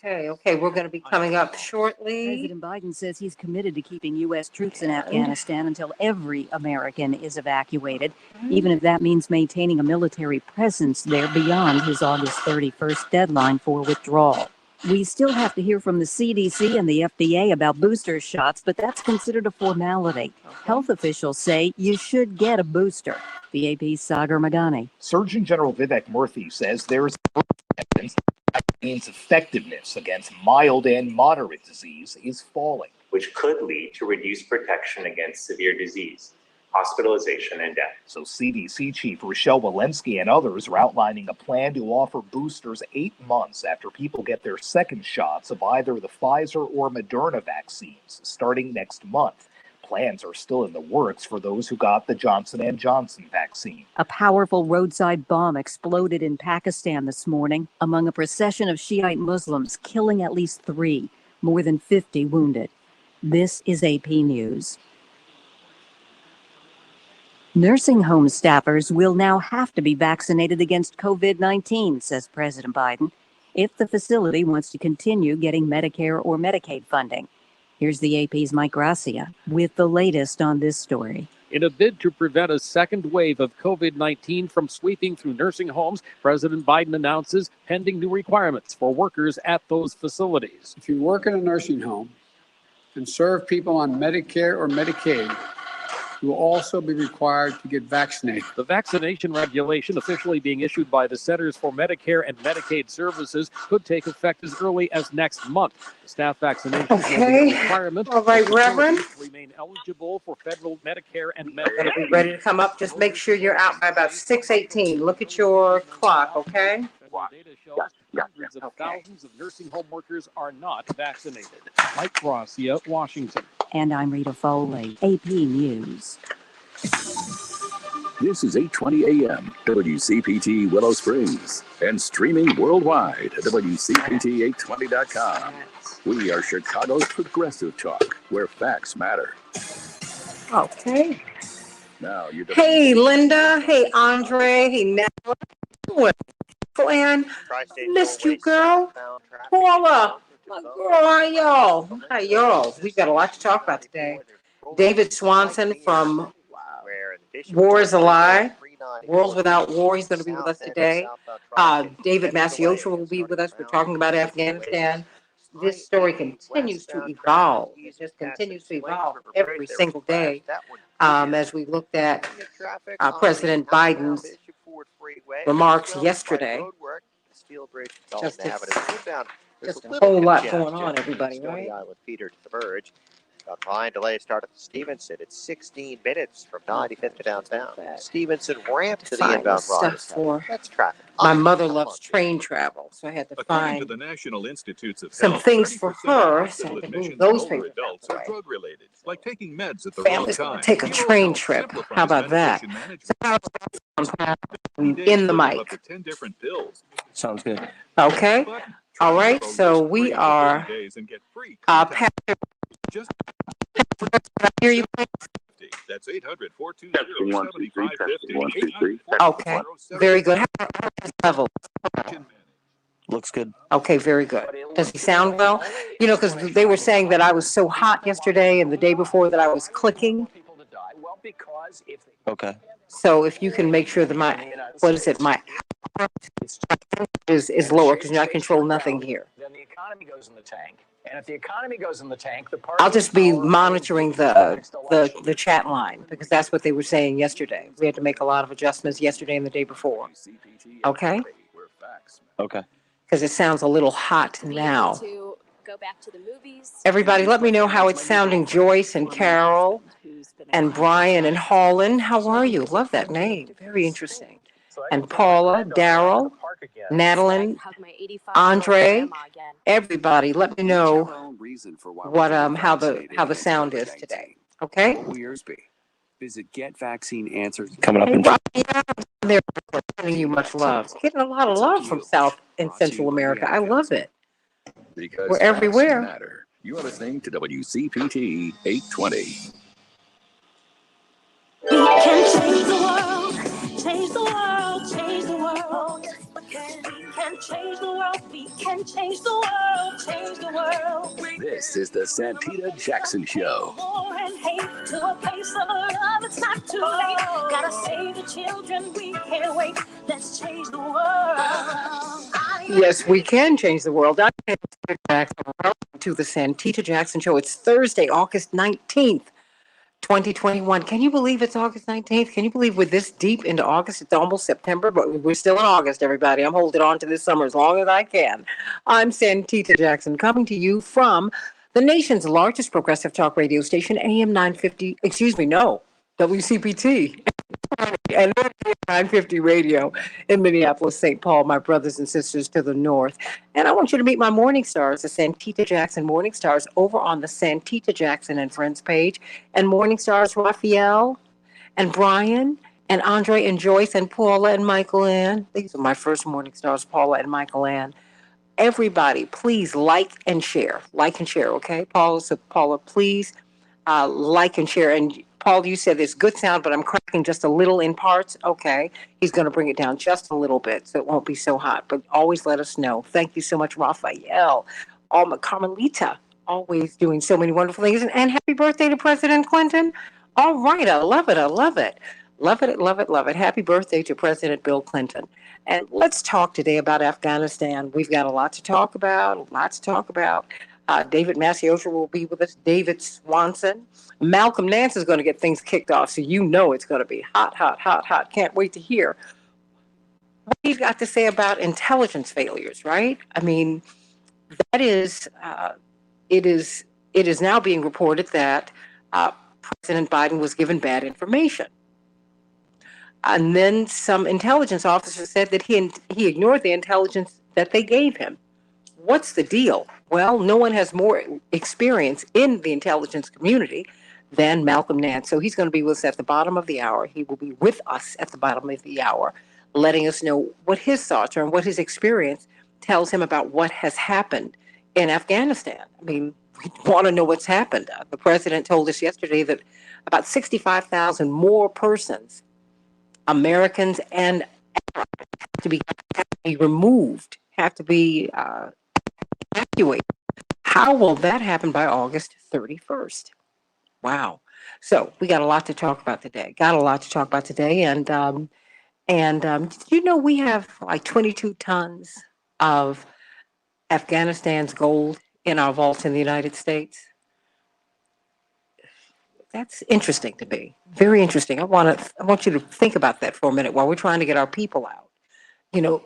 Okay, we're going to be coming up shortly. President Biden says he's committed to keeping U.S. troops in Afghanistan until every American is evacuated, even if that means maintaining a military presence there beyond his August 31st deadline for withdrawal. We still have to hear from the CDC and the FDA about booster shots, but that's considered a formality. Health officials say you should get a booster. The AP's Sagar Magani. Surgeon General Vivek Murthy says there is evidence that vaccine's effectiveness against mild and moderate disease is falling, which could lead to reduced protection against severe disease, hospitalization, and death. So CDC Chief Rochelle Walensky and others are outlining a plan to offer boosters 8 months after people get their second shots of either the Pfizer or Moderna vaccines starting next month. Plans are still in the works for those who got the Johnson & Johnson vaccine. A powerful roadside bomb exploded in Pakistan this morning among a procession of Shiite Muslims, killing at least 3, more than 50 wounded. This is AP News. Nursing home staffers will now have to be vaccinated against COVID-19, says President Biden, if the facility wants to continue getting Medicare or Medicaid funding. Here's the AP's Mike Gracia with the latest on this story. In a bid to prevent a second wave of COVID-19 from sweeping through nursing homes, President Biden announces pending new requirements for workers at those facilities. If you work in a nursing home and serve people on Medicare or Medicaid, you will also be required to get vaccinated. The vaccination regulation officially being issued by the Centers for Medicare and Medicaid Services could take effect as early as next month. The staff vaccination will be a requirement. All right, Reverend. Remain eligible for federal Medicare and Medicaid. Ready to come up? Just make sure you're out by about 6:18. Look at your clock, okay? Data shows hundreds of thousands of nursing home workers are not vaccinated. Mike Gracia, Washington. And I'm Rita Foley, AP News. This is 8:20 a.m. WCPT Willow Springs and streaming worldwide at WCPT820.com. We are Chicago's progressive talk, where facts matter. Okay. Now you. Hey, Linda. Hey, Andre. Hey, Natalie. Glenn, missed you, girl. Paula, my girl, how y'all? How y'all? We've got a lot to talk about today. David Swanson from War is a Lie, Worlds Without War. He's going to be with us today. David Masiocha will be with us. We're talking about Afghanistan. This story continues to evolve. It just continues to evolve every single day. As we looked at President Biden's remarks yesterday. Just a whole lot going on, everybody, right? Behind delay start at Stevenson. It's 16 minutes from 95th to downtown. Stevenson ramped to the inbound stuff. That's traffic. My mother loves train travel, so I had to find to the National Institutes of some Health, things for her. So I had to move those papers adults are drug related, like taking meds at the Families wrong time. take a train trip. How about that? In the mic. 10 different pills. Sounds good. Okay. All right. So we are. Just hear you. That's 800-420-7550. Okay. Very good. How about his level? Looks good. Okay, very good. Does he sound well? You know, because they were saying that I was so hot yesterday and the day before that I was clicking. Okay. So if you can make sure that my, what is it, my is lower, because I control nothing here. Then the economy goes in the tank. And if the economy goes in the tank, the I'll just be monitoring the chat line, because that's what they were saying yesterday. We had to make a lot of adjustments yesterday and the day before. Okay? Okay. Because it sounds a little hot now. Everybody, let me know how it's sounding. Joyce and Carol and Brian and Holland. How are you? Love that name. Very interesting. And Paula, Daryl, Natalie, Andre, everybody, let me know what how the sound is today. Okay? Visit Get Vaccine Answers. Coming up in they're sending you much love. Getting a lot of love from South and Central America. I love it. Because we're everywhere. Matter. You are listening to WCPT 820. We can change the world, change the world, change the world. Oh, yes, we can. We can change the world. We can change the world. Change the world. This is the Santita Jackson Show. War and hate to a place of love. It's not too late. Gotta save the children. We can't wait. Let's change the world. Yes, we can change the world. I'm Santita Jackson. Welcome to the Santita Jackson Show. It's Thursday, August 19th. 2021. Can you believe it's August 19th? Can you believe we're this deep into August? It's almost September, but we're still in August, everybody. I'm holding on to this summer as long as I can. I'm Santita Jackson, coming to you from the nation's largest progressive talk radio station, AM 950, WCPT. And 950 radio in Minneapolis, St. Paul, my brothers and sisters to the north. And I want you to meet my morning stars, the Santita Jackson Morning Stars, over on the Santita Jackson and Friends page. And morning stars Raphael and Brian and Andre and Joyce and Paula and Michael Ann. These are my first morning stars, Paula and Michael Ann. Everybody, please like and share. Like and share, okay? Paula, please like and share. And Paul, you said there's good sound, but I'm cracking just a little in parts. Okay. He's going to bring it down just a little bit so it won't be so hot. But always let us know. Thank you so much, Raphael. Alma Carmelita, always doing so many wonderful things. And happy birthday to President Clinton. All right. I love it. I love it. Love it, love it, love it. Happy birthday to President Bill Clinton. And let's talk today about Afghanistan. We've got a lot to talk about, David Massiosha will be with us, David Swanson. Malcolm Nance is going to get things kicked off, so you know it's going to be hot, hot, hot, hot. Can't wait to hear what he's got to say about intelligence failures, right? I mean, that is, it is now being reported that President Biden was given bad information. And then some intelligence officers said that he ignored the intelligence that they gave him. What's the deal? Well, no one has more experience in the intelligence community than Malcolm Nance. So he's going to be with us at the bottom of the hour. He will be with us at the bottom of the hour, letting us know what his thoughts are and what his experience tells him about what has happened in Afghanistan. I mean, we want to know what's happened. The president told us yesterday that about 65,000 more persons, Americans and Arabs, have to be removed, have to be evacuated. How will that happen by August 31st? Wow. So we got a lot to talk about today. Did you know we have like 22 tons of Afghanistan's gold in our vaults in the United States? That's interesting to me. Very interesting. I want you to think about that for a minute while we're trying to get our people out. You know,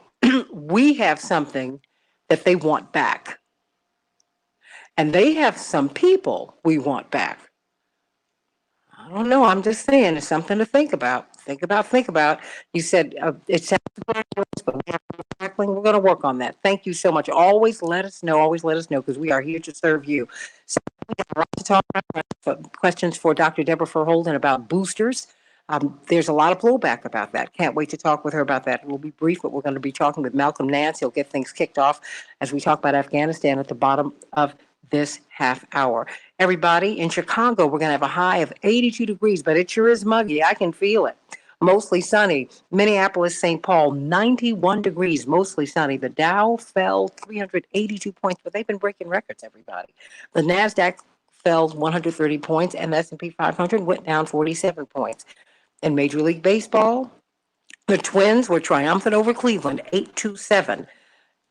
we have something that they want back. And they have some people we want back. I don't know. I'm just saying it's something to think about. Think about. You said it sounds good, but we're going to work on that. Thank you so much. Always let us know, because we are here to serve you. So we have a lot to talk about. Questions for Dr. Deborah Verholden about boosters. There's a lot of blowback about that. Can't wait to talk with her about that. We'll be brief, but we're going to be talking with Malcolm Nance. He'll get things kicked off as we talk about Afghanistan at the bottom of this half hour. Everybody, in Chicago, we're going to have a high of 82 degrees, but it sure is muggy. I can feel it. Mostly sunny. Minneapolis, St. Paul, 91 degrees, mostly sunny. The Dow fell 382 points, but they've been breaking records, everybody. The NASDAQ fell 130 points, and the S&P 500 went down 47 points. In Major League Baseball, the Twins were triumphant over Cleveland, 8-7.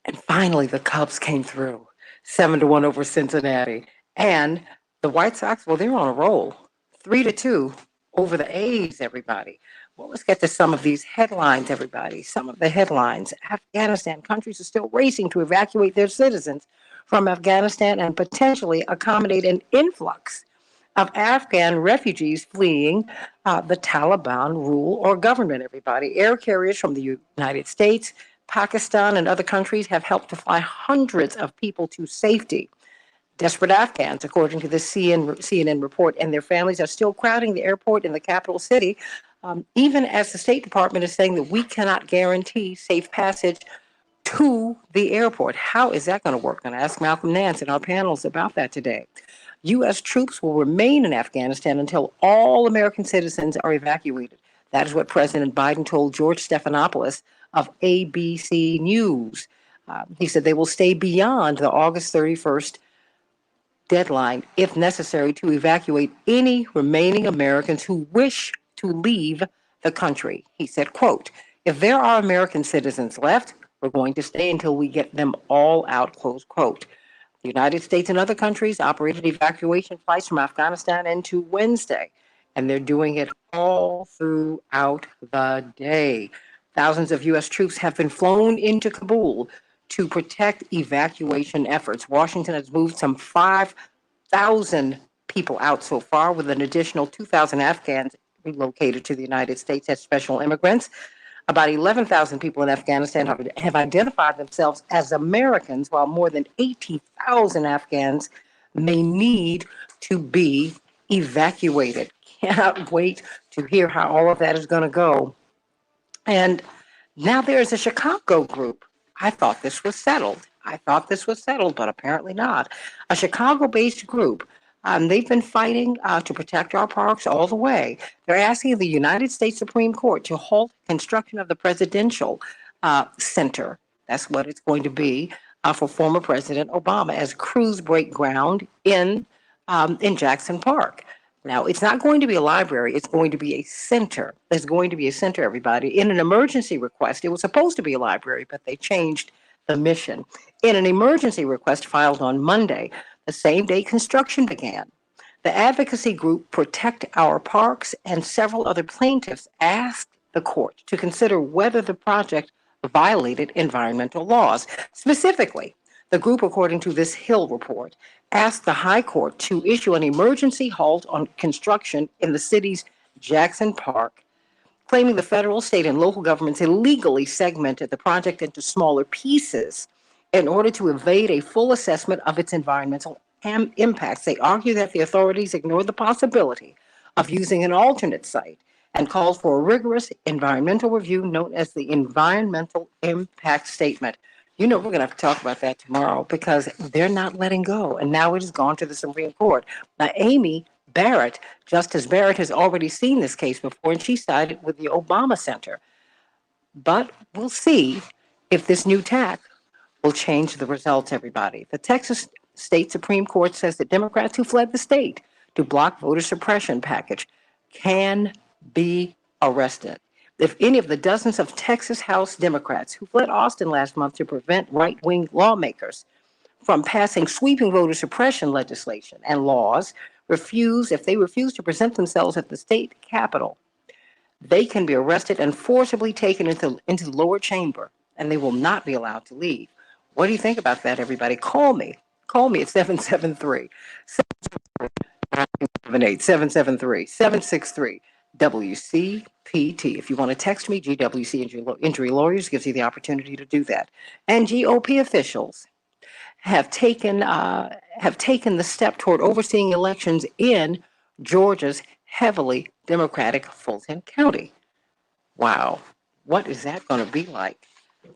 And finally, the Cubs came through, 7-1 over Cincinnati. And the White Sox, well, they're on a roll, 3-2 over the A's, everybody. Well, let's get to some of these headlines, everybody. Some of the headlines. Afghanistan, countries are still racing to evacuate their citizens from Afghanistan and potentially accommodate an influx of Afghan refugees fleeing the Taliban rule or government, everybody. Air carriers from the United States, Pakistan, and other countries have helped to fly hundreds of people to safety. Desperate Afghans, according to the CNN report, and their families are still crowding the airport in the capital city, even as the State Department is saying that we cannot guarantee safe passage to the airport. How is that going to work? I'm going to ask Malcolm Nance in our panels about that today. U.S. troops will remain in Afghanistan until all American citizens are evacuated. That is what President Biden told George Stephanopoulos of ABC News. He said they will stay beyond the August 31st deadline, if necessary, to evacuate any remaining Americans who wish to leave the country. He said, quote, if there are American citizens left, we're going to stay until we get them all out, close quote. The United States and other countries operated evacuation flights from Afghanistan into Wednesday, and they're doing it all throughout the day. Thousands of U.S. troops have been flown into Kabul to protect evacuation efforts. Washington has moved some 5,000 people out so far, with an additional 2,000 Afghans relocated to the United States as special immigrants. About 11,000 people in Afghanistan have identified themselves as Americans, while more than 18,000 Afghans may need to be evacuated. Cannot wait to hear how all of that is going to go. And now there's a Chicago group. I thought this was settled. But apparently not. A Chicago-based group. They've been fighting to protect our parks all the way. They're asking the United States Supreme Court to halt construction of the presidential center. That's what it's going to be for former President Obama, as crews break ground in Jackson Park. Now, it's not going to be a library. It's going to be a center. There's going to be a center, everybody. In an emergency request, it was supposed to be a library, but they changed the mission. In an emergency request filed on Monday, the same day construction began, the advocacy group Protect Our Parks and several other plaintiffs asked the court to consider whether the project violated environmental laws. Specifically, the group, according to this Hill report, asked the High Court to issue an emergency halt on construction in the city's Jackson Park, claiming the federal, state, and local governments illegally segmented the project into smaller pieces in order to evade a full assessment of its environmental impacts. They argue that the authorities ignored the possibility of using an alternate site and called for a rigorous environmental review known as the Environmental Impact Statement. You know, we're going to have to talk about that tomorrow, because they're not letting go. And now it has gone to the Supreme Court. Now, Amy Barrett, Justice Barrett, has already seen this case before, and she sided with the Obama Center. But we'll see if this new tack will change the results, everybody. The Texas State Supreme Court says that Democrats who fled the state to block voter suppression package can be arrested. If any of the dozens of Texas House Democrats who fled Austin last month to prevent right-wing lawmakers from passing sweeping voter suppression legislation and laws refuse to present themselves at the state capitol, they can be arrested and forcibly taken into the lower chamber, and they will not be allowed to leave. What do you think about that, everybody? Call me at 773 773 763 WCPT. If you want to text me, GWC Injury Lawyers gives you the opportunity to do that. And GOP officials have taken the step toward overseeing elections in Georgia's heavily Democratic Fulton County. Wow, what is that going to be like?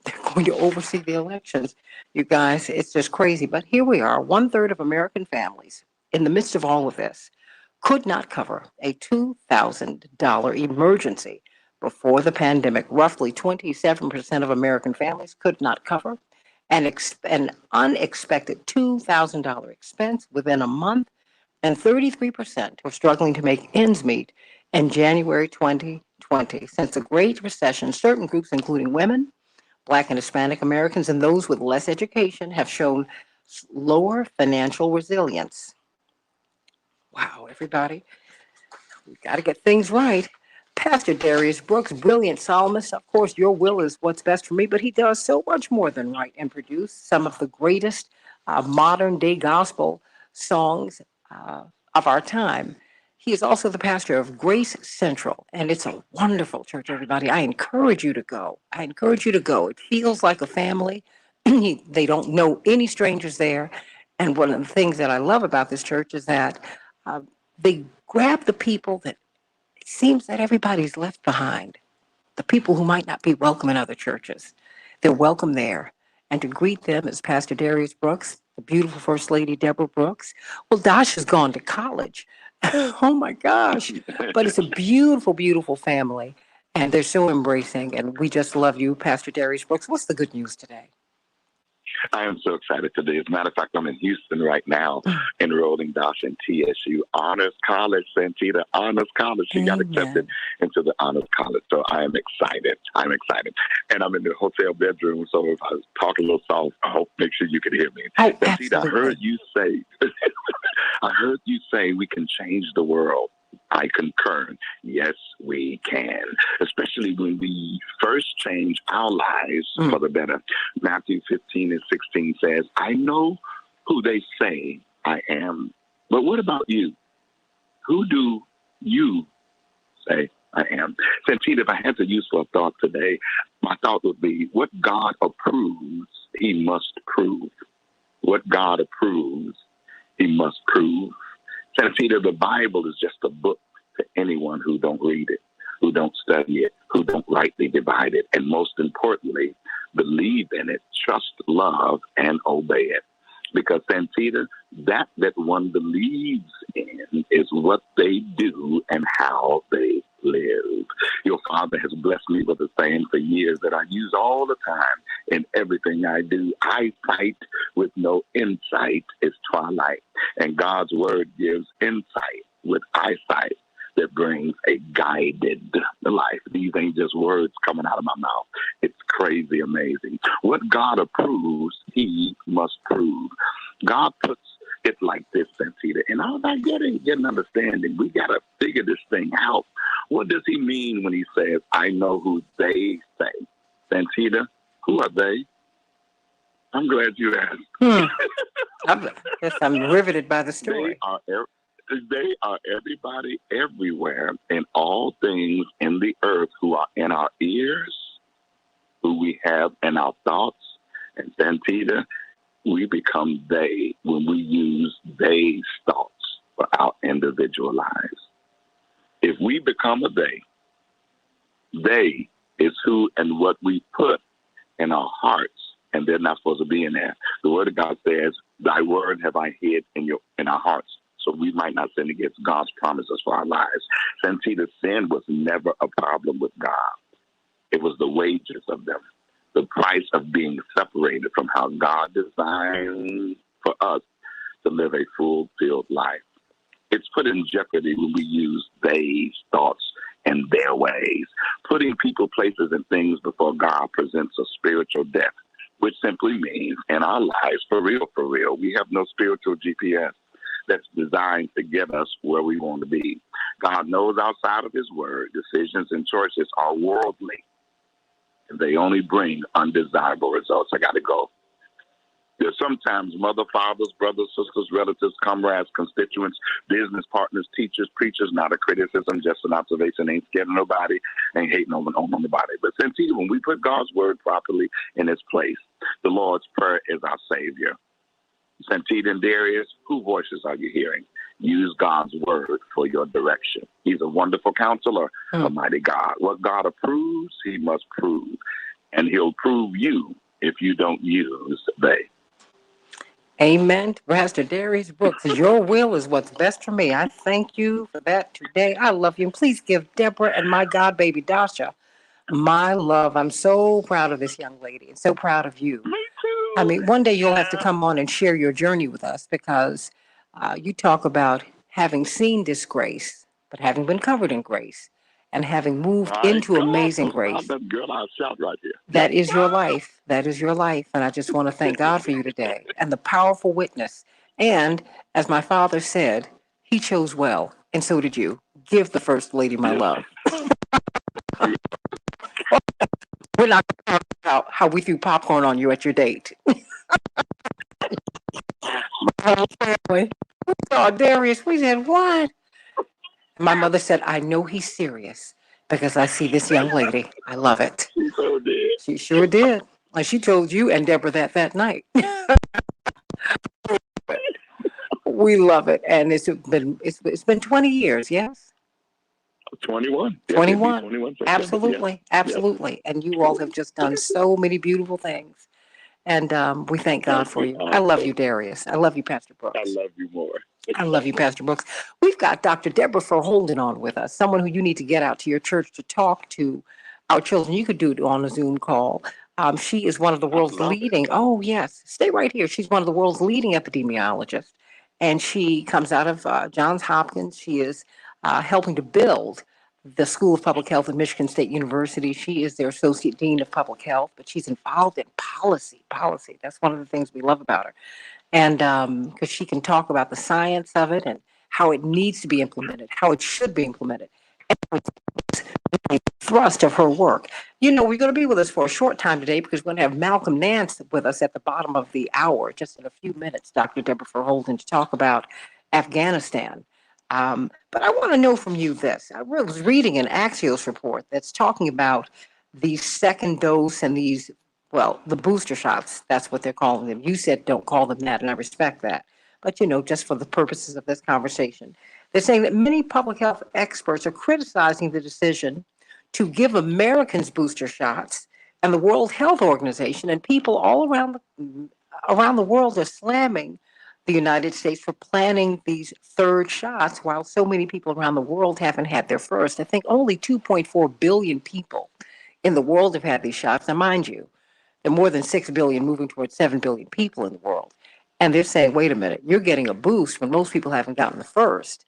They're going to oversee the elections. You guys, it's just crazy. But here we are, 1/3 of American families, in the midst of all of this, could not cover a $2,000 emergency before the pandemic. Roughly 27% of American families could not cover an unexpected $2,000 expense within a month, and 33% were struggling to make ends meet in January 2020. Since the Great Recession, certain groups, including women, Black and Hispanic Americans, and those with less education, have shown lower financial resilience. Wow, everybody, we got to get things right. Pastor Darius Brooks, brilliant psalmist. Of course, your will is what's best for me, but he does so much more than write and produce some of the greatest modern day gospel songs of our time. He is also the pastor of Grace Central, and it's a wonderful church, everybody. I encourage you to go. It feels like a family. They don't know any strangers there. And one of the things that I love about this church is that they grab the people that it seems that everybody's left behind, the people who might not be welcome in other churches. They're welcome there. And to greet them is Pastor Darius Brooks, the beautiful First Lady Deborah Brooks. Well, Dash has gone to college. Oh my gosh. But it's a beautiful, beautiful family. And they're so embracing, and we just love you, Pastor Darius Brooks. What's the good news today? I am so excited today. As a matter of fact, I'm in Houston right now, enrolling Dasha in TSU Honors College, Santita Honors College. She got accepted into the Honors College, so I am excited. I'm excited. And I'm in the hotel bedroom, so if I talk a little soft, I hope make sure you can hear me. Oh, Santita, absolutely. I heard you say we can change the world. I concur. Yes, we can, especially when we first change our lives for the better. Matthew 15 and 16 says, I know who they say I am, but what about you? Who do you say I am? Santita, if I had to use for a thought today, my thought would be, what God approves, he must prove. What God approves, he must prove. Santita, the Bible is just a book to anyone who don't read it, who don't study it, who don't rightly divide it, and most importantly, believe in it, trust, love, and obey it. Because, Santita, that one believes in is what they do and how they live. Your Father has blessed me with a saying for years that I use all the time in everything I do. Eyesight with no insight is twilight. And God's word gives insight with eyesight that brings a guided life. These ain't just words coming out of my mouth. It's crazy amazing. What God approves, he must prove. God puts it like this, Santita, and I'm not getting understanding. We got to figure this thing out. What does he mean when he says, I know who they say? Santita, who are they? I'm glad you asked. I'm riveted by the story. They are everybody everywhere and all things in the earth who are in our ears, who we have in our thoughts. And Santita, we become they when we use they's thoughts for our individual lives. If we become a they is who and what we put in our hearts, and they're not supposed to be in there. The word of God says, thy word have I hid in our hearts, so we might not sin against God's promises for our lives. Santita, sin was never a problem with God. It was the wages of them, the price of being separated from how God designed for us to live a fulfilled life. It's put in jeopardy when we use they's thoughts and their ways. Putting people, places, and things before God presents a spiritual death, which simply means in our lives, for real, we have no spiritual GPS that's designed to get us where we want to be. God knows outside of his word, decisions and choices are worldly, and they only bring undesirable results. I got to go. There's sometimes mother, fathers, brothers, sisters, relatives, comrades, constituents, business partners, teachers, preachers, not a criticism, just an observation. Ain't scared of nobody, ain't hating on nobody. But Santita, when we put God's word properly in its place, the Lord's Prayer is our Savior. Santita and Darius, whose voices are you hearing? Use God's word for your direction. He's a wonderful counselor, a mighty God. What God approves, he must prove. And he'll prove you if you don't use they. Amen. Pastor Darius Brooks, your will is what's best for me. I thank you for that today. I love you. And please give Deborah and my God baby Dasha my love. I'm so proud of this young lady and so proud of you. Me too. I mean, one day you'll have to come on and share your journey with us because you talk about having seen this grace, but having been covered in grace and having moved into amazing grace. That girl, I'll shout right here. That is your life. That is your life. And I just want to thank God for you today and the powerful witness. And as my father said, he chose well. And so did you. Give the First Lady my love. We're not talking about how we threw popcorn on you at your date. We saw Darius. We said, what? My mother said, I know he's serious because I see this young lady. I love it. She so did. She sure did. Like she told you and Deborah that night. We love it. And it's been 20 years, yes? 21. 21. 21 Absolutely. Yes. Absolutely. And you all have just done so many beautiful things. And we thank God for you. I love you, Darius. I love you, Pastor Brooks. I love you more. I love you, Pastor Brooks. We've got Dr. Deborah Holden on with us, someone who you need to get out to your church to talk to our children. You could do it on a Zoom call. She is one of the world's leading, oh, yes, stay right here. She's one of the world's leading epidemiologists, and she comes out of Johns Hopkins. She is helping to build the School of Public Health at Michigan State University. She is their Associate Dean of Public Health, but she's involved in policy. That's one of the things we love about her. And because she can talk about the science of it and how it needs to be implemented, how it should be implemented, and the thrust of her work. You know, we're going to be with us for a short time today because we're going to have Malcolm Nance with us at the bottom of the hour, just in a few minutes, Dr. Deborah Holden, to talk about Afghanistan. But I want to know from you this. I was reading an Axios report that's talking about the second dose and these, well, the booster shots, that's what they're calling them. You said don't call them that, and I respect that. But, you know, just for the purposes of this conversation, they're saying that many public health experts are criticizing the decision to give Americans booster shots, and the World Health Organization and people all around the world are slamming the United States for planning these third shots while so many people around the world haven't had their first. I think only 2.4 billion people in the world have had these shots. Now, mind you, there are more than 6 billion, moving towards 7 billion people in the world. And they're saying, wait a minute, you're getting a boost when most people haven't gotten the first.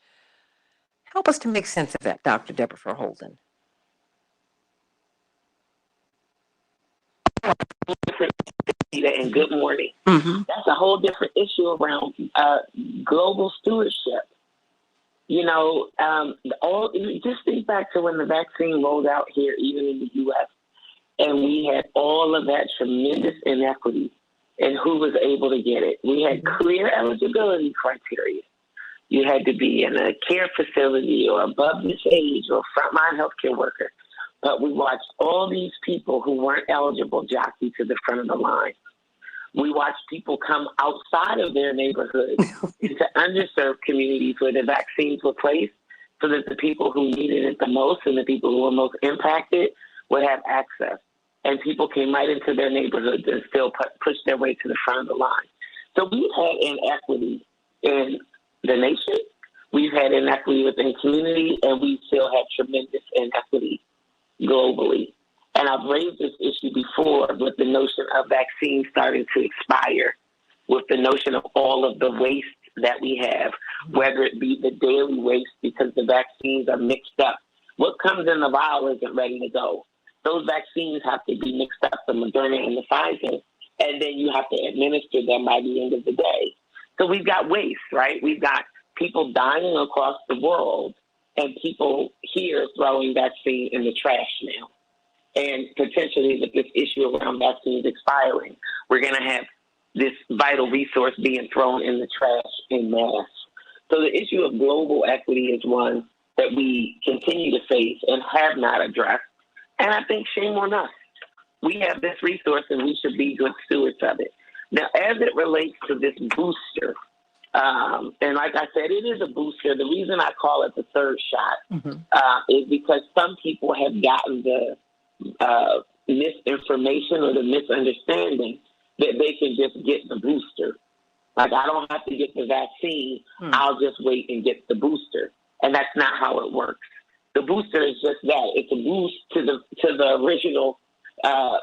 Help us to make sense of that, Dr. Deborah Holden. And good morning. Mm-hmm. That's a whole different issue around global stewardship. You know, just think back to when the vaccine rolled out here, even in the U.S., and we had all of that tremendous inequity in who was able to get it. We had clear eligibility criteria. You had to be in a care facility or above this age or a frontline healthcare worker. But we watched all these people who weren't eligible jockey to the front of the line. We watched people come outside of their neighborhoods into underserved communities where the vaccines were placed so that the people who needed it the most and the people who were most impacted would have access. And people came right into their neighborhoods and still pushed their way to the front of the line. So we've had inequity in the nation, we've had inequity within community, and we still have tremendous inequity globally. And I've raised this issue before with the notion of vaccines starting to expire, with the notion of all of the waste that we have, whether it be the daily waste because the vaccines are mixed up. What comes in the vial isn't ready to go. Those vaccines have to be mixed up, the Moderna and the Pfizer, and then you have to administer them by the end of the day. So we've got waste, right? We've got people dying across the world and people here throwing vaccine in the trash now. And potentially with this issue around vaccines expiring, we're going to have this vital resource being thrown in the trash en masse. So the issue of global equity is one that we continue to face and have not addressed. And I think shame on us. We have this resource and we should be good stewards of it. Now, as it relates to this booster, and like I said, it is a booster. The reason I call it the third shot is because some people have gotten the misinformation or the misunderstanding that they can just get the booster. Like, I don't have to get the vaccine. I'll just wait and get the booster. And that's not how it works. The booster is just that. It's a boost to the original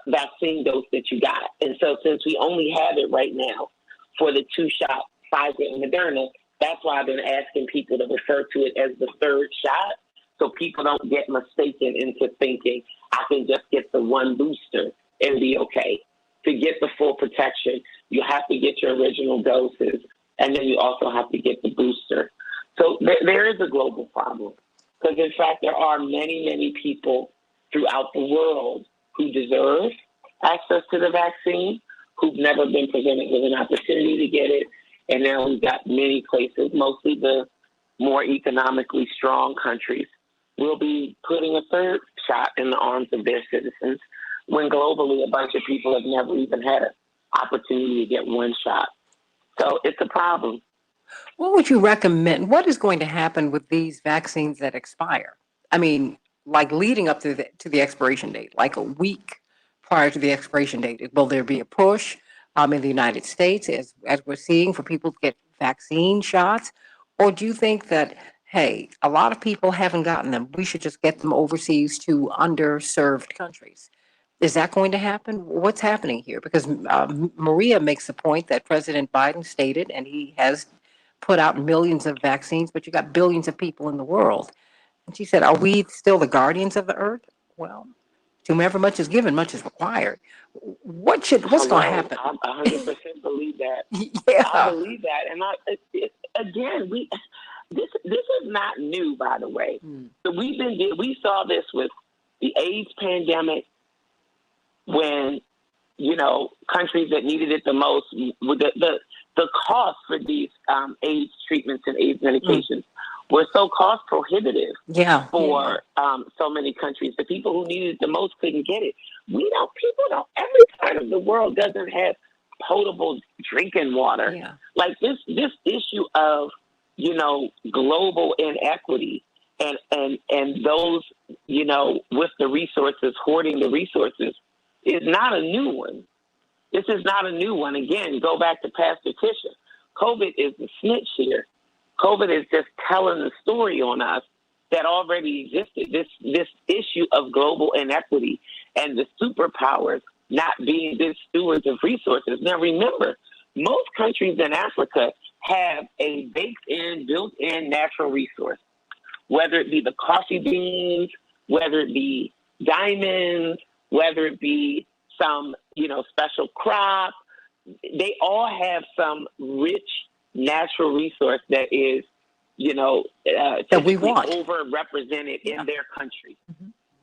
vaccine dose that you got. And so since we only have it right now for the 2-shot Pfizer and Moderna, that's why I've been asking people to refer to it as the third shot, so people don't get mistaken into thinking I can just get the one booster and be okay. To get the full protection, you have to get your original doses, and then you also have to get the booster. So there is a global problem, because in fact there are many, many people throughout the world who deserve access to the vaccine, who've never been presented with an opportunity to get it. And now we've got many places, mostly the more economically strong countries, will be putting a third shot in the arms of their citizens, when globally a bunch of people have never even had an opportunity to get one shot. So it's a problem. What would you recommend? What is going to happen with these vaccines that expire? I mean, like leading up to the expiration date, like a week prior to the expiration date. Will there be a push in the United States, as we're seeing, for people to get vaccine shots? Or do you think that, hey, a lot of people haven't gotten them, we should just get them overseas to underserved countries? Is that going to happen? What's happening here? Because Maria makes the point that President Biden stated, and he has put out millions of vaccines, but you got billions of people in the world. And she said, are we still the guardians of the earth? Well, to whomever much is given, much is required. What's going to happen? I 100% believe that. Yeah. I believe that. And again, this is not new, by the way. So we saw this with the AIDS pandemic when, countries that needed it the most, the cost for these AIDS treatments and AIDS medications were so cost prohibitive for so many countries. The people who needed it the most couldn't get it. Every part of the world doesn't have potable drinking water. Yeah. Like this issue of, global inequity and those, with the resources, hoarding the resources is not a new one. This is not a new one. Again, go back to Pastor Tisha. COVID is the snitch here. COVID is just telling the story on us that already existed. This issue of global inequity and the superpowers not being good stewards of resources. Now, remember, most countries in Africa have a baked-in, built-in natural resource, whether it be the coffee beans, whether it be diamonds, whether it be some, special crop. They all have some rich natural resource that is, that we want overrepresented in their country.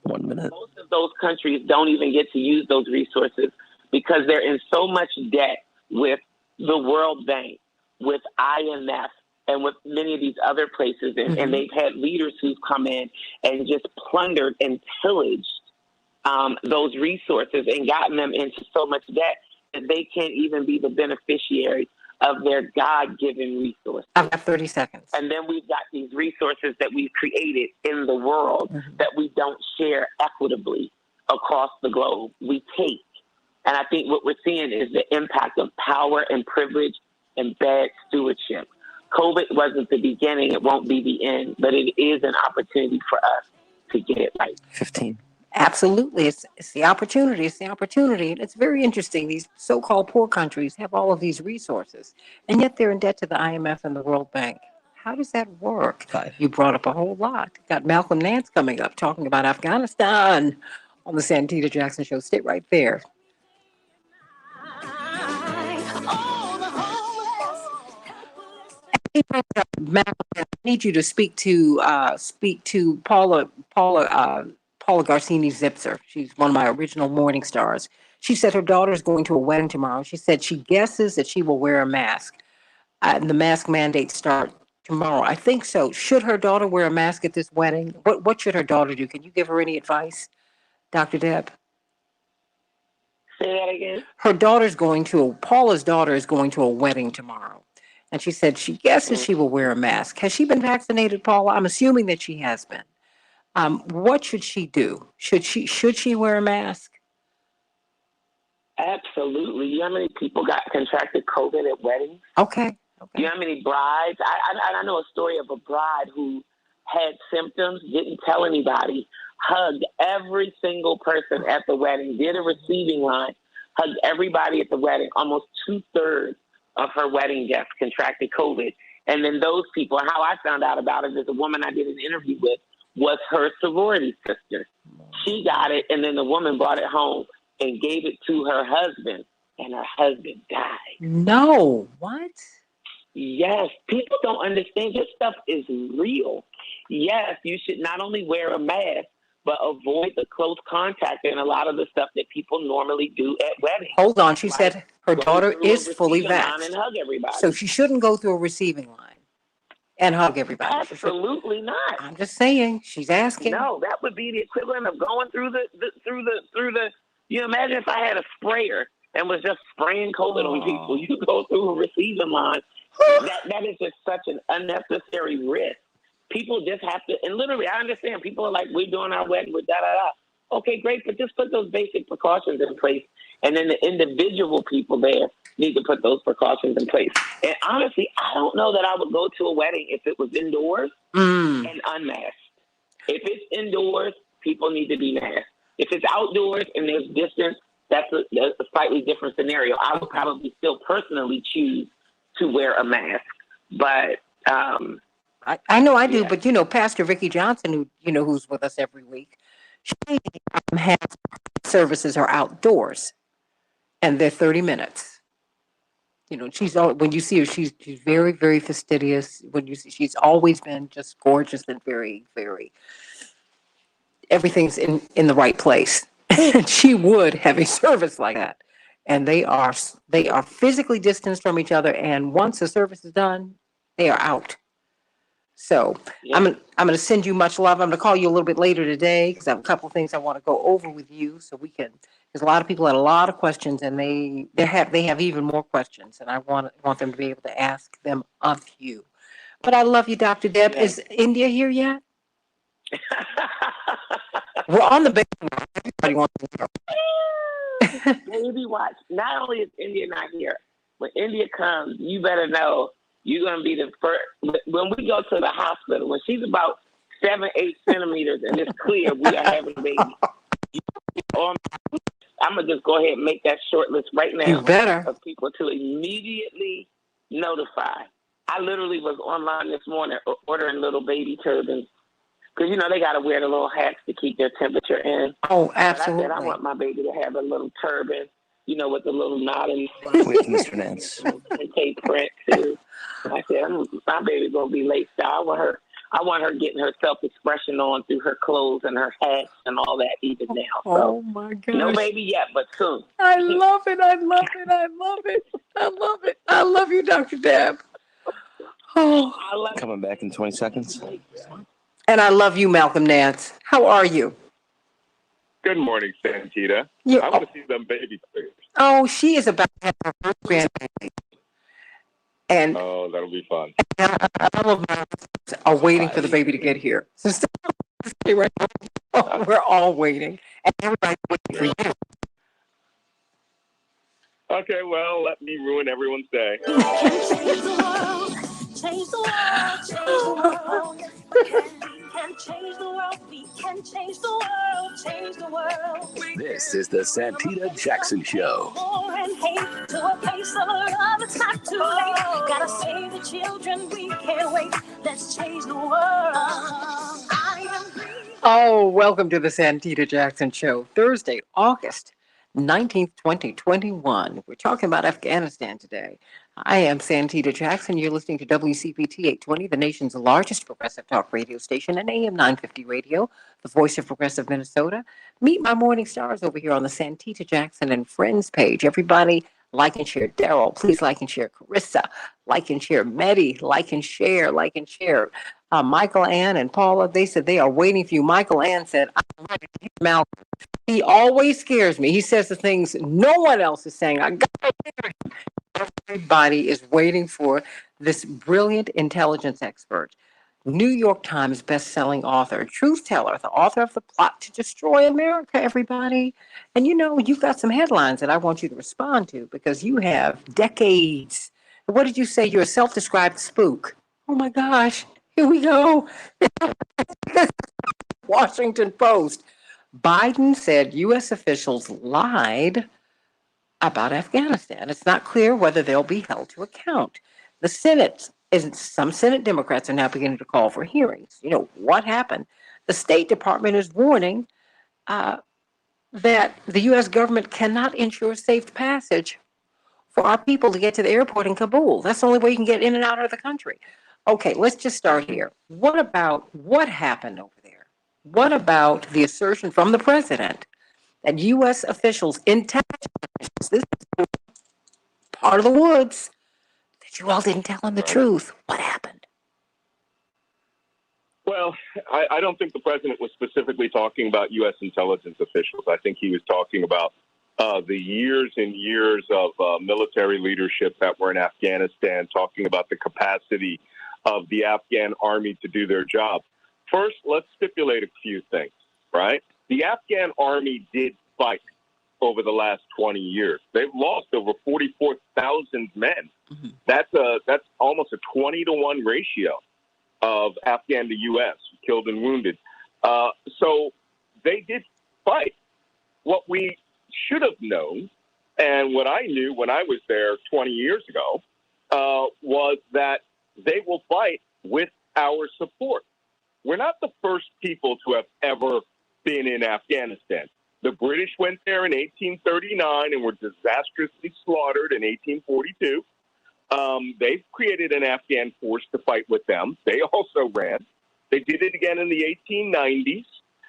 1 minute. Most of those countries don't even get to use those resources because they're in so much debt with the World Bank, with IMF, and with many of these other places. And they've had leaders who've come in and just plundered and pillaged those resources and gotten them into so much debt that they can't even be the beneficiary of their God-given resources. I've got 30 seconds. And then we've got these resources that we've created in the world that we don't share equitably across the globe. We take. And I think what we're seeing is the impact of power and privilege and bad stewardship. COVID wasn't the beginning. It won't be the end, but it is an opportunity for us to get it right. 15. Absolutely. It's the opportunity. It's the opportunity. It's very interesting. These so-called poor countries have all of these resources, and yet they're in debt to the IMF and the World Bank. How does that work? 5. You brought up a whole lot. Got Malcolm Nance coming up talking about Afghanistan on the Santita Jackson Show. Stay right there. I need you to speak to Paula Garcini Zipser. She's one of my original morning stars. She said her daughter's going to a wedding tomorrow. She said she guesses that she will wear a mask. The mask mandates start tomorrow. I think so. Should her daughter wear a mask at this wedding? What should her daughter do? Can you give her any advice, Dr. Deb? Say that again. Paula's daughter is going to a wedding tomorrow. And she said she guesses she will wear a mask. Has she been vaccinated, Paula? I'm assuming that she has been. What should she do? Should she wear a mask? Absolutely. You know how many people got contracted COVID at weddings? Okay. You know how many brides? I know a story of a bride who had symptoms, didn't tell anybody, hugged every single person at the wedding, did a receiving line, hugged everybody at the wedding. Almost 2/3 of her wedding guests contracted COVID. And then those people, how I found out about it is a woman I did an interview with was her sorority sister. She got it, and then the woman brought it home and gave it to her husband, and her husband died. No, what? Yes, people don't understand this stuff is real. Yes, you should not only wear a mask, but avoid the close contact and a lot of the stuff that people normally do at weddings. Hold on, she said her daughter is fully vaxxed. And hug everybody. So she shouldn't go through a receiving line and hug everybody. Absolutely not. I'm just saying, she's asking. No, that would be the equivalent of going through the. You imagine if I had a sprayer and was just spraying COVID on people. You go through a receiving line. That is just such an unnecessary risk. People just have to, and literally, I understand. People are like, we're doing our wedding with da-da-da. Okay, great, but just put those basic precautions in place. And then the individual people there need to put those precautions in place. And honestly, I don't know that I would go to a wedding if it was indoors and unmasked. If it's indoors, people need to be masked. If it's outdoors and there's distance, that's a slightly different scenario. I would probably still personally choose to wear a mask. But I know I do, but you know, Pastor Vicki Johnson, who's with us every week, she has services are outdoors, and they're 30 minutes. When you see her, she's very, very fastidious. When you see, she's always been just gorgeous and very, very. Everything's in the right place. And she would have a service like that, and they are physically distanced from each other. And once the service is done, they are out. So I'm going to send you much love. I'm going to call you a little bit later today because I have a couple of things I want to go over with you so we can. Because a lot of people had a lot of questions, and they have even more questions, and I want them to be able to ask them of you. But I love you, Dr. Deb. Yeah. Is India here yet? We're on the baby watch. Everybody wants to know. Baby watch. Not only is India not here, when India comes, you better know you're going to be the first. When we go to the hospital, when she's about 7-8 centimeters and it's clear we are having a baby, I'm going to just go ahead and make that short list right now. You better. Of people to immediately notify. I literally was online this morning ordering little baby turbans. Because, they got to wear the little hats to keep their temperature in. Oh, absolutely. But I said, I want my baby to have a little turban, with the little knot in with Mr. Nance. And take print, too. I said, my baby's going to be laced out. I want her getting her self-expression on through her clothes and her hats and all that even now. Oh, my gosh. No baby yet, but soon. I love it. I love it. I love it. I love it. I love you, Dr. Deb. Oh. Coming back in 20 seconds. And I love you, Malcolm Nance. How are you? Good morning, Santita. I want to see them baby pictures. Oh, she is about to have her first grandbaby. And that'll be fun. All of us are waiting for the baby to get here. So stay right now. We're all waiting. And everybody's waiting for you. Okay, well, let me ruin everyone's day. Change the world, change the world. We can change the world, we can change the world, change the world. This is the Santita Jackson Show. War and hate to a place of love, it's not too late. Gotta save the children, we can't wait. Let's change the world. Oh, welcome to the Santita Jackson Show. Thursday, August 19th, 2021. We're talking about Afghanistan today. I am Santita Jackson. You're listening to WCPT 820, the nation's largest progressive talk radio station, and AM 950 radio, the voice of progressive Minnesota. Meet my morning stars over here on the Santita Jackson and Friends page. Everybody, like and share. Daryl, please like and share. Carissa, like and share. Meddy, like and share, like and share. Michael Ann and Paula, they said they are waiting for you. Michael Ann said, I'm ready to hear Malcolm. He always scares me. He says the things no one else is saying. I got to hear him. Everybody is waiting for this brilliant intelligence expert, New York Times best-selling author, truth teller, the author of The Plot to Destroy America, everybody. And you've got some headlines that I want you to respond to because you have decades. What did you say? You're a self-described spook. Oh my gosh. Here we go. Washington Post. Biden said U.S. officials lied about Afghanistan. It's not clear whether they'll be held to account. The Senate, some Senate Democrats are now beginning to call for hearings. What happened? The State Department is warning that the U.S. government cannot ensure safe passage for our people to get to the airport in Kabul. That's the only way you can get in and out of the country. Okay, let's just start here. What happened over there? What about the assertion from the president that U.S. officials, intelligence, this is part of the woods, that you all didn't tell him the truth? What happened? Well, I don't think the president was specifically talking about U.S. intelligence officials. I think he was talking about the years and years of military leadership that were in Afghanistan, talking about the capacity of the Afghan army to do their job. First, let's stipulate a few things, right? The Afghan army did fight. over the last 20 years. They've lost over 44,000 men. Mm-hmm. That's almost a 20-to-1 ratio of Afghan to U.S. killed and wounded. So they did fight. What we should have known, and what I knew when I was there 20 years ago, was that they will fight with our support. We're not the first people to have ever been in Afghanistan. The British went there in 1839 and were disastrously slaughtered in 1842. They've created an Afghan force to fight with them. They also ran. They did it again in the 1890s.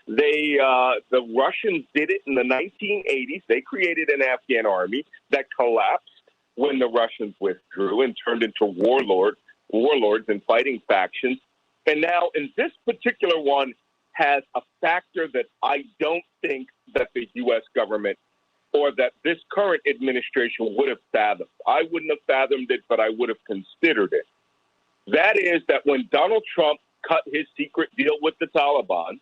The Russians did it in the 1980s. They created an Afghan army that collapsed when the Russians withdrew and turned into warlords and fighting factions. And now in this particular one has a factor that I don't think that the U.S. government or that this current administration would have fathomed. I wouldn't have fathomed it, but I would have considered it. That is that when Donald Trump cut his secret deal with the Taliban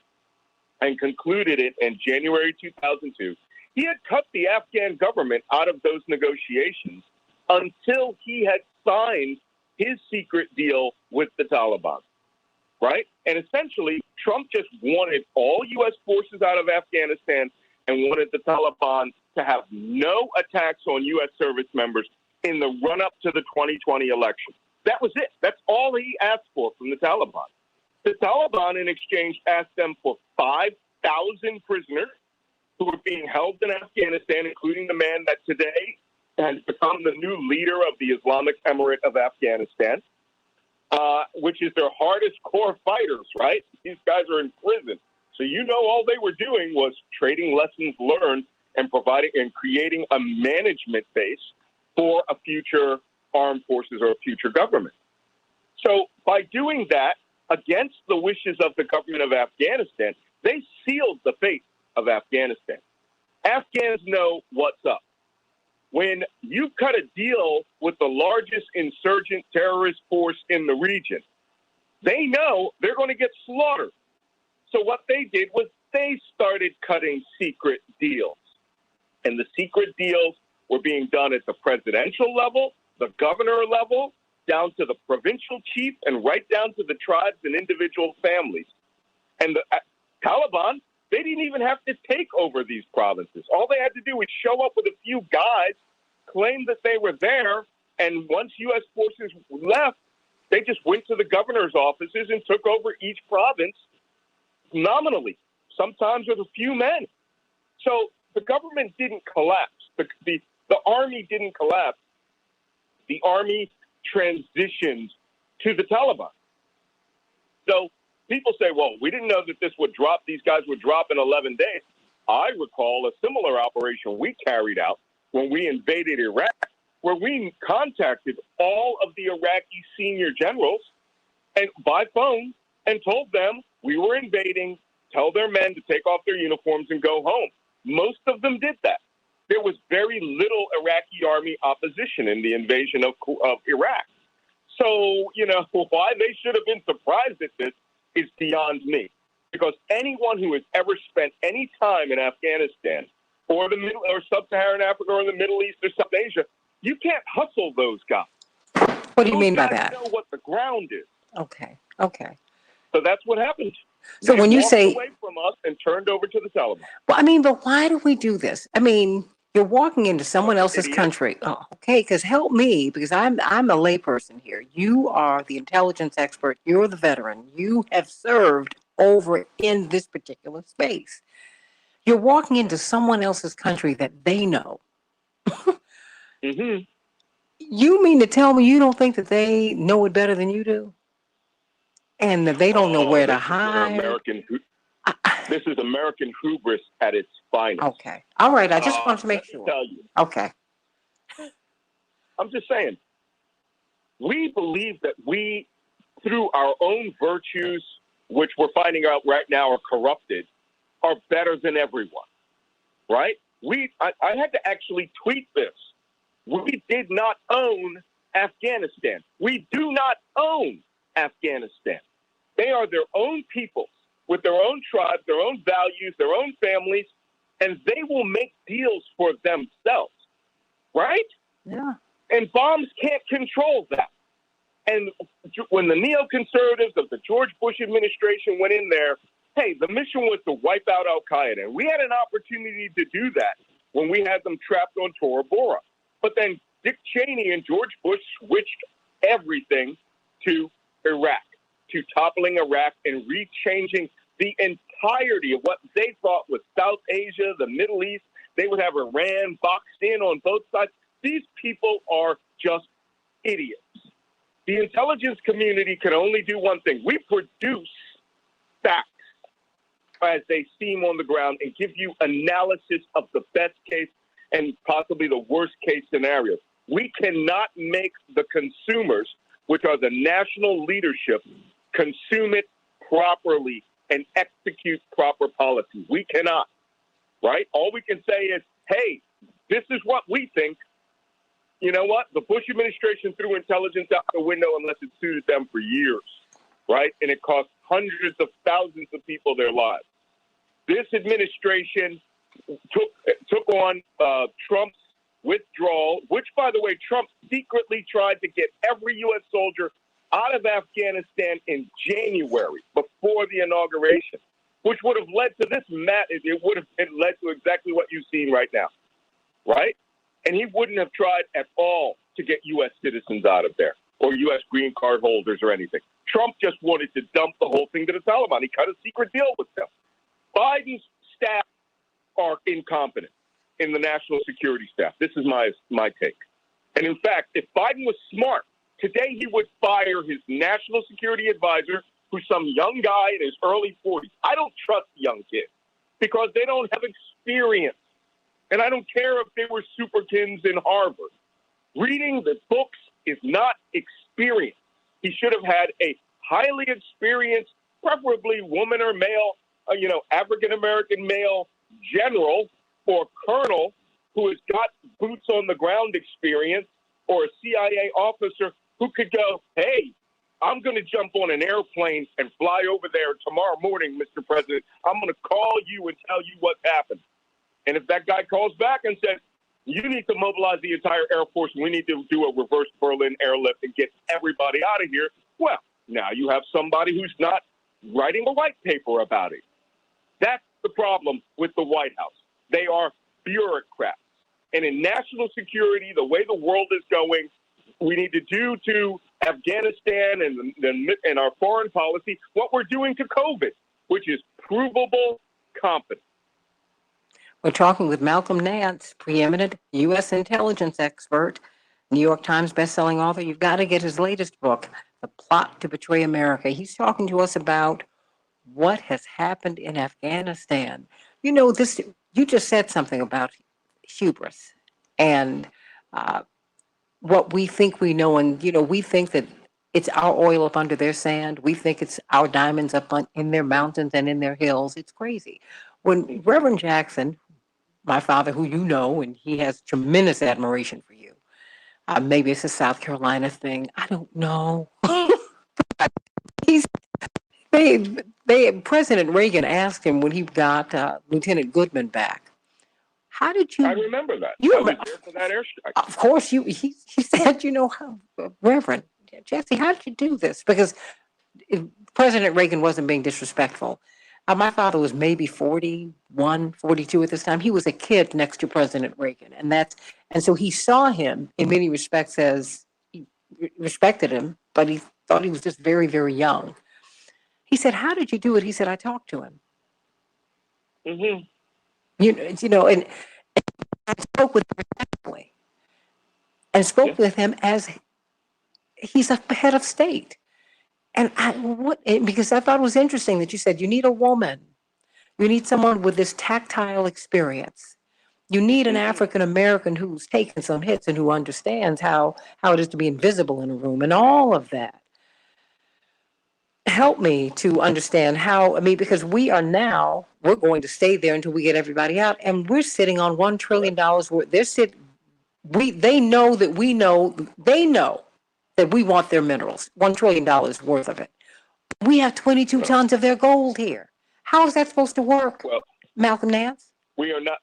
and concluded it in January 2002, he had cut the Afghan government out of those negotiations until he had signed his secret deal with the Taliban, right? And essentially, Trump just wanted all U.S. forces out of Afghanistan and wanted the Taliban to have no attacks on U.S. service members in the run-up to the 2020 election. That was it. That's all he asked for from the Taliban. The Taliban, in exchange, asked them for 5,000 prisoners who are being held in Afghanistan, including the man that today has become the new leader of the Islamic Emirate of Afghanistan, which is their hardest core fighters, right? These guys are in prison. So all they were doing was trading lessons learned and providing and creating a management base for a future armed forces or a future government. So by doing that, against the wishes of the government of Afghanistan, they sealed the fate of Afghanistan. Afghans know what's up. When you cut a deal with the largest insurgent terrorist force in the region, they know they're going to get slaughtered. So what they did was they started cutting secret deals. And the secret deals were being done at the presidential level, the governor level, down to the provincial chief, and right down to the tribes and individual families. And the Taliban, they didn't even have to take over these provinces. All they had to do was show up with a few guys, claim that they were there, and once U.S. forces left, they just went to the governor's offices and took over each province nominally, sometimes with a few men. So the government didn't collapse. The army didn't collapse. The army transitioned to the Taliban. So people say, well, we didn't know that these guys would drop in 11 days. I recall a similar operation we carried out when we invaded Iraq, where we contacted all of the Iraqi senior generals and by phone and told them we were invading, tell their men to take off their uniforms and go home. Most of them did that. There was very little Iraqi army opposition in the invasion of Iraq. So, why they should have been surprised at this is beyond me. Because anyone who has ever spent any time in Afghanistan or or Sub-Saharan Africa or the Middle East or South Asia, you can't hustle those guys. What do you mean by that? Those guys know what the ground is. Okay. So that's what happened. So They when you walked say, away from us and turned over to the Taliban. well, but why do we do this? You're walking into someone else's country. Oh, okay, because help me, because I'm a layperson here. You are the intelligence expert. You're the veteran. You have served over in this particular space. You're walking into someone else's country that they know. Mm-hmm. You mean to tell me you don't think that they know it better than you do? And that they don't know where to hide? This is American hubris at its finest. Okay. All right. I just want to make sure. Tell you. Okay. I'm just saying. We believe that we, through our own virtues, which we're finding out right now are corrupted, are better than everyone. Right? I had to actually tweet this. We did not own Afghanistan. We do not own Afghanistan. They are their own peoples with their own tribes, their own values, their own families. and they will make deals for themselves, right? Yeah. And bombs can't control that. And when the neoconservatives of the George Bush administration went in there, hey, the mission was to wipe out Al-Qaeda. And we had an opportunity to do that when we had them trapped on Tora Bora. But then Dick Cheney and George Bush switched everything to Iraq, to toppling Iraq and rechanging the entirety of what they thought was South Asia, the Middle East. They would have Iran boxed in on both sides. These people are just idiots. The intelligence community can only do one thing. We produce facts as they seem on the ground and give you analysis of the best case and possibly the worst case scenarios. We cannot make the consumers, which are the national leadership, consume it properly and execute proper policy. We cannot, right? All we can say is, hey, this is what we think. You know what? The Bush administration threw intelligence out the window unless it suited them for years, right? And it cost hundreds of thousands of people their lives. This administration took on Trump's withdrawal, which, by the way, Trump secretly tried to get every U.S. soldier out of Afghanistan in January before the inauguration, which would have led to this, it would have led to exactly what you've seen right now, right? And he wouldn't have tried at all to get U.S. citizens out of there or U.S. green card holders or anything. Trump just wanted to dump the whole thing to the Taliban. He cut a secret deal with them. Biden's staff are incompetent in the national security staff. This is my take. And in fact, if Biden was smart, today he would fire his national security advisor, who's some young guy in his early 40s. I don't trust young kids because they don't have experience. And I don't care if they were superkins in Harvard. Reading the books is not experience. He should have had a highly experienced, preferably woman or male, African-American male general or colonel who has got boots on the ground experience, or a CIA officer who could go, hey, I'm going to jump on an airplane and fly over there tomorrow morning, Mr. President. I'm going to call you and tell you what happened. And if that guy calls back and says, you need to mobilize the entire Air Force, and we need to do a reverse Berlin airlift and get everybody out of here, well, now you have somebody who's not writing a white paper about it. That's the problem with the White House. They are bureaucrats. And in national security, the way the world is going, we need to do to Afghanistan and our foreign policy what we're doing to COVID, which is provable competence. We're talking with Malcolm Nance, preeminent U.S. intelligence expert, New York Times bestselling author. You've got to get his latest book, The Plot to Betray America. He's talking to us about what has happened in Afghanistan. You know, you just said something about hubris and what we think we know. And, we think that it's our oil up under their sand. We think it's our diamonds up in their mountains and in their hills. It's crazy. When Reverend Jackson, my father, who you know, and he has tremendous admiration for you. Maybe it's a South Carolina thing. I don't know. President Reagan asked him when he got Lieutenant Goodman back, how did you... I remember that. I was there for that airstrike. Of course, he said, Reverend Jesse, how did you do this? Because President Reagan wasn't being disrespectful. My father was maybe 41, 42 at this time. He was a kid next to President Reagan. And so he saw him in many respects as he respected him, but he thought he was just very, very young. He said, how did you do it? He said, I talked to him. Mm-hmm. And I spoke with him personally and spoke with him as he's a head of state. And because I thought it was interesting that you said you need a woman. You need someone with this tactile experience. You need an African American who's taken some hits and who understands how it is to be invisible in a room and all of that. Help me to understand because we're going to stay there until we get everybody out, and we're sitting on $1 trillion worth. They know that we want their minerals, $1 trillion worth of it. We have 22 tons of their gold here. How is that supposed to work, Malcolm Nance? we are not.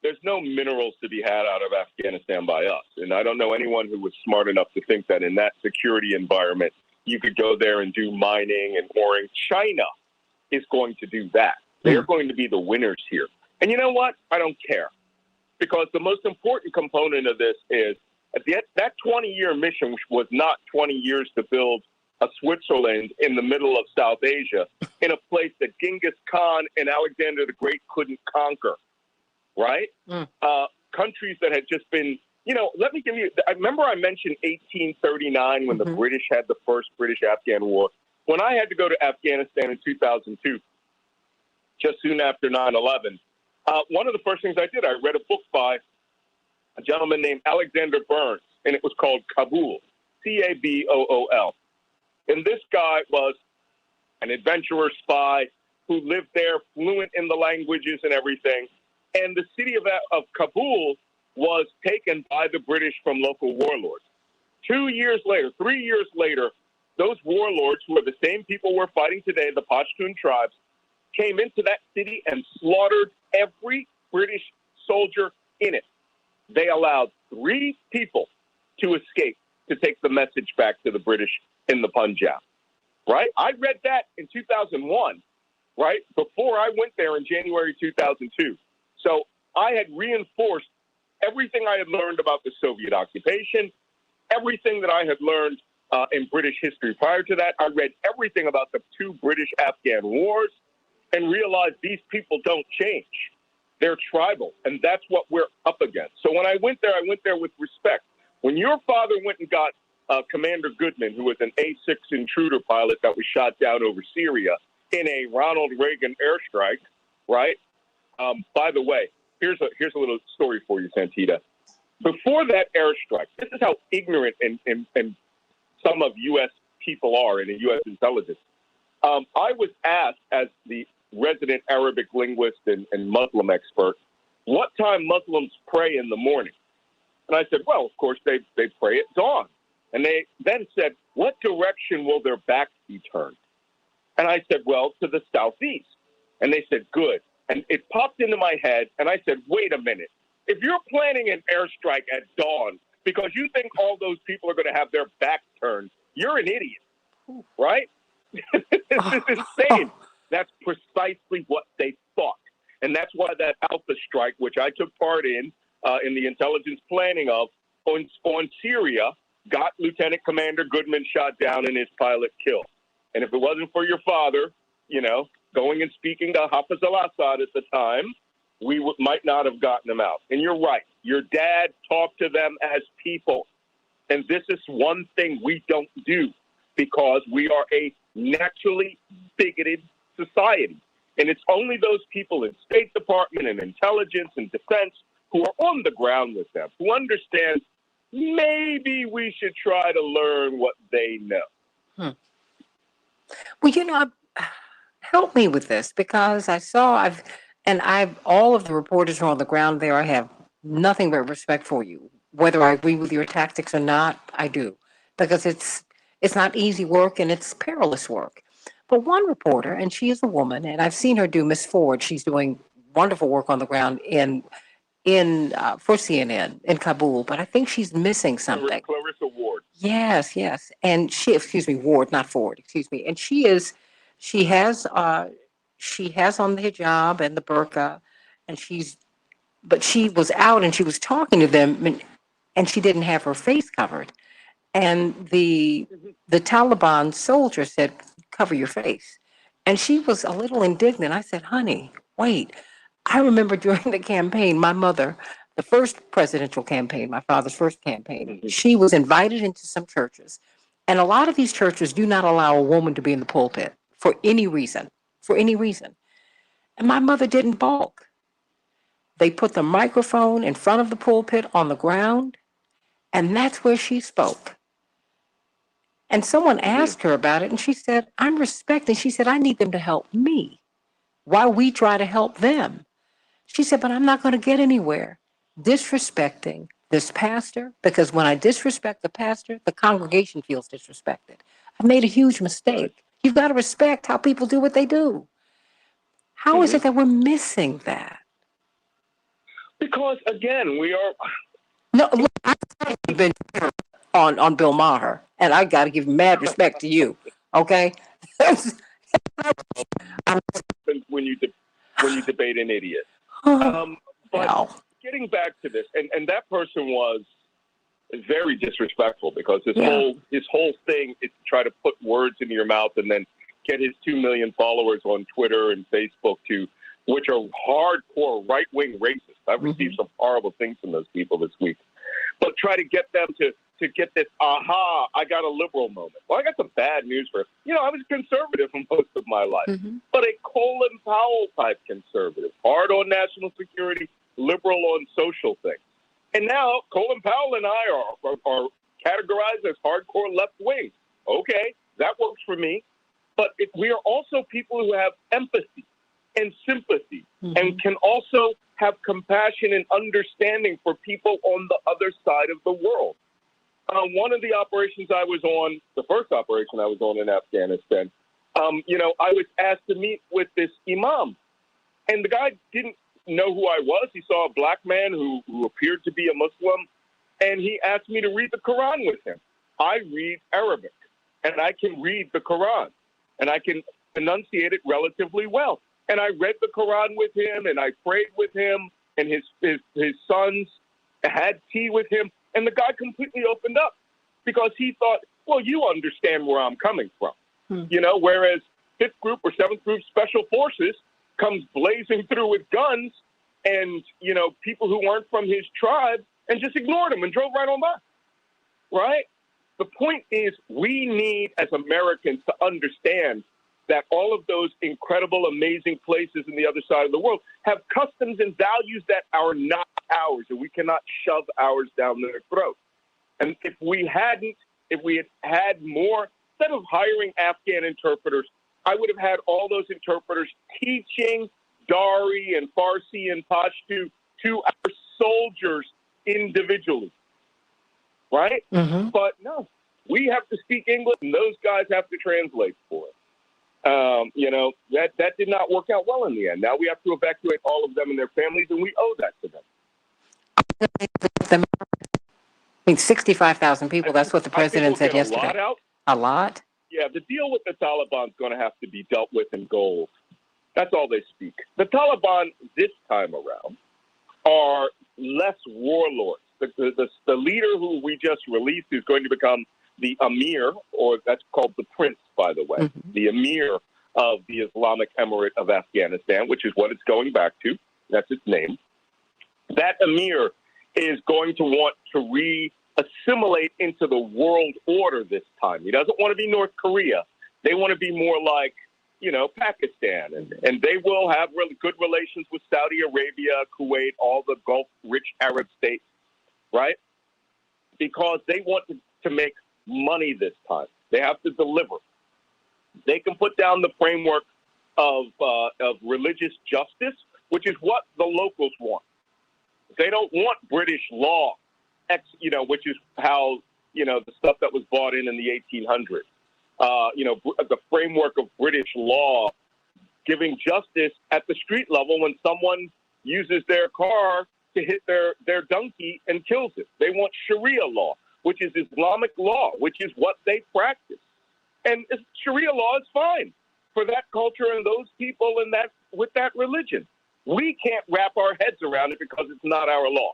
There's no minerals to be had out of Afghanistan by us. And I don't know anyone who was smart enough to think that in that security environment, you could go there and do mining and oring. China is going to do that. They're going to be the winners here. And you know what? I don't care. Because the most important component of this is that 20-year mission, which was not 20 years to build a Switzerland in the middle of South Asia, in a place that Genghis Khan and Alexander the Great couldn't conquer. Right? Countries that had just been, let me give you, I remember I mentioned 1839 when the British had the first British-Afghan war. When I had to go to Afghanistan in 2002, just soon after 9/11, one of the first things I did, I read a book by a gentleman named Alexander Burns, and it was called Kabul, Cabool. And this guy was an adventurer spy who lived there, fluent in the languages and everything. And the city of Kabul was taken by the British from local warlords. 3 years later, those warlords, who are the same people we're fighting today, the Pashtun tribes, came into that city and slaughtered every British soldier in it. They allowed 3 people to escape to take the message back to the British in the Punjab. Right? I read that in 2001, right? Before I went there in January 2002. So I had reinforced everything I had learned about the Soviet occupation, everything that I had learned in British history prior to that. I read everything about the 2 British-Afghan wars and realized these people don't change. They're tribal, and that's what we're up against. So when I went there with respect. When your father went and got Commander Goodman, who was an A-6 intruder pilot that was shot down over Syria in a Ronald Reagan airstrike, right? By the way, here's a little story for you, Santita. Before that airstrike, this is how ignorant and some of U.S. people are in the U.S. intelligence. I was asked, as the resident Arabic linguist and Muslim expert, what time Muslims pray in the morning. And I said, well, of course, they pray at dawn. And they then said, what direction will their backs be turned? And I said, well, to the southeast. And they said, good. And it popped into my head, and I said, wait a minute. If you're planning an airstrike at dawn because you think all those people are going to have their backs turned, you're an idiot, right? This is insane. That's precisely what they thought. And that's why that Alpha strike, which I took part in the intelligence planning of, on Syria, got Lieutenant Commander Goodman shot down and his pilot killed. And if it wasn't for your father, going and speaking to Hafiz al-Assad at the time, we might not have gotten them out. And you're right. Your dad talked to them as people. And this is one thing we don't do because we are a naturally bigoted society. And it's only those people in State Department and intelligence and defense who are on the ground with them, who understand maybe we should try to learn what they know. Well, help me with this because all of the reporters who are on the ground there, I have nothing but respect for you. Whether I agree with your tactics or not, I do. Because it's not easy work and it's perilous work. But one reporter, and she is a woman, and I've seen her do Miss Ford. She's doing wonderful work on the ground for CNN in Kabul, but I think she's missing something. Clarissa Ward. Yes. And Ward, not Ford, excuse me. And she has on the hijab and the burqa, but she was out and she was talking to them and she didn't have her face covered. And the Taliban soldier said, cover your face. And she was a little indignant. I said, honey, wait. I remember during the campaign, my mother, the first presidential campaign, my father's first campaign, she was invited into some churches. And a lot of these churches do not allow a woman to be in the pulpit for any reason. And my mother didn't balk. They put the microphone in front of the pulpit on the ground, and that's where she spoke. And someone asked her about it, and she said, I'm respecting. She said, I need them to help me while we try to help them. She said, but I'm not going to get anywhere disrespecting this pastor, because when I disrespect the pastor, the congregation feels disrespected. I made a huge mistake. You've got to respect how people do what they do. How is it that we're missing that? Because, again, we are... No, look, I've been on Bill Maher, and I got to give mad respect to you, okay? when you debate an idiot. Oh, But getting back to this, and that person was very disrespectful because his whole thing is to try to put words into your mouth and then get his 2 million followers on Twitter and Facebook which are hardcore right-wing racists. I've received some horrible things from those people this week. But try to get them to get this, aha, I got a liberal moment. Well, I got some bad news for you. I was conservative for most of my life, but a Colin Powell type conservative, hard on national security, liberal on social things. And now Colin Powell and I are categorized as hardcore left wing. Okay, that works for me. But we are also people who have empathy and sympathy and can also have compassion and understanding for people on the other side of the world. One of the operations I was on, the first operation I was on in Afghanistan, I was asked to meet with this imam. And the guy didn't know who I was. He saw a black man who appeared to be a Muslim, and he asked me to read the Quran with him. I read Arabic, and I can read the Quran, and I can enunciate it relatively well. And I read the Quran with him, and I prayed with him, and his sons had tea with him. And the guy completely opened up because he thought, well, you understand where I'm coming from. Whereas 5th Group or 7th Group Special Forces comes blazing through with guns and, people who weren't from his tribe and just ignored him and drove right on by. Right? The point is we need, as Americans, to understand that all of those incredible, amazing places in the other side of the world have customs and values that are not ours, and we cannot shove ours down their throat. And if we had had more, instead of hiring Afghan interpreters, I would have had all those interpreters teaching Dari and Farsi and Pashto to our soldiers individually, right? But no, we have to speak English, and those guys have to translate for us. That did not work out well in the end. Now we have to evacuate all of them and their families, and we owe that to them. I mean, 65,000 people, that's what the president said yesterday. A lot out. A lot? Yeah, the deal with the Taliban is going to have to be dealt with in gold. That's all they speak. The Taliban this time around are less warlords. The leader who we just released, who's going to become the Emir, or that's called the Prince, by the way, the Emir of the Islamic Emirate of Afghanistan, which is what it's going back to. That's its name. That Emir is going to want to re-assimilate into the world order this time. He doesn't want to be North Korea. They want to be more like, Pakistan. And they will have really good relations with Saudi Arabia, Kuwait, all the Gulf-rich Arab states, right? Because they want to make money this time. They have to deliver. They can put down the framework of religious justice, which is what the locals want. They don't want British law, which is how, the stuff that was brought in the 1800s. The framework of British law giving justice at the street level when someone uses their car to hit their donkey and kills it. They want Sharia law, which is Islamic law, which is what they practice. And Sharia law is fine for that culture and those people and with that religion. We can't wrap our heads around it because it's not our law.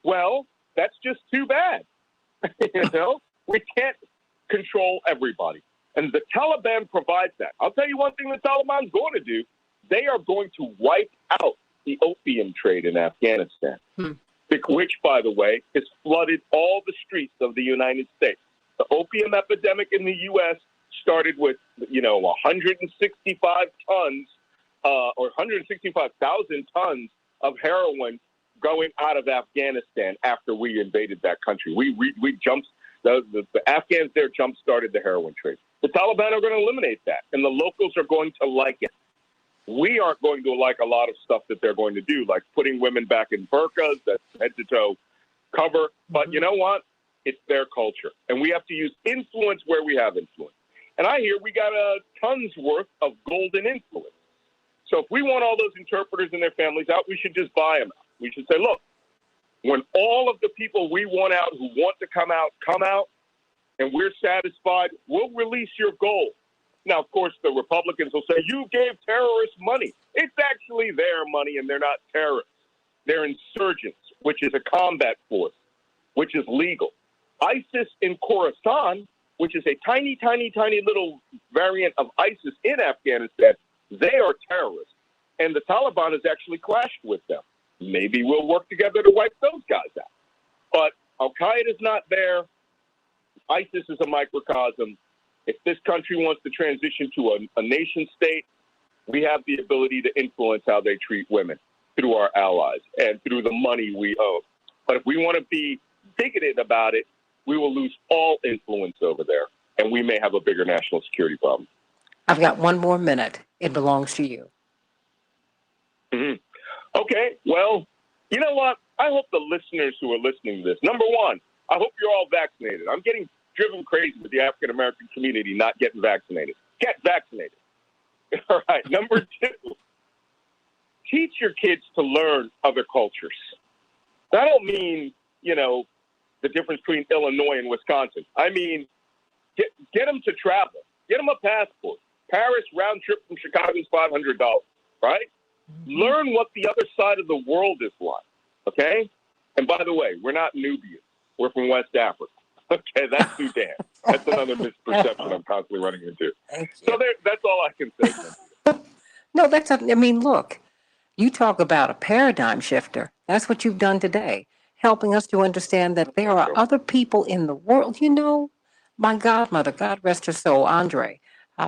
Well, that's just too bad. We can't control everybody. And the Taliban provides that. I'll tell you one thing the Taliban's going to do. They are going to wipe out the opium trade in Afghanistan, which, by the way, has flooded all the streets of the United States. The opium epidemic in the U.S. started with, 165 tons or 165,000 tons of heroin going out of Afghanistan after we invaded that country. We jumped, the Afghans there jump-started the heroin trade. The Taliban are going to eliminate that, and the locals are going to like it. We aren't going to like a lot of stuff that they're going to do, like putting women back in burqas, that's head-to-toe cover. But you know what? It's their culture, and we have to use influence where we have influence. And I hear we got a tons worth of golden influence. So if we want all those interpreters and their families out, we should just buy them out. We should say, look, When all of the people we want out who want to come out, and we're satisfied, we'll release your gold. Now, of course, the Republicans will say, you gave terrorists money. It's actually their money, and they're not terrorists. They're insurgents, which is a combat force, which is legal. ISIS in Khorasan, which is a tiny, tiny, tiny little variant of ISIS in Afghanistan, they are terrorists. And the Taliban has actually clashed with them. Maybe we'll work together to wipe those guys out. But Al-Qaeda is not there. ISIS is a microcosm. If this country wants to transition to a nation state, we have the ability to influence how they treat women through our allies and through the money we owe. But if we want to be bigoted about it, we will lose all influence over there, and we may have a bigger national security problem. I've got one more minute. It belongs to you. Mm-hmm. Okay, well, you know what? I hope the listeners who are listening to this, number one, I hope you're all vaccinated. I'm getting driven crazy with the African-American community not getting vaccinated. Get vaccinated. All right, number two, teach your kids to learn other cultures. I don't mean, the difference between Illinois and Wisconsin. I mean, get them to travel. Get them a passport. Paris round trip from Chicago is $500, right? Mm-hmm. Learn what the other side of the world is like, okay? And by the way, we're not Nubians. We're from West Africa. Okay, that's Sudan. That's another misperception I'm constantly running into. So that's all I can say. No, look, you talk about a paradigm shifter. That's what you've done today, helping us to understand that there are other people in the world. My godmother, God rest her soul, Andre,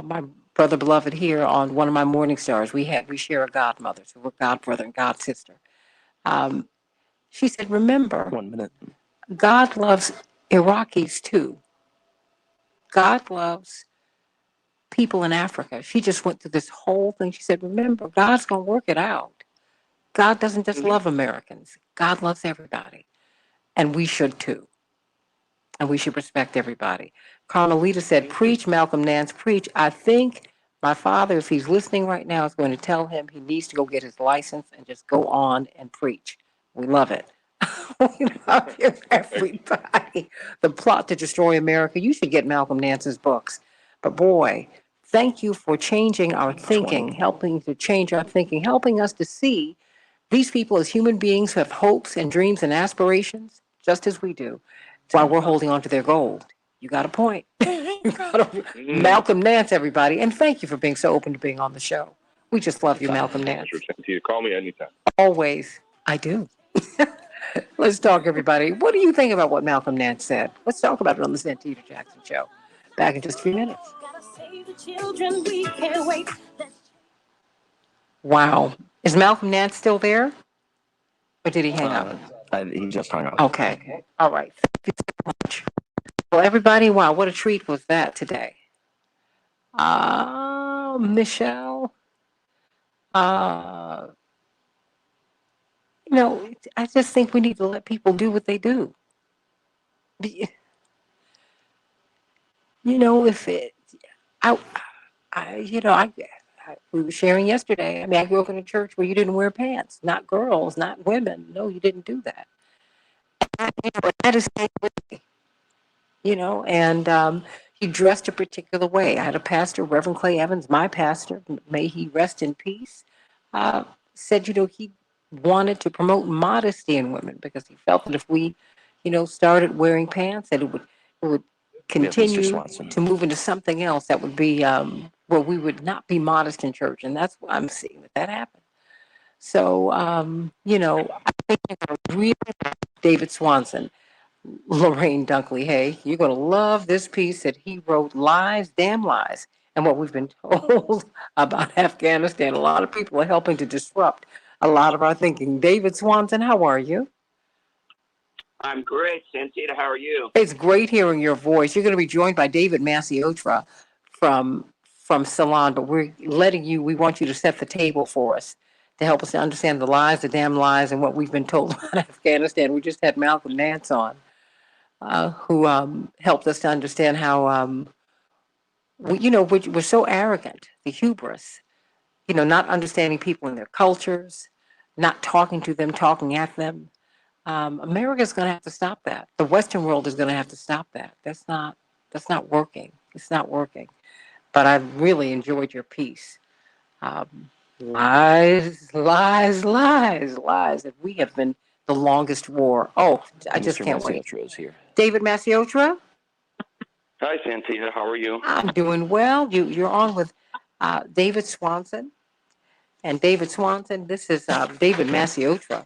my brother beloved here on one of my morning stars, we share a godmother, so we're god brother and god sister. She said, remember, 1 minute. God loves Iraqis too. God loves people in Africa. She just went through this whole thing. She said, remember, God's going to work it out. God doesn't just love Americans. God loves everybody. And we should too. And we should respect everybody. Carmelita said, preach, Malcolm Nance, preach. I think my father, if he's listening right now, is going to tell him he needs to go get his license and just go on and preach. We love it. We love you, everybody. The Plot to Destroy America. You should get Malcolm Nance's books. But boy, thank you for changing our thinking, helping to change our thinking, helping us to see these people as human beings who have hopes and dreams and aspirations, just as we do, while we're holding on to their gold. You got a point. Malcolm Nance, everybody. And thank you for being so open to being on the show. We just love you, Malcolm Nance. Santita, call me anytime. Always. I do. Let's talk, everybody. What do you think about what Malcolm Nance said? Let's talk about it on the Santita Jackson Show. Back in just a few minutes. Wow. Is Malcolm Nance still there? Or did he hang up? He just hung up. Okay. All right. Thank you so much. Well, everybody, wow, what a treat was that today. Michelle. I just think we need to let people do what they do. We were sharing yesterday. I mean, I grew up in a church where you didn't wear pants. Not girls, not women. No, you didn't do that. That is and he dressed a particular way. I had a pastor, Reverend Clay Evans, my pastor, may he rest in peace, said, he wanted to promote modesty in women because he felt that if we, started wearing pants, that it would continue to move into something else that would be where we would not be modest in church. And that's what I'm seeing that happen. So, I think really David Swanson, Lorraine Dunkley, hey, you're going to love this piece that he wrote, Lies, Damn Lies, and what we've been told about Afghanistan. A lot of people are helping to disrupt a lot of our thinking. David Swanson, how are you? I'm great. Santita, how are you? It's great hearing your voice. You're going to be joined by David Massiotra from Salon, but we want you to set the table for us to help us to understand the lies, the damn lies, and what we've been told about Afghanistan. We just had Malcolm Nance on, who helped us to understand how, we're so arrogant, the hubris, not understanding people and their cultures, not talking to them, talking at them. America's going to have to stop that. The Western world is going to have to stop that. That's not working. It's not working. But I really enjoyed your piece. Lies, lies, lies, lies. That we have been the longest war. Oh, I just can't wait. Is here. David Maciotra, Hi, Santita. How are you? I'm doing well. You're on with David Swanson. And David Swanson, this is David Maciotra.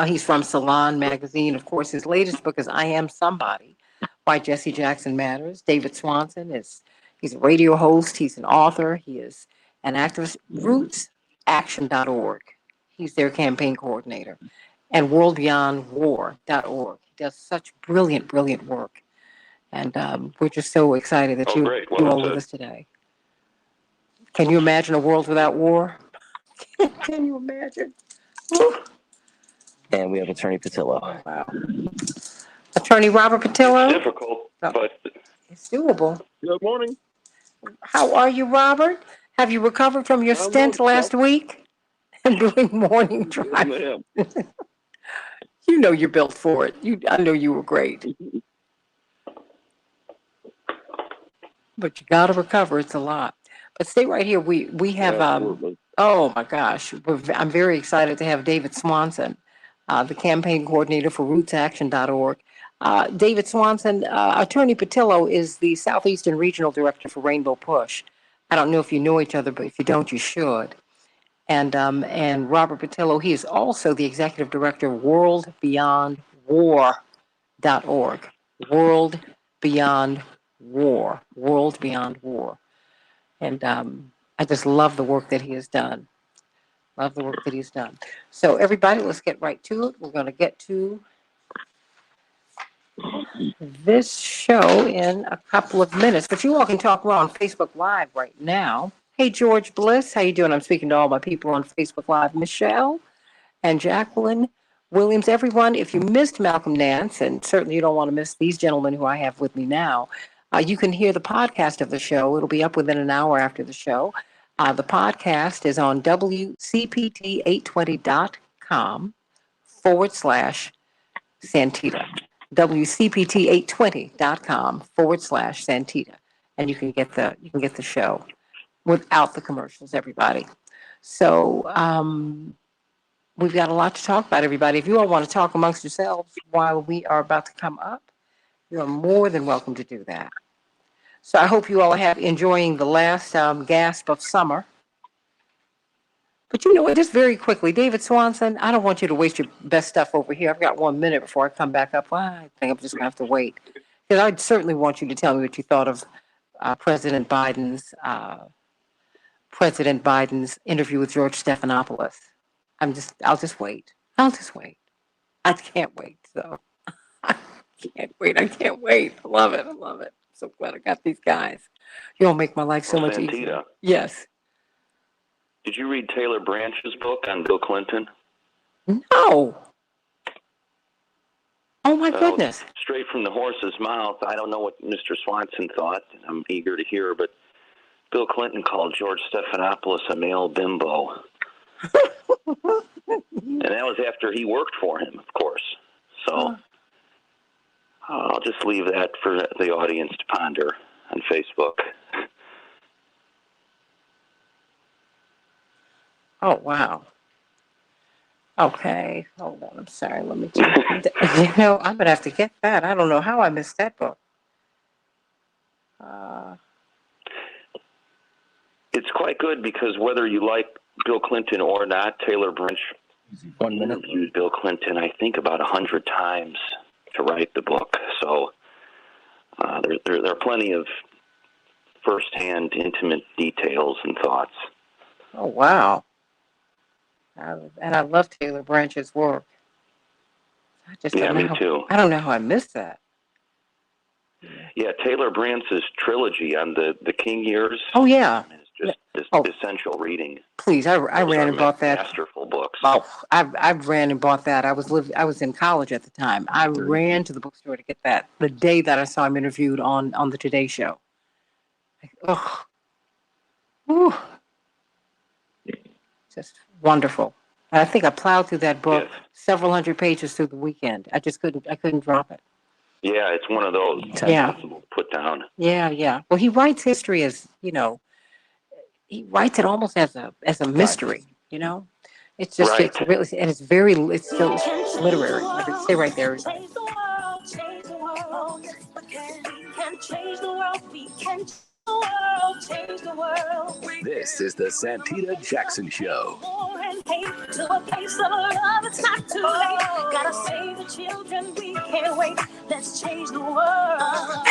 He's from Salon Magazine. Of course, his latest book is I Am Somebody, Why Jesse Jackson Matters. David Swanson he's a radio host. He's an author. He is an activist. RootsAction.org. He's their campaign coordinator. And WorldBeyondWar.org. He does such brilliant, brilliant work. And we're just so excited that you're all with us today. Can you imagine a world without war? Can you imagine? And we have Attorney Patillo. Wow. Attorney Robert Patillo? It's difficult, but it's doable. Good morning. How are you, Robert? Have you recovered from your stint last week? And doing morning drive? Yes, ma'am. You know you're built for it. I know you were great. But you got to recover. It's a lot. But stay right here. We have, oh my gosh, I'm very excited to have David Swanson, the campaign coordinator for RootsAction.org. David Swanson, Attorney Patillo is the Southeastern Regional Director for Rainbow Push. I don't know if you know each other, but if you don't, you should. And Robert Patillo, he is also the Executive Director of WorldBeyondWar.org. World Beyond War. World Beyond War. And I just love the work that he has done. Love the work that he's done. So everybody, let's get right to it. We're going to get to this show in a couple of minutes. But you all can talk. We're on Facebook Live right now. Hey, George Bliss, how you doing? I'm speaking to all my people on Facebook Live. Michelle and Jacqueline Williams. Everyone, if you missed Malcolm Nance, and certainly you don't want to miss these gentlemen who I have with me now, you can hear the podcast of the show. It'll be up within an hour after the show. The podcast is on WCPT820.com/Santita. WCPT820.com/Santita. And you can get the show without the commercials, everybody. So we've got a lot to talk about, everybody. If you all want to talk amongst yourselves while we are about to come up, you are more than welcome to do that. So I hope you all are enjoying the last gasp of summer. But you know what, just very quickly, David Swanson, I don't want you to waste your best stuff over here. I've got 1 minute before I come back up. Well, I think I'm just going to have to wait. Because I'd certainly want you to tell me what you thought of President Biden's interview with George Stephanopoulos. I'll just wait. I can't wait. So I can't wait. I love it. I'm so glad I got these guys. You all make my life so much easier. Yes. Did you read Taylor Branch's book on Bill Clinton? No. Oh my goodness. Straight from the horse's mouth. I don't know what Mr. Swanson thought. I'm eager to hear, but Bill Clinton called George Stephanopoulos a male bimbo. And that was after he worked for him, of course. So I'll just leave that for the audience to ponder on Facebook. Oh, wow. Okay. Hold on. I'm sorry. Let me check. I'm going to have to get that. I don't know how I missed that book. It's quite good because whether you like Bill Clinton or not, Taylor Branch interviewed Bill Clinton, I think, about 100 times to write the book. So there are plenty of firsthand, intimate details and thoughts. Oh, wow. And I love Taylor Branch's work. Me too. I don't know how I missed that. Yeah, Taylor Branch's trilogy on the King years. Oh, yeah. Is just essential reading. Please, I ran and bought that. Masterful books. Oh, I ran and bought that. I was in college at the time. I ran to the bookstore to get that the day that I saw him interviewed on the Today Show. Just wonderful. I think I plowed through that book Yes. several hundred pages through the weekend. I couldn't drop it. Yeah, it's one of those. Yeah. Impossible to put down. Yeah. Well, he writes history as, he writes it almost as a mystery, It's just, Right. it's really, and it's so literary. Stay right there. Change the world, change the world. Yes, we can change the world. We can change the world, change the world. This is the Santita Jackson Show. War and hate to a place of love. It's not too late. Gotta save the children. We can't wait. Let's change the world.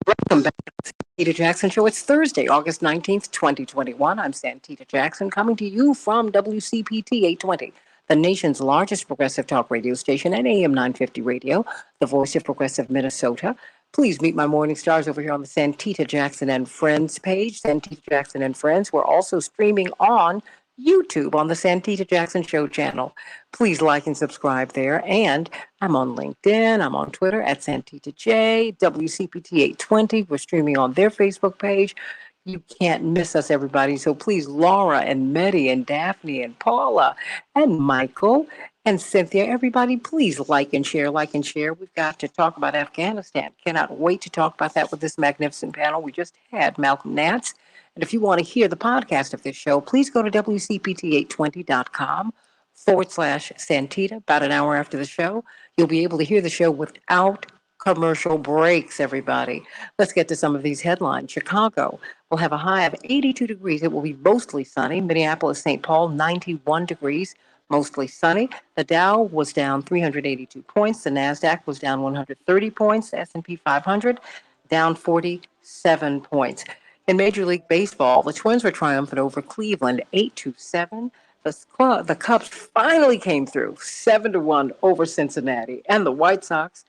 Welcome back to the Santita Jackson Show. It's Thursday, August 19th, 2021. I'm Santita Jackson, coming to you from WCPT 820, the nation's largest progressive talk radio station at AM 950 Radio, the voice of progressive Minnesota. Please meet my morning stars over here on the Santita Jackson and Friends page, Santita Jackson and Friends. We're also streaming on YouTube on the Santita Jackson Show channel. Please like and subscribe there. And I'm on LinkedIn. I'm on Twitter at Santita J, WCPT 820. We're streaming on their Facebook page. You can't miss us, everybody. So please, Laura and Meddy and Daphne and Paula and Michael and Cynthia, everybody, please like and share, like and share. We've got to talk about Afghanistan. Cannot wait to talk about that with this magnificent panel. We just had Malcolm Nance. And if you want to hear the podcast of this show, please go to WCPT820.com/Santita. About an hour after the show, you'll be able to hear the show without commercial breaks, everybody. Let's get to some of these headlines. Chicago will have a high of 82 degrees. It will be mostly sunny. Minneapolis, St. Paul, 91 degrees, mostly sunny. The Dow was down 382 points. The NASDAQ was down 130 points. The S&P 500 down 47 points. In Major League Baseball, the Twins were triumphant over Cleveland 8-7. The Cubs finally came through 7-1 over Cincinnati, and the White Sox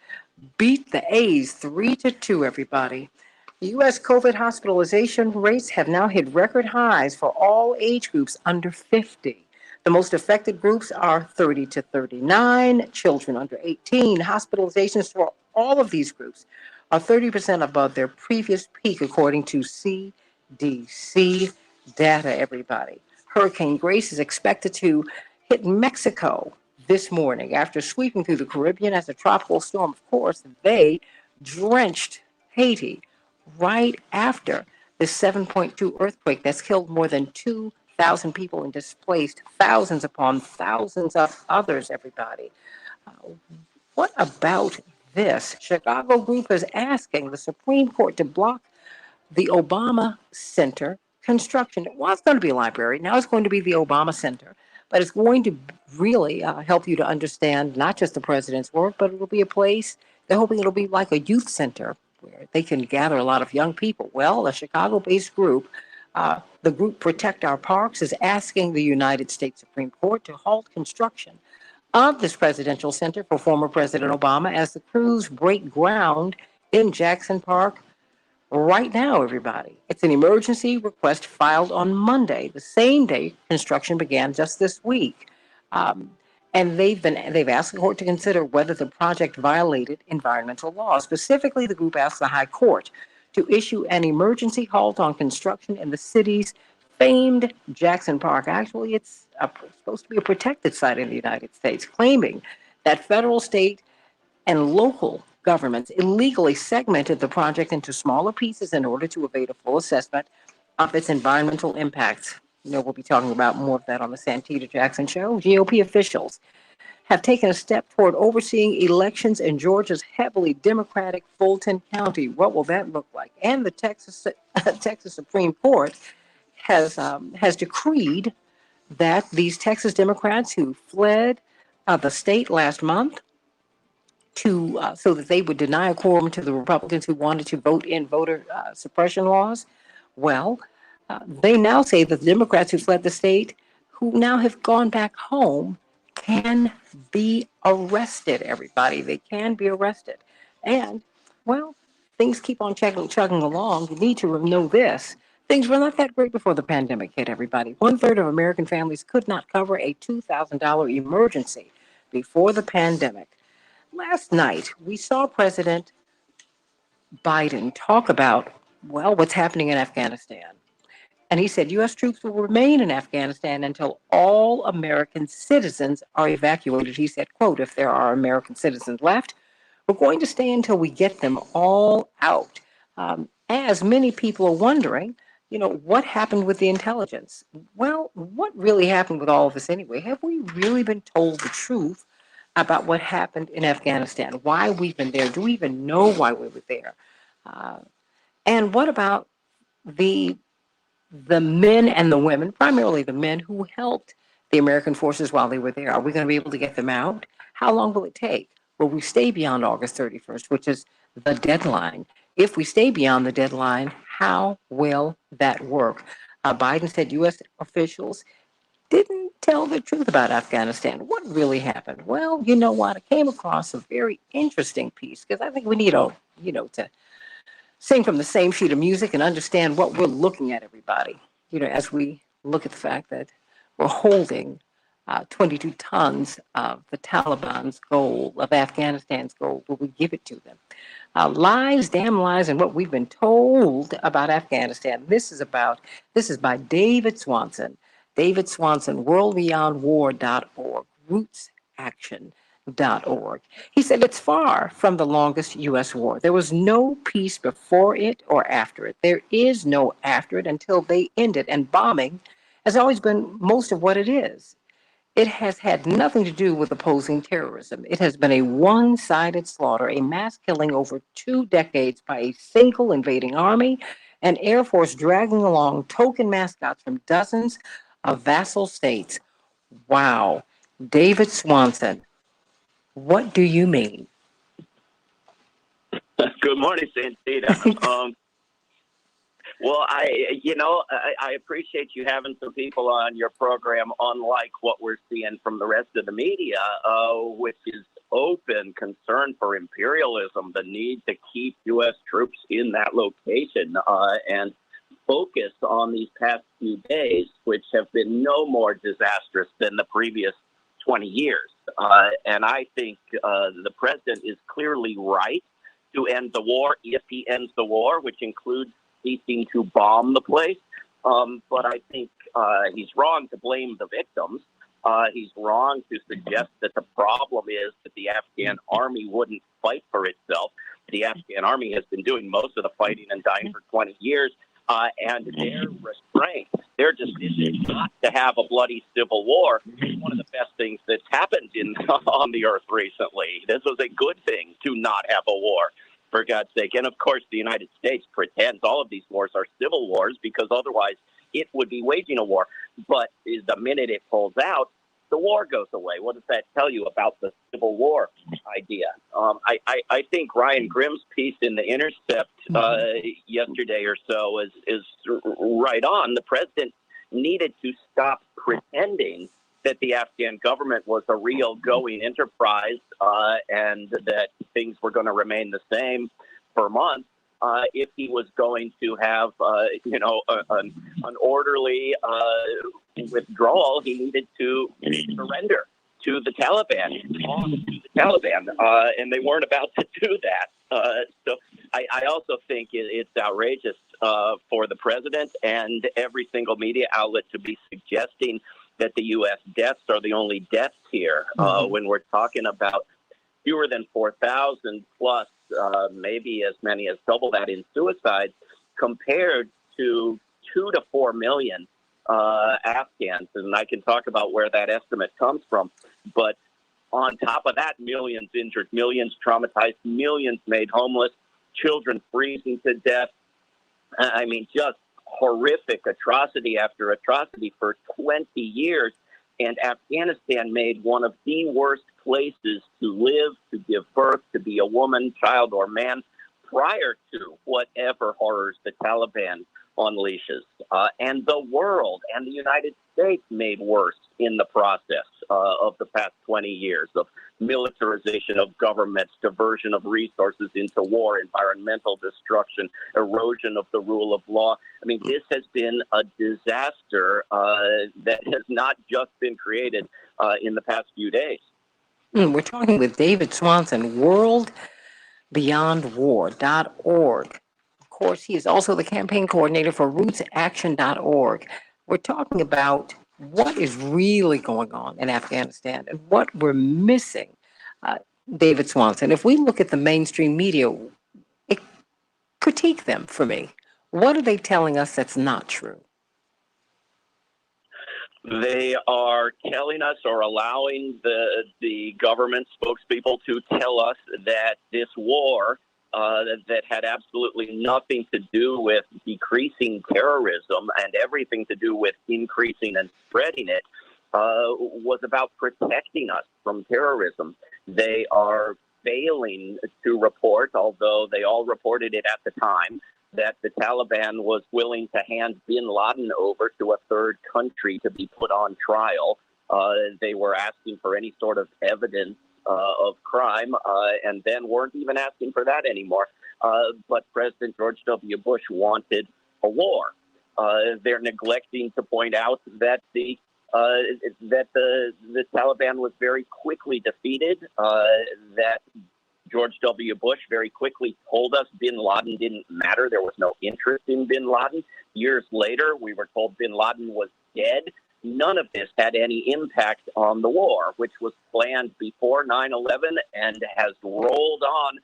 beat the A's 3-2, everybody. The U.S. COVID hospitalization rates have now hit record highs for all age groups under 50. The most affected groups are 30 to 39, children under 18. Hospitalizations for all of these groups are 30% above their previous peak, according to CDC data, everybody. Hurricane Grace is expected to hit Mexico this morning after sweeping through the Caribbean as a tropical storm. Of course, they drenched Haiti right after the 7.2 earthquake that's killed more than 2,000 people and displaced thousands upon thousands of others, everybody. What about this? Chicago group is asking the Supreme Court to block the Obama Center construction. Well, it's going to be a library. Now it's going to be the Obama Center, but it's going to really help you to understand not just the president's work, but it'll be a place, they're hoping it'll be like a youth center where they can gather a lot of young people. Well, a Chicago-based group, the group Protect Our Parks, is asking the United States Supreme Court to halt construction of this presidential center for former President Obama as the crews break ground in Jackson Park right now, everybody. It's an emergency request filed on Monday, the same day construction began just this week. And they've asked the court to consider whether the project violated environmental law. Specifically, the group asked the High Court to issue an emergency halt on construction in the city's famed Jackson Park. Actually, it's supposed to be a protected site in the United States, claiming that federal, state, and local governments illegally segmented the project into smaller pieces in order to evade a full assessment of its environmental impacts. We'll be talking about more of that on the Santita Jackson Show. GOP officials have taken a step toward overseeing elections in Georgia's heavily Democratic Fulton County. What will that look like? And the Texas Supreme Court has decreed that these Texas Democrats who fled the state last month so that they would deny a quorum to the Republicans who wanted to vote in voter suppression laws. Well, they now say that the Democrats who fled the state, who now have gone back home, can be arrested, everybody. They can be arrested. And, well, things keep on chugging along. You need to know this. Things were not that great before the pandemic hit, everybody. 1/3 of American families could not cover a $2,000 emergency before the pandemic. Last night, we saw President Biden talk about, well, what's happening in Afghanistan. And he said U.S. troops will remain in Afghanistan until all American citizens are evacuated. He said, quote, if there are American citizens left, we're going to stay until we get them all out. As many people are wondering, what happened with the intelligence? Well, what really happened with all of this anyway? Have we really been told the truth about what happened in Afghanistan? Why we've been there? Do we even know why we were there? And what about the men and the women, primarily the men who helped the American forces while they were there? Are we going to be able to get them out? How long will it take? Will we stay beyond August 31st, which is the deadline? If we stay beyond the deadline, how will that work? Biden said U.S. officials didn't tell the truth about Afghanistan. What really happened? Well, you know what? I came across a very interesting piece because I think we need to sing from the same sheet of music and understand what we're looking at, everybody. As we look at the fact that we're holding 22 tons of the Taliban's gold, of Afghanistan's gold. Will we give it to them? Lies, damn lies, and what we've been told about Afghanistan. This is by David Swanson. David Swanson, worldbeyondwar.org, rootsaction.org. He said it's far from the longest U.S. war. There was no peace before it or after it. There is no after it until they end it. And bombing has always been most of what it is. It has had nothing to do with opposing terrorism. It has been a one-sided slaughter, a mass killing over 2 decades by a single invading army, an Air Force dragging along token mascots from dozens of vassal states. Wow. David Swanson, what do you mean? Good morning, Santita. Well, I appreciate you having some people on your program, unlike what we're seeing from the rest of the media, which is open concern for imperialism, the need to keep U.S. troops in that location, and focus on these past few days, which have been no more disastrous than the previous 20 years. And I think the president is clearly right to end the war if he ends the war, which includes ceasing to bomb the place. But I think he's wrong to blame the victims. He's wrong to suggest that the problem is that the Afghan army wouldn't fight for itself. The Afghan army has been doing most of the fighting and dying for 20 years. And their restraint, their decision not to have a bloody civil war is one of the best things that's happened on the earth recently. This was a good thing to not have a war, for God's sake. And of course, the United States pretends all of these wars are civil wars because otherwise it would be waging a war. But the minute it pulls out, the war goes away. What does that tell you about the Civil War idea? I think Ryan Grimm's piece in The Intercept yesterday or so is right on. The president needed to stop pretending that the Afghan government was a real going enterprise and that things were going to remain the same for months. If he was going to have, an orderly withdrawal, he needed to surrender to the Taliban, and they weren't about to do that. So I also think it's outrageous for the president and every single media outlet to be suggesting that the U.S. deaths are the only deaths here when we're talking about fewer than 4,000 plus, maybe as many as double that in suicides, compared to 2 to 4 million Afghans. And I can talk about where that estimate comes from. But on top of that, millions injured, millions traumatized, millions made homeless, children freezing to death. I mean, just horrific atrocity after atrocity for 20 years. And Afghanistan made one of the worst places to live, to give birth, to be a woman, child, or man prior to whatever horrors the Taliban unleashes. And the world and the United States made worse in the process of the past 20 years of militarization of governments, diversion of resources into war, environmental destruction, erosion of the rule of law. I mean, this has been a disaster that has not just been created in the past few days. We're talking with David Swanson, worldbeyondwar.org. Of course, he is also the campaign coordinator for rootsaction.org. We're talking about what is really going on in Afghanistan and what we're missing. David Swanson, if we look at the mainstream media, critique them for me. What are they telling us that's not true? They are telling us or allowing the government spokespeople to tell us that this war that had absolutely nothing to do with decreasing terrorism and everything to do with increasing and spreading it was about protecting us from terrorism. They are failing to report, although they all reported it at the time, that the Taliban was willing to hand bin Laden over to a third country to be put on trial. They were asking for any sort of evidence of crime, and then weren't even asking for that anymore. But President George W. Bush wanted a war. They're neglecting to point out that the Taliban was very quickly defeated, that George W. Bush very quickly told us bin Laden didn't matter. There was no interest in bin Laden. Years later, we were told bin Laden was dead. None of this had any impact on the war, which was planned before 9/11 and has rolled on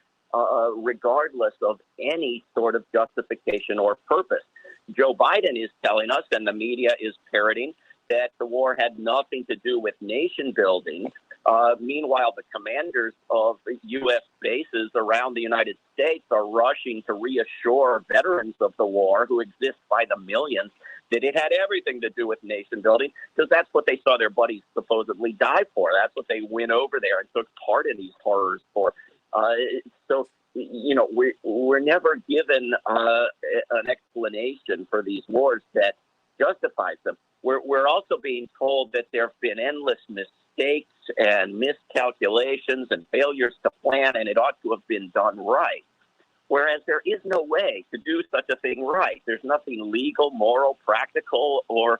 regardless of any sort of justification or purpose. Joe Biden is telling us, and the media is parroting, that the war had nothing to do with nation building. Meanwhile, the commanders of U.S. bases around the United States are rushing to reassure veterans of the war, who exist by the millions, that it had everything to do with nation building, because that's what they saw their buddies supposedly die for. That's what they went over there and took part in these horrors for. So, you know, we're never given an explanation for these wars that justifies them. We're also being told that there have been endless mistakes and miscalculations and failures to plan, and it ought to have been done right. Whereas there is no way to do such a thing right. There's nothing legal, moral, practical, or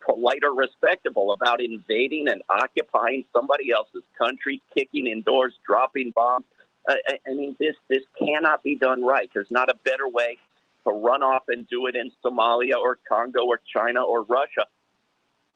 polite or respectable about invading and occupying somebody else's country, kicking in doors, dropping bombs. I mean, this cannot be done right. There's not a better way to run off and do it in Somalia or Congo or China or Russia.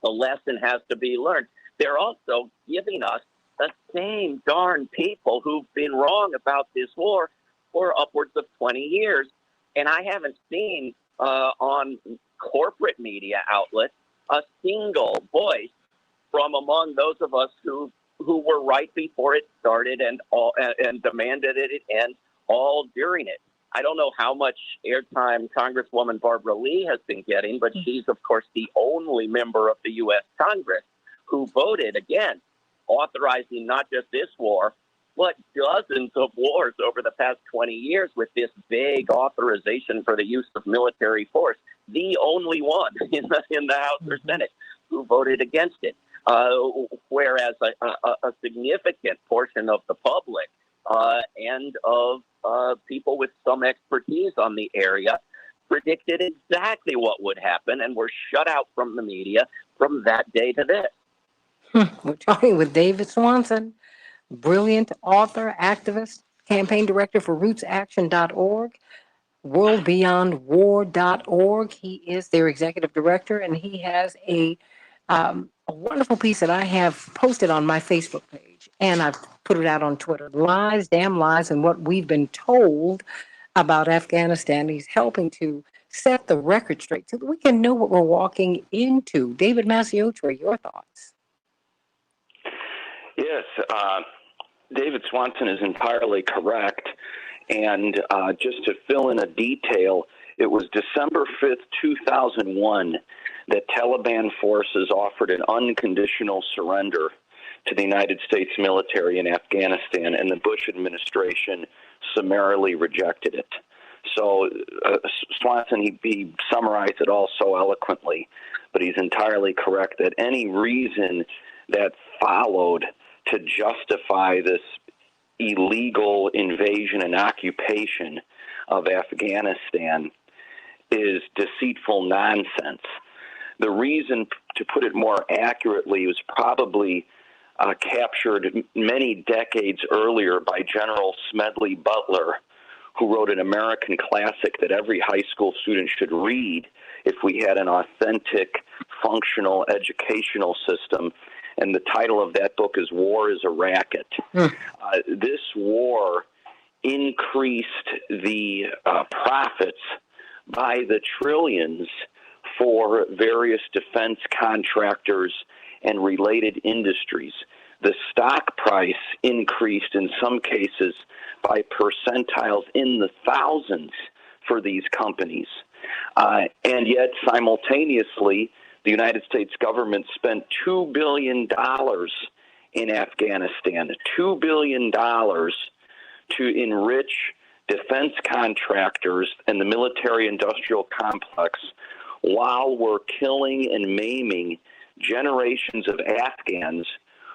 The lesson has to be learned. They're also giving us the same darn people who've been wrong about this war for upwards of 20 years. And I haven't seen on corporate media outlets a single voice from among those of us who were right before it started and demanded it and all during it. I don't know how much airtime Congresswoman Barbara Lee has been getting, but she's, of course, the only member of the U.S. Congress who voted, again, authorizing not just this war, but dozens of wars over the past 20 years with this vague authorization for the use of military force. The only one in the House or Senate who voted against it, whereas a significant portion of the public and of people with some expertise on the area predicted exactly what would happen and were shut out from the media from that day to this. We're talking with David Swanson, brilliant author, activist, campaign director for rootsaction.org, worldbeyondwar.org. He is their executive director, and he has a wonderful piece that I have posted on my Facebook page, and I've put it out on Twitter. Lies, damn lies, and what we've been told about Afghanistan. He's helping to set the record straight so that we can know what we're walking into. David Masiotra, your thoughts? Yes, David Swanson is entirely correct. And just to fill in a detail, it was December 5th, 2001, that Taliban forces offered an unconditional surrender to the United States military in Afghanistan, and the Bush administration summarily rejected it. So Swanson, he summarized it all so eloquently, but he's entirely correct that any reason that followed to justify this illegal invasion and occupation of Afghanistan is deceitful nonsense. The reason, to put it more accurately, was probably captured many decades earlier by General Smedley Butler, who wrote an American classic that every high school student should read if we had an authentic, functional educational system. And the title of that book is War is a Racket. This war increased the profits by the trillions for various defense contractors and related industries. The stock price increased in some cases by percentiles in the thousands for these companies. And yet, simultaneously, the United States government spent $2 billion in Afghanistan, $2 billion to enrich defense contractors and the military-industrial complex while we're killing and maiming generations of Afghans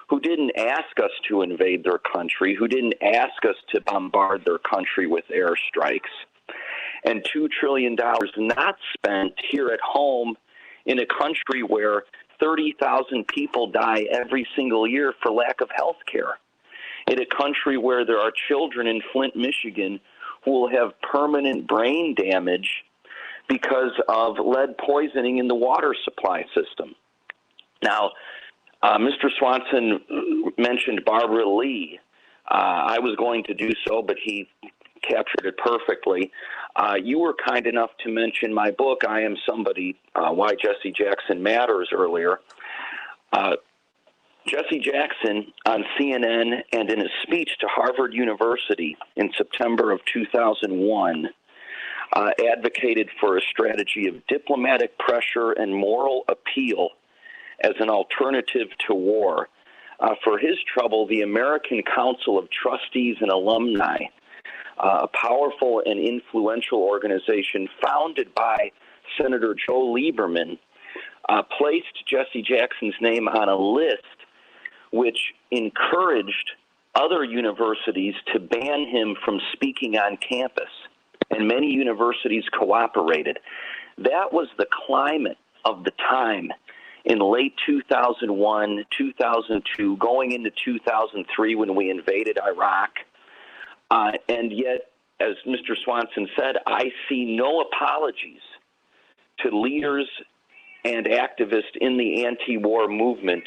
who didn't ask us to invade their country, who didn't ask us to bombard their country with airstrikes. And $2 trillion not spent here at home in a country where 30,000 people die every single year for lack of health care. In a country where there are children in Flint, Michigan who will have permanent brain damage because of lead poisoning in the water supply system. Now, Mr. Swanson mentioned Barbara Lee. I was going to do so, but he captured it perfectly. You were kind enough to mention my book, I Am Somebody, Why Jesse Jackson Matters, earlier. Jesse Jackson on CNN and in a speech to Harvard University in September of 2001 advocated for a strategy of diplomatic pressure and moral appeal as an alternative to war. For his trouble, the American Council of Trustees and Alumni, a powerful and influential organization founded by Senator Joe Lieberman, placed Jesse Jackson's name on a list which encouraged other universities to ban him from speaking on campus. And many universities cooperated. That was the climate of the time in late 2001, 2002, going into 2003 when we invaded Iraq. And yet, as Mr. Swanson said, I see no apologies to leaders and activists in the anti-war movement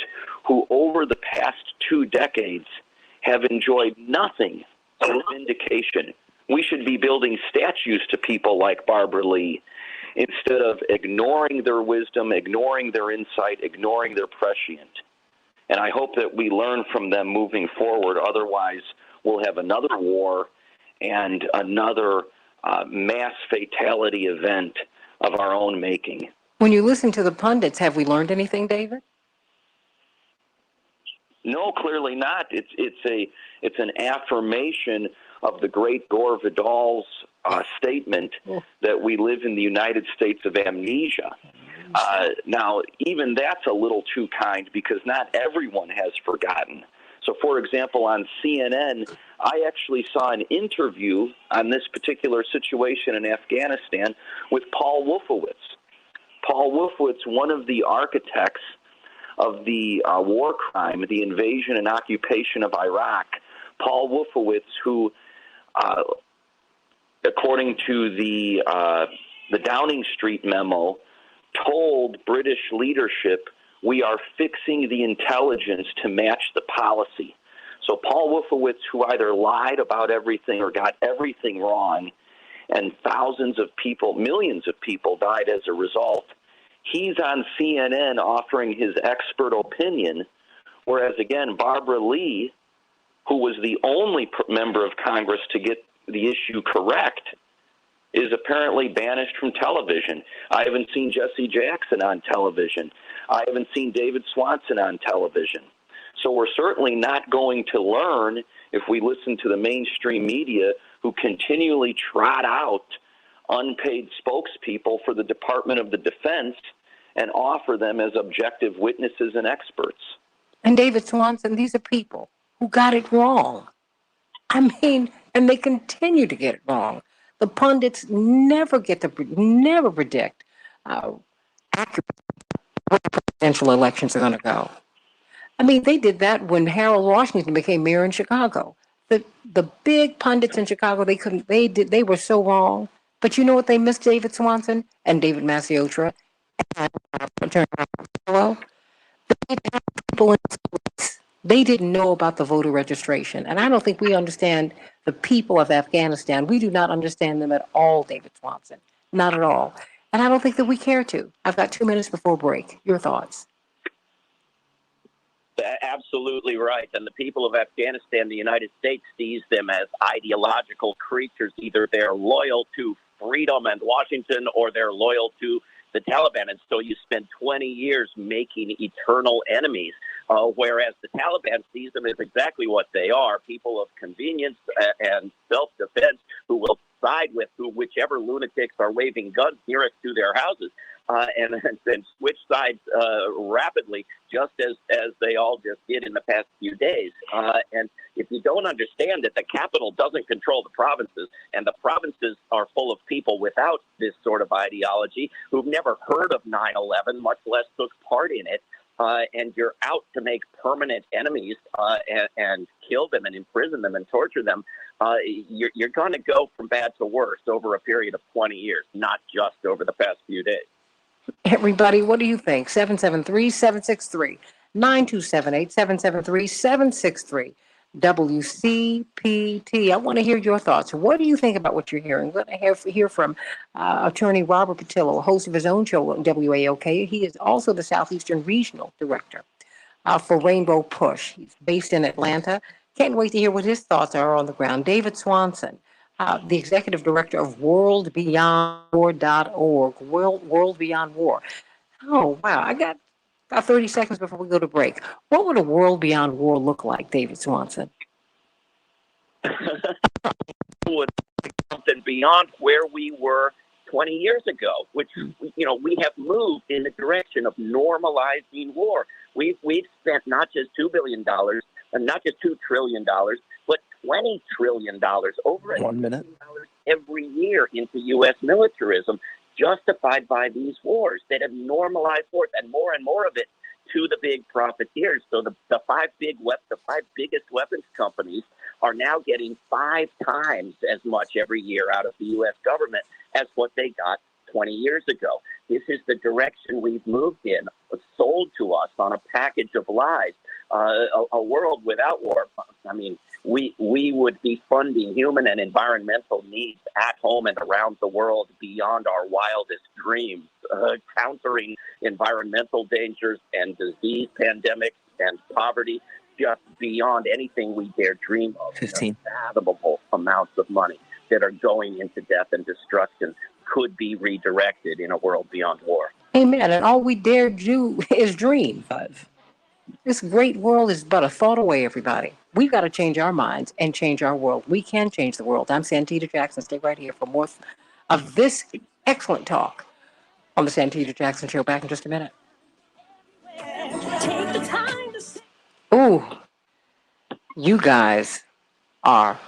who over the past 2 decades have enjoyed nothing but vindication. We should be building statues to people like Barbara Lee instead of ignoring their wisdom, ignoring their insight, ignoring their prescient. And I hope that we learn from them moving forward. Otherwise, we'll have another war and another mass fatality event of our own making. When you listen to the pundits, have we learned anything, David? No, clearly not. It's an affirmation of the great Gore Vidal's statement that we live in the United States of amnesia. Now, even that's a little too kind because not everyone has forgotten. So, for example, on CNN, I actually saw an interview on this particular situation in Afghanistan with Paul Wolfowitz. Paul Wolfowitz, one of the architects of the war crime, the invasion and occupation of Iraq. Paul Wolfowitz, who, according to the Downing Street memo, told British leadership, we are fixing the intelligence to match the policy. So Paul Wolfowitz, who either lied about everything or got everything wrong, and thousands of people, millions of people died as a result, he's on CNN offering his expert opinion, whereas, again, Barbara Lee, who was the only member of Congress to get the issue correct, is apparently banished from television. I haven't seen Jesse Jackson on television. I haven't seen David Swanson on television. So we're certainly not going to learn if we listen to the mainstream media who continually trot out unpaid spokespeople for the Department of the Defense and offer them as objective witnesses and experts. And David Swanson, these are people who got it wrong. I mean, and they continue to get it wrong. The pundits never predict accurate where presidential elections are going to go. I mean, they did that when Harold Washington became mayor in Chicago. The big pundits in Chicago, they were so wrong. But you know what they missed, David Swanson and David Masiotra and Attorney Patillo? People in schools, they didn't know about the voter registration. And I don't think we understand the people of Afghanistan. We do not understand them at all, David Swanson. Not at all. And I don't think that we care to. I've got 2 minutes before break. Your thoughts? Absolutely right. And the people of Afghanistan, the United States sees them as ideological creatures. Either they're loyal to freedom and Washington or they're loyal to the Taliban. And so you spend 20 years making eternal enemies, whereas the Taliban sees them as exactly what they are, people of convenience and self-defense who will side with whichever lunatics are waving guns nearest to their houses. And switch sides rapidly, just as they all just did in the past few days. And if you don't understand that the capital doesn't control the provinces, and the provinces are full of people without this sort of ideology who've never heard of 9/11, much less took part in it, and you're out to make permanent enemies and kill them and imprison them and torture them, you're going to go from bad to worse over a period of 20 years, not just over the past few days. Everybody, what do you think? 773-763-9278, 773-763 WCPT. I want to hear your thoughts. What do you think about what you're hearing? We're going to hear from Attorney Robert Patillo, host of his own show on WAOK. He is also the Southeastern Regional Director for Rainbow Push. He's based in Atlanta. Can't wait to hear what his thoughts are on the ground. David Swanson, the executive director of worldbeyondwar.org. World Beyond War. Oh, wow. I got about 30 seconds before we go to break. What would a world beyond war look like, David Swanson? Would something beyond where we were 20 years ago, which, we have moved in the direction of normalizing war. We've spent not just $2 billion, and not just $2 trillion, but $20 trillion, over $1 billion every year into U.S. militarism, justified by these wars that have normalized wars, and more of it to the big profiteers. So the five biggest weapons companies are now getting 5 times as much every year out of the U.S. government as what they got 20 years ago. This is the direction we've moved in, sold to us on a package of lies. A world without war. I mean, we would be funding human and environmental needs at home and around the world beyond our wildest dreams, countering environmental dangers and disease pandemics and poverty just beyond anything we dare dream of. 15. Unfathomable amounts of money that are going into death and destruction could be redirected in a world beyond war. Amen. And all we dare do is dream. 5. This great world is but a thought away, everybody. We've got to change our minds and change our world. We can change the world. I'm Santita Jackson. Stay right here for more of this excellent talk on the Santita Jackson Show. Back in just a minute. Ooh, you guys are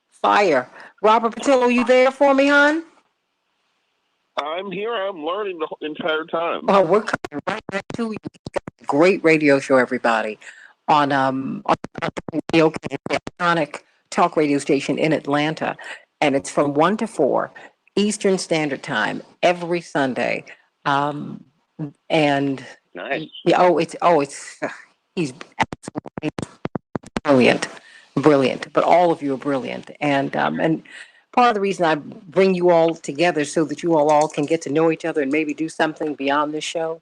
fire. Robert Patillo, you there for me, hon? I'm here. I'm learning the entire time. Oh, we're coming right back to you. Great radio show, everybody, on the iconic talk radio station in Atlanta, and it's from 1 to 4 Eastern Standard Time every Sunday. And nice. Yeah, he's absolutely brilliant. But all of you are brilliant, and part of the reason I bring you all together so that you all can get to know each other and maybe do something beyond this show.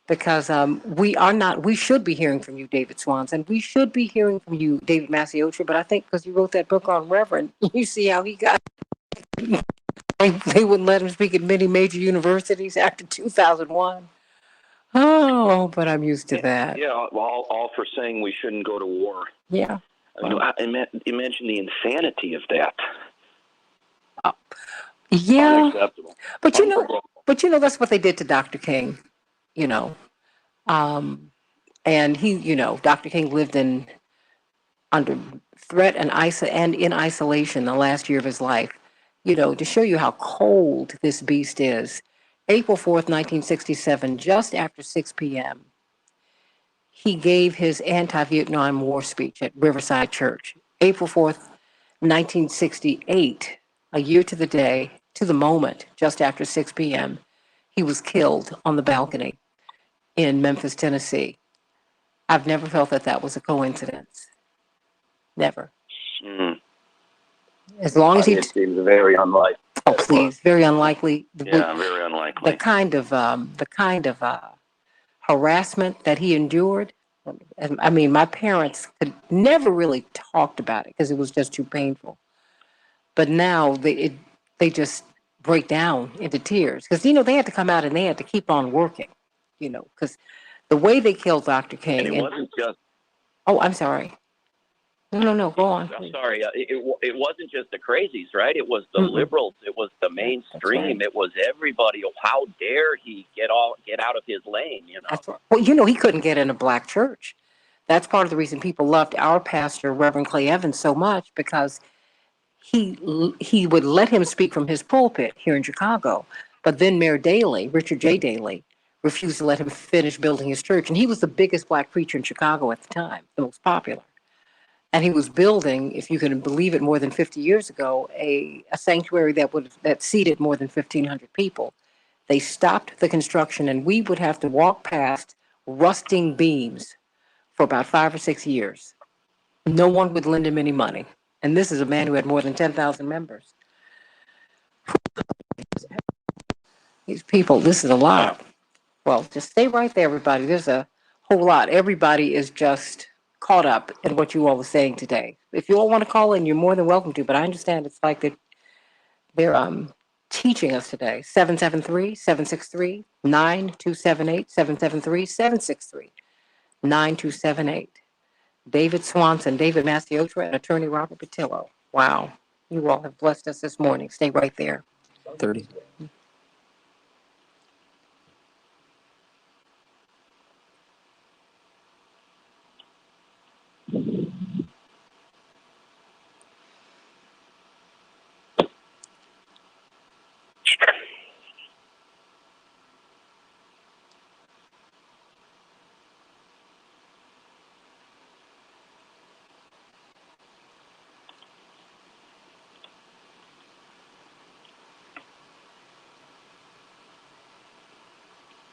Because we should be hearing from you, David Swanson. We should be hearing from you, David Masiotra. But I think because you wrote that book on Reverend, you see how he got. They wouldn't let him speak at many major universities after 2001. Oh, but I'm used to that. Yeah, all for saying we shouldn't go to war. Yeah. Imagine the insanity of that. Yeah. Unacceptable. But that's what they did to Dr. King. And he, Dr. King lived under threat and in isolation the last year of his life, to show you how cold this beast is. April 4th, 1967, just after 6 p.m., he gave his anti-Vietnam War speech at Riverside Church. April 4th, 1968, a year to the day, to the moment, just after 6 p.m., he was killed on the balcony in Memphis, Tennessee. I've never felt that that was a coincidence. Never. As long as he... It seems very unlikely. Oh, please, very unlikely. Yeah, very unlikely. The kind of harassment that he endured. I mean, my parents could never really talked about it because it was just too painful. But now they just break down into tears because they had to come out and they had to keep on working, because the way they killed Dr. King. And it wasn't just. Oh, I'm sorry. No, go on. I'm sorry. It wasn't just the crazies, right? It was the liberals. It was the mainstream. Right. It was everybody. How dare he get out of his lane? That's right. Well, he couldn't get in a black church. That's part of the reason people loved our pastor, Reverend Clay Evans, so much, because he would let him speak from his pulpit here in Chicago. But then Mayor Daley, Richard J. Daley, refused to let him finish building his church. And he was the biggest black preacher in Chicago at the time, the most popular. And he was building, if you can believe it, more than 50 years ago, a sanctuary that seated more than 1,500 people. They stopped the construction, and we would have to walk past rusting beams for about 5 or 6 years. No one would lend him any money. And this is a man who had more than 10,000 members. These people, this is a lot. Well, just stay right there, everybody. There's a whole lot. Everybody is just caught up in what you all are saying today. If you all want to call in, you're more than welcome to, but I understand it's like they're teaching us today. 773-763-9278, 773-763-9278. David Swanson, David Mastiota, and attorney Robert Patillo. Wow. You all have blessed us this morning. Stay right there. 30.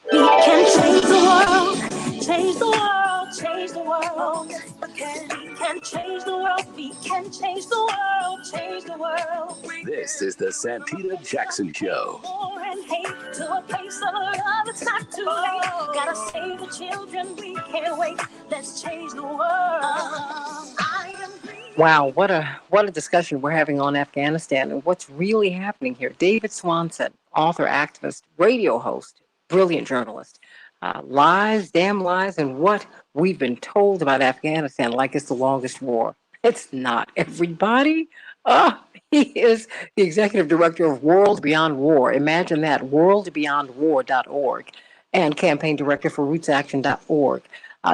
We can change the world, change the world, change the world. We can change the world, we can change the world, change the world. This is the Santita Jackson Show. War and hate to a place of love, it's not too late. Gotta save the children, we can't wait. Let's change the world. Wow, what a discussion we're having on Afghanistan and what's really happening here. David Swanson, author, activist, radio host, brilliant journalist. Lies, damn lies, and what we've been told about Afghanistan like it's the longest war. It's not, everybody. He is the executive director of World Beyond War. Imagine that, worldbeyondwar.org, and campaign director for rootsaction.org.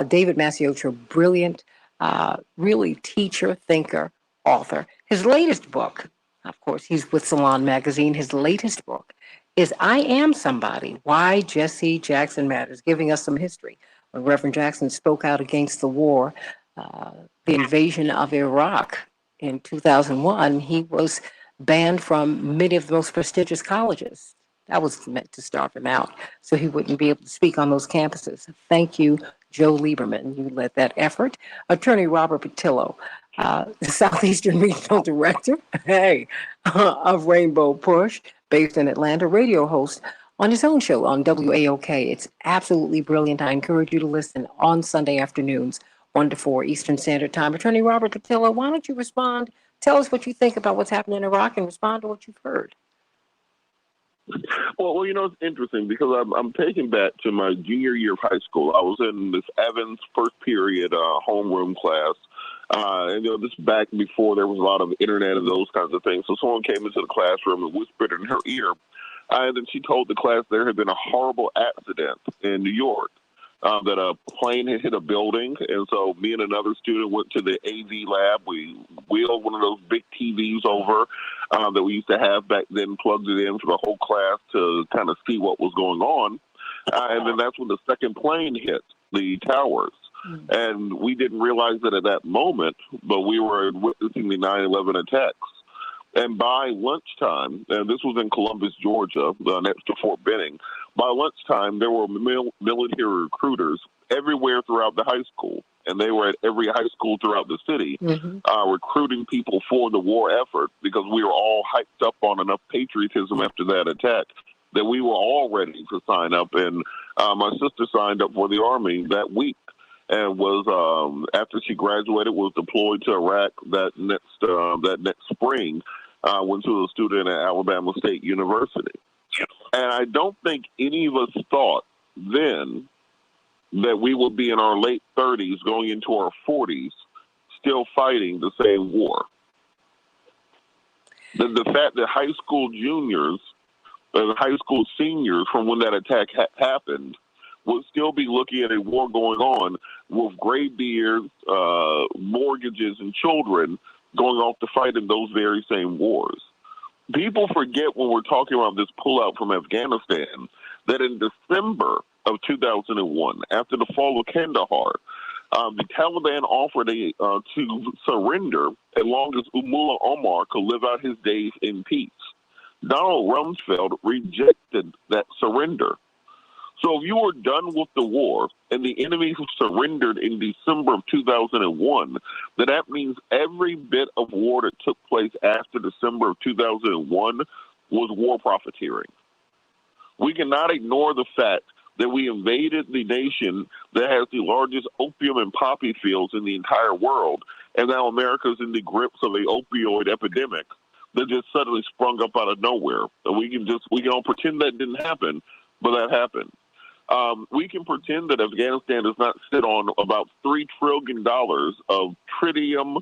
David Mastiota, brilliant, really teacher, thinker, author. His latest book, of course, he's with Salon Magazine. His latest book is I Am Somebody, Why Jesse Jackson Matters, giving us some history. When Reverend Jackson spoke out against the war, the invasion of Iraq in 2001, he was banned from many of the most prestigious colleges. That was meant to starve him out, so he wouldn't be able to speak on those campuses. Thank you, Joe Lieberman. You led that effort. Attorney Robert Patillo, the Southeastern Regional Director, of Rainbow Push, based in Atlanta, radio host on his own show on WAOK. It's absolutely brilliant. I encourage you to listen on Sunday afternoons, 1 to 4 Eastern Standard Time. Attorney Robert Patillo, why don't you respond? Tell us what you think about what's happening in Iraq and respond to what you've heard. Well, it's interesting because I'm taken back to my junior year of high school. I was in this Evans first period homeroom class. And this is back before there was a lot of internet and those kinds of things. So someone came into the classroom and whispered in her ear. And then she told the class there had been a horrible accident in New York, that a plane had hit a building. And so me and another student went to the AV lab. We wheeled one of those big TVs over that we used to have back then, plugged it in for the whole class to kind of see what was going on. And then that's when the second plane hit the towers. And we didn't realize that at that moment, but we were witnessing the 9/11 attacks. And by lunchtime, and this was in Columbus, Georgia, next to Fort Benning, by lunchtime, there were military recruiters everywhere throughout the high school. And they were at every high school throughout the city, recruiting people for the war effort, because we were all hyped up on enough patriotism after that attack that we were all ready to sign up. And my sister signed up for the Army that week, and was after she graduated, was deployed to Iraq that next spring. Went to a student at Alabama State University. And I don't think any of us thought then that we would be in our late 30s going into our 40s still fighting the same war. The fact that high school juniors and high school seniors from when that attack happened would still be looking at a war going on with gray beards, mortgages, and children going off to fight in those very same wars. People forget when we're talking about this pullout from Afghanistan that in December of 2001, after the fall of Kandahar, the Taliban offered to surrender as long as Mullah Omar could live out his days in peace. Donald Rumsfeld rejected that surrender. So if you were done with the war and the enemy who surrendered in December of 2001, then that means every bit of war that took place after December of 2001 was war profiteering. We cannot ignore the fact that we invaded the nation that has the largest opium and poppy fields in the entire world, and now America's in the grips of an opioid epidemic that just suddenly sprung up out of nowhere. And we can all pretend that didn't happen, but that happened. We can pretend that Afghanistan does not sit on about $3 trillion of tritium,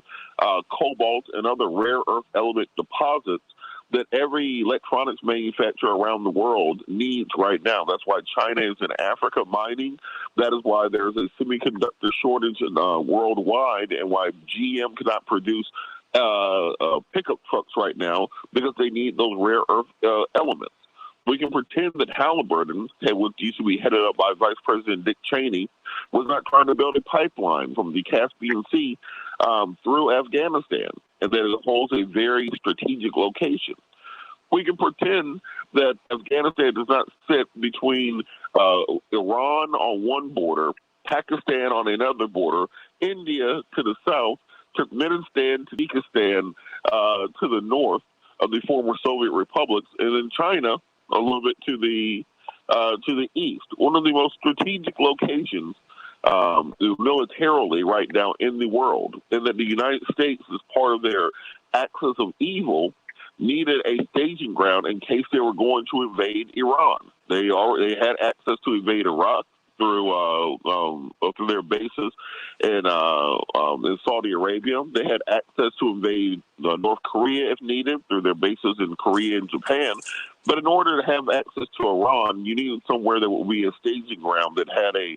cobalt, and other rare earth element deposits that every electronics manufacturer around the world needs right now. That's why China is in Africa mining. That is why there's a semiconductor shortage worldwide, and why GM cannot produce pickup trucks right now, because they need those rare earth elements. We can pretend that Halliburton, which used to be headed up by Vice President Dick Cheney, was not trying to build a pipeline from the Caspian Sea through Afghanistan, and that it holds a very strategic location. We can pretend that Afghanistan does not sit between Iran on one border, Pakistan on another border, India to the south, Turkmenistan, Tajikistan to the north of the former Soviet republics, and then China a little bit to the east. One of the most strategic locations militarily right now in the world, and that the United States, as part of their axis of evil, needed a staging ground in case they were going to invade Iran. They had access to invade Iraq through their bases in Saudi Arabia. They had access to invade North Korea if needed through their bases in Korea and Japan. But in order to have access to Iran, you needed somewhere that would be a staging ground that had a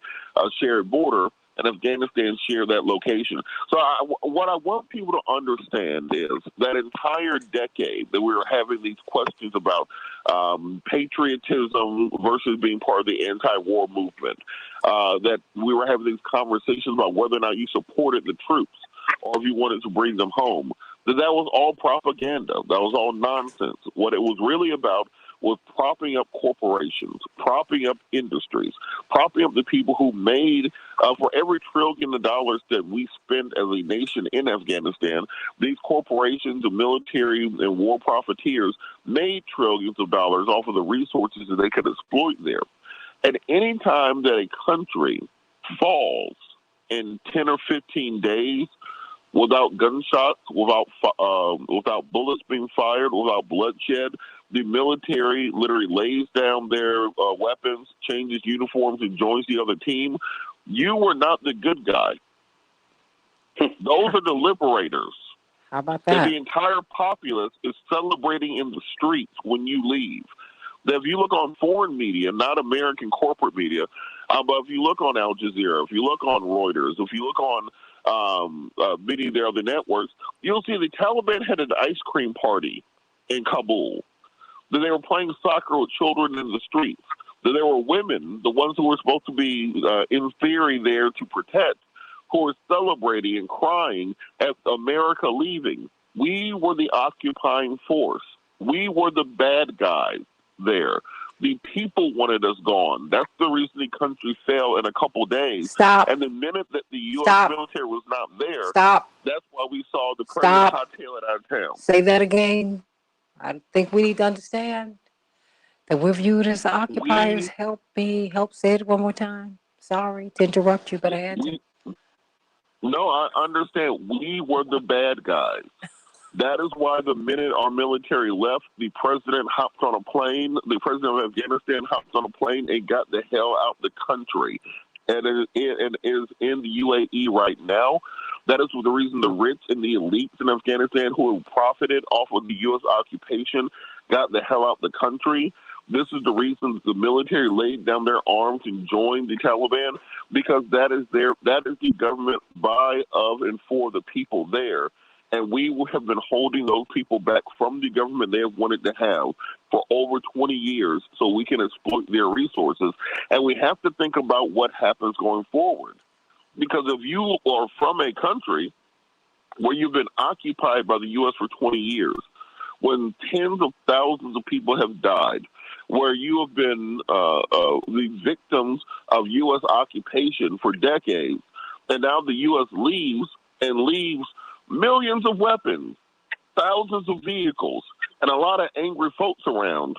shared border, and Afghanistan shared that location. So what I want people to understand is that entire decade that we were having these questions about patriotism versus being part of the anti-war movement, that we were having these conversations about whether or not you supported the troops or if you wanted to bring them home, that was all propaganda. That was all nonsense. What it was really about was propping up corporations, propping up industries, propping up the people who made, for every $1 trillion that we spend as a nation in Afghanistan, these corporations, the military and war profiteers made trillions of dollars off of the resources that they could exploit there. And any time that a country falls in 10 or 15 days, without gunshots, without bullets being fired, without bloodshed, the military literally lays down their weapons, changes uniforms, and joins the other team. You were not the good guy. Those are the liberators. How about that? that? The entire populace is celebrating in the streets when you leave. That if you look on foreign media, not American corporate media, but if you look on Al Jazeera, if you look on Reuters, if you look on many of their other networks, you'll see the Taliban had an ice cream party in Kabul. That they were playing soccer with children in the streets. That there were women, the ones who were supposed to be in theory there to protect, who are celebrating and crying at America leaving. We were the occupying force. We were the bad guys there. The people wanted us gone. That's the reason the country fell in a couple days. Stop. And the minute that the U.S. Stop. military was not there, Stop. that's why we saw the Stop. president hightail it out of town. Say that again. I think we need to understand that we're viewed as the occupiers. Help say it one more time. Sorry to interrupt you, but I had to. No, I understand. We were the bad guys. That is why the minute our military left, the president hopped on a plane. The president of Afghanistan hopped on a plane and got the hell out the country, and is in the UAE right now. That is the reason the rich and the elites in Afghanistan who have profited off of the U.S. occupation got the hell out the country. This is the reason the military laid down their arms and joined the Taliban, because that is the government by, of, and for the people there. And we have been holding those people back from the government they have wanted to have for over 20 years so we can exploit their resources. And we have to think about what happens going forward. Because if you are from a country where you've been occupied by the U.S. for 20 years, when tens of thousands of people have died, where you have been the victims of U.S. occupation for decades, and now the U.S. leaves millions of weapons, thousands of vehicles, and a lot of angry folks around,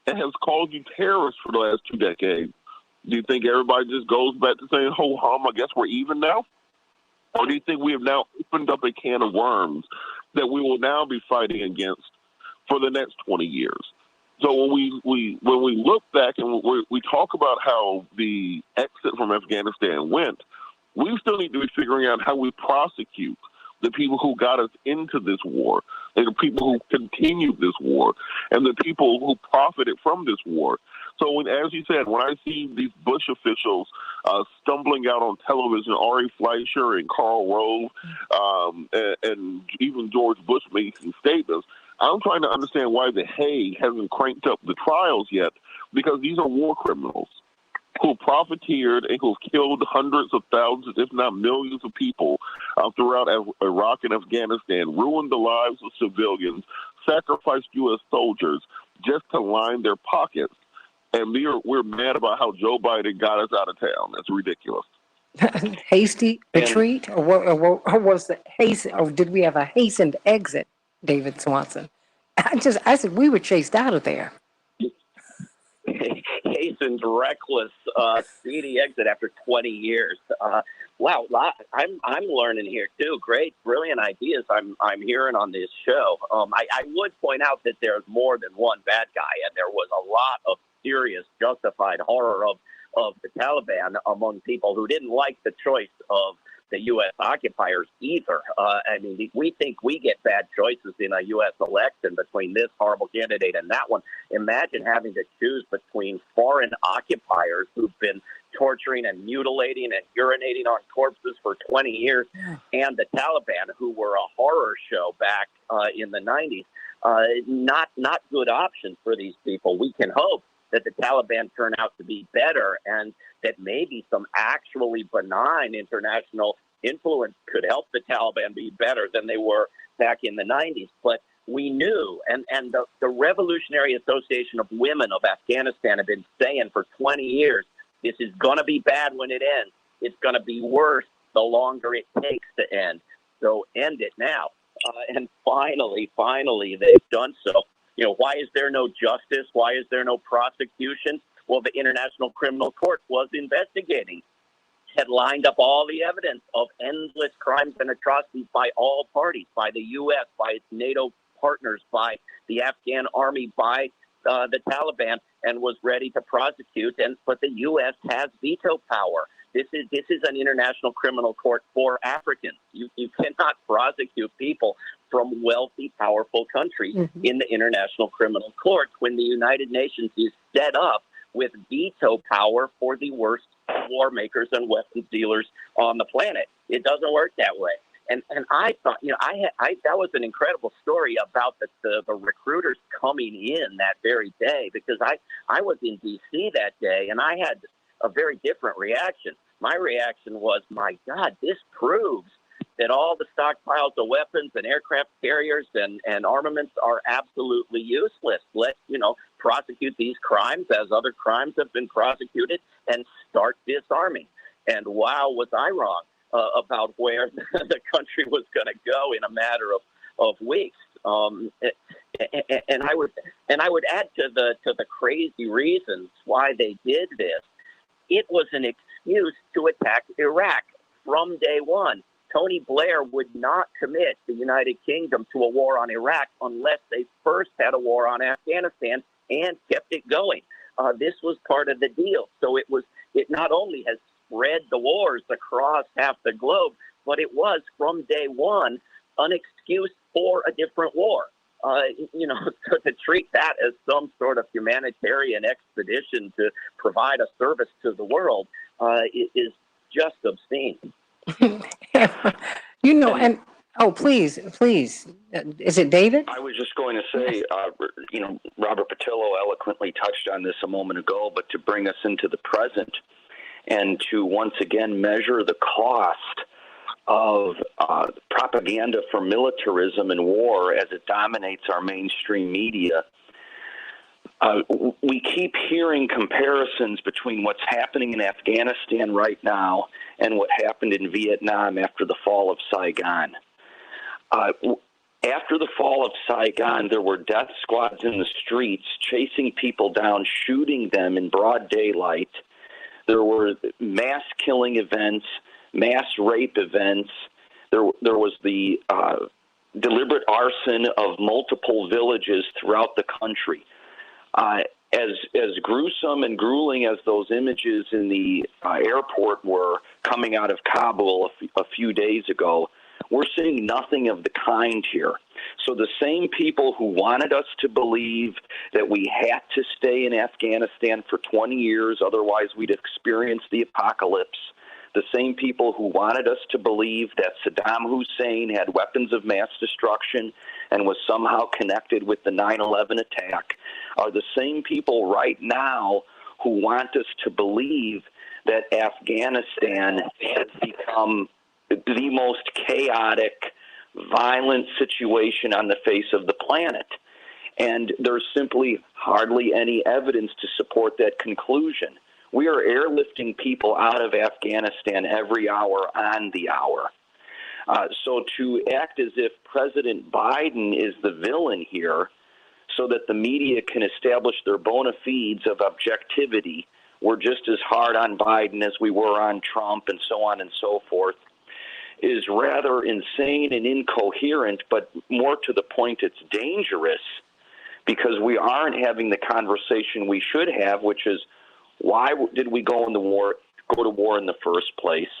and has called you terrorists for the last 2 decades. Do you think everybody just goes back to saying, ho hum, I guess we're even now? Or do you think we have now opened up a can of worms that we will now be fighting against for the next 20 years? So when we look back and we talk about how the exit from Afghanistan went, we still need to be figuring out how we prosecute the people who got us into this war, and the people who continued this war, and the people who profited from this war. So as you said, when I see these Bush officials stumbling out on television, Ari Fleischer and Karl Rove, and even George Bush making statements, I'm trying to understand why the Hague hasn't cranked up the trials yet, because these are war criminals who profiteered and who killed hundreds of thousands, if not millions of people throughout Iraq and Afghanistan, ruined the lives of civilians, sacrificed U.S. soldiers just to line their pockets. And we're mad about how Joe Biden got us out of town. That's ridiculous. Hasty retreat, or was the haste, or did we have a hastened exit, David Swanson? I said we were chased out of there. Hastened, reckless, speedy exit after 20 years. Wow, I'm learning here too. Great, brilliant ideas I'm hearing on this show. I would point out that there's more than one bad guy, and there was a lot of serious, justified horror of the Taliban among people who didn't like the choice of the U.S. occupiers either. I mean, we think we get bad choices in a U.S. election between this horrible candidate and that one. Imagine having to choose between foreign occupiers who've been torturing and mutilating and urinating on corpses for 20 years and the Taliban, who were a horror show back in the 90s. Not good options for these people. We can hope that the Taliban turn out to be better, and that maybe some actually benign international influence could help the Taliban be better than they were back in the 90s. But we knew, and the Revolutionary Association of Women of Afghanistan have been saying for 20 years, this is going to be bad when it ends. It's going to be worse the longer it takes to end. So end it now. And finally, they've done so. You know, why is there no justice? Why is there no prosecution? Well, the International Criminal Court was investigating, had lined up all the evidence of endless crimes and atrocities by all parties, by the U.S., by its NATO partners, by the Afghan army, by the Taliban, and was ready to prosecute. But the U.S. has veto power. This is an international criminal court for Africans. You cannot prosecute people from wealthy, powerful countries in the international criminal court when the United Nations is set up with veto power for the worst war makers and weapons dealers on the planet. It doesn't work that way. And I thought, you know, I that was an incredible story about the recruiters coming in that very day, because I was in D.C. that day and I had a very different reaction. my reaction was, my God, this proves that all the stockpiles of weapons and aircraft carriers and armaments are absolutely useless. Let's, prosecute these crimes as other crimes have been prosecuted and start disarming. And wow, was I wrong about where the country was going to go in a matter of weeks. And I would add to the crazy reasons why they did this. It was an excuse to attack Iraq from day one. Tony Blair would not commit the United Kingdom to a war on Iraq unless they first had a war on Afghanistan and kept it going. This was part of the deal. So it not only has spread the wars across half the globe, but it was from day one an excuse for a different war. So to treat that as some sort of humanitarian expedition to provide a service to the world is just obscene. Please. Is it David? I was just going to say, Robert Patillo eloquently touched on this a moment ago, but to bring us into the present and to once again measure the cost of propaganda for militarism and war as it dominates our mainstream media. We keep hearing comparisons between what's happening in Afghanistan right now and what happened in Vietnam after the fall of Saigon. After the fall of Saigon, there were death squads in the streets chasing people down, shooting them in broad daylight. There were mass killing events, mass rape events. There was the deliberate arson of multiple villages throughout the country. As gruesome and grueling as those images in the airport were coming out of Kabul a few days ago, we're seeing nothing of the kind here. So the same people who wanted us to believe that we had to stay in Afghanistan for 20 years, otherwise we'd experience the apocalypse, the same people who wanted us to believe that Saddam Hussein had weapons of mass destruction and was somehow connected with the 9/11 attack, are the same people right now who want us to believe that Afghanistan has become the most chaotic, violent situation on the face of the planet. And there's simply hardly any evidence to support that conclusion. We are airlifting people out of Afghanistan every hour on the hour. So to act as if President Biden is the villain here so that the media can establish their bona fides of objectivity, we're just as hard on Biden as we were on Trump and so on and so forth, is rather insane and incoherent, but more to the point, it's dangerous because we aren't having the conversation we should have, which is, why did we go to war in the first place?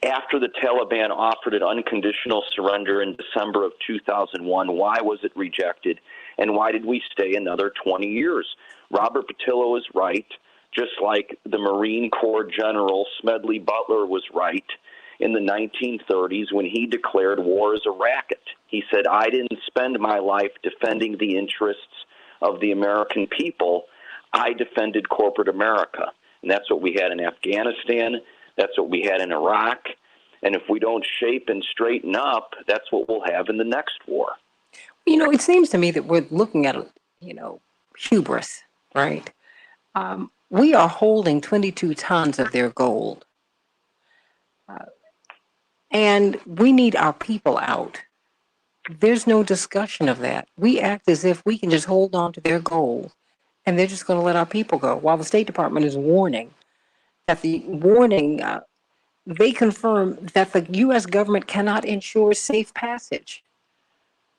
After the Taliban offered an unconditional surrender in December of 2001, why was it rejected? And why did we stay another 20 years? Robert Patillo is right, just like the Marine Corps General Smedley Butler was right in the 1930s when he declared war as a racket. He said, I didn't spend my life defending the interests of the American people. I defended corporate America. And that's what we had in Afghanistan. That's what we had in Iraq. And if we don't shape and straighten up, that's what we'll have in the next war. It seems to me that we're looking at, hubris, right? We are holding 22 tons of their gold. And we need our people out. There's no discussion of that. We act as if we can just hold on to their gold and they're just going to let our people go. While the State Department is warning, they confirm that the U.S. government cannot ensure safe passage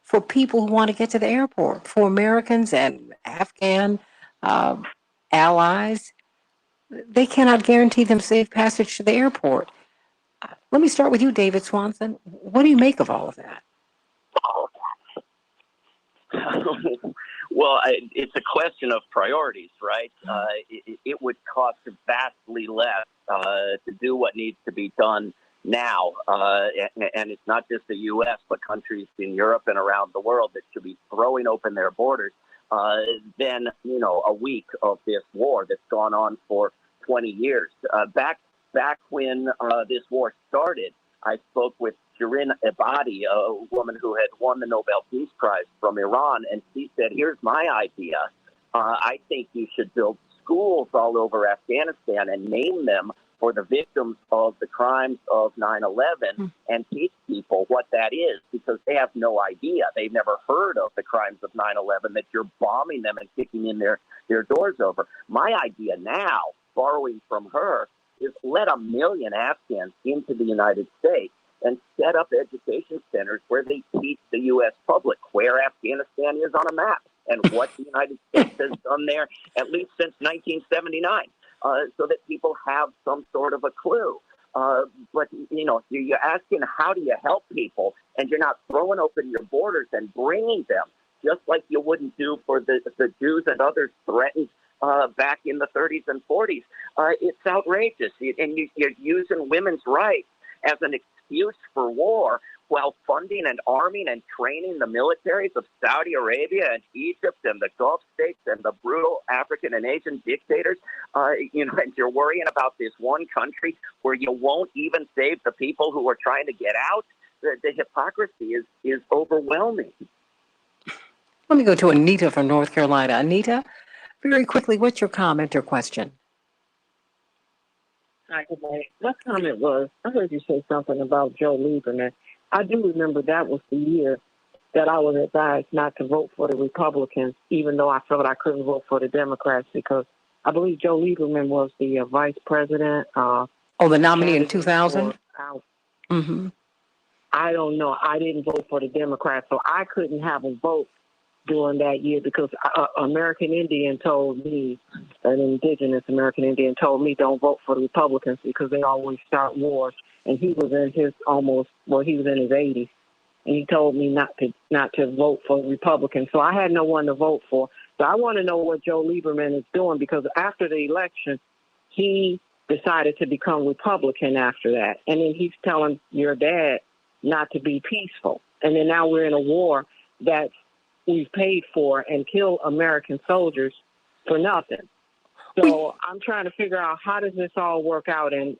for people who want to get to the airport, for Americans and Afghan allies. They cannot guarantee them safe passage to the airport. Let me start with you, David Swanson. What do you make of all of that? Well, it's a question of priorities, right? It would cost vastly less to do what needs to be done now. And it's not just the U.S., but countries in Europe and around the world that should be throwing open their borders than, a week of this war that's gone on for 20 years. Back back when this war started, I spoke with Shirin Ebadi, a woman who had won the Nobel Peace Prize from Iran, and she said, here's my idea. I think you should build schools all over Afghanistan and name them for the victims of the crimes of 9/11 and teach people what that is, because they have no idea. They've never heard of the crimes of 9/11 that you're bombing them and kicking in their doors over. My idea now, borrowing from her, is let 1 million Afghans into the United States and set up education centers where they teach the U.S. public where Afghanistan is on a map and what the United States has done there, at least since 1979. So that people have some sort of a clue. But, you know, you're asking how do you help people, and you're not throwing open your borders and bringing them, just like you wouldn't do for the Jews and others threatened back in the 30s and 40s. It's outrageous. And you're using women's rights as an excuse for war while funding and arming and training the militaries of Saudi Arabia and Egypt and the Gulf states and the brutal African and Asian dictators. You know, and you're worrying about this one country where you won't even save the people who are trying to get out. The hypocrisy is overwhelming. Let me go to Anita from North Carolina. Anita, very quickly, what's your comment or question? Hi, good morning. My comment was, I heard you say something about Joe Lieberman. I do remember that was the year that I was advised not to vote for the Republicans, even though I felt I couldn't vote for the Democrats, because I believe Joe Lieberman was the vice president. The nominee in 2000? Mm-hmm. I don't know. I didn't vote for the Democrats, so I couldn't have a vote during that year because American Indian told me, an indigenous American Indian told me, don't vote for the Republicans because they always start wars. And he was in his he was in his 80s, and he told me not to vote for Republicans. So I had no one to vote for. So I want to know what Joe Lieberman is doing, because after the election, he decided to become Republican after that. And then he's telling your dad not to be peaceful. And then now we're in a war that we've paid for and killed American soldiers for nothing. So I'm trying to figure out, how does this all work out, and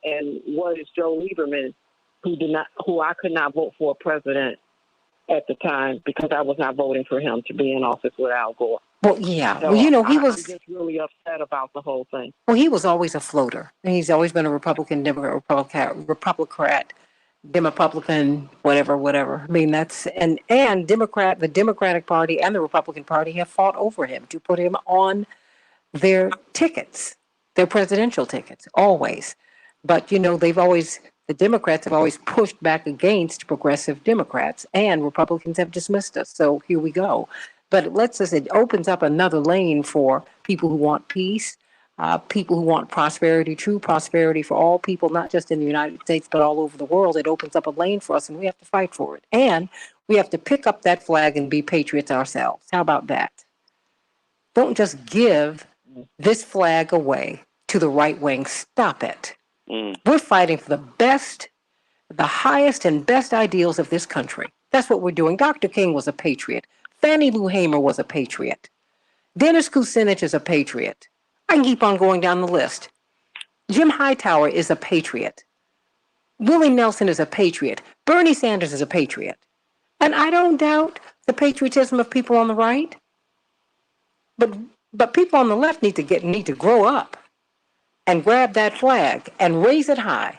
what is Joe Lieberman, who I could not vote for president at the time because I was not voting for him to be in office with Al Gore. Well, yeah. So Well, you know, I'm just really upset about the whole thing. Well, he was always a floater. And he's always been a Republican, Republican, whatever. I mean, that's, and the Democratic Party and the Republican Party have fought over him to put him on their tickets, their presidential tickets, always. But, you know, the Democrats have always pushed back against progressive Democrats, and Republicans have dismissed us. So here we go. But it opens up another lane for people who want peace, people who want prosperity, true prosperity for all people, not just in the United States, but all over the world. It opens up a lane for us, and we have to fight for it. And we have to pick up that flag and be patriots ourselves. How about that? Don't just give this flag away to the right wing. Stop it. We're fighting for the highest and best ideals of this country. That's what we're doing. Dr. King was a patriot. Fannie Lou Hamer was a patriot. Dennis Kucinich is a patriot. I can keep on going down the list. Jim Hightower is a patriot. Willie Nelson is a patriot. Bernie Sanders is a patriot. And I don't doubt the patriotism of people on the right. But people on the left need to grow up and grab that flag and raise it high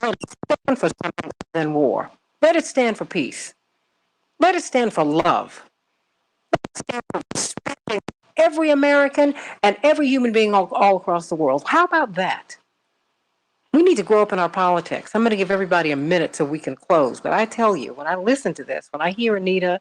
and stand for something other than war. Let it stand for peace. Let it stand for love. Let it stand for respecting every American and every human being all across the world. How about that? We need to grow up in our politics. I'm going to give everybody a minute so we can close. But I tell you, when I listen to this, when I hear Anita,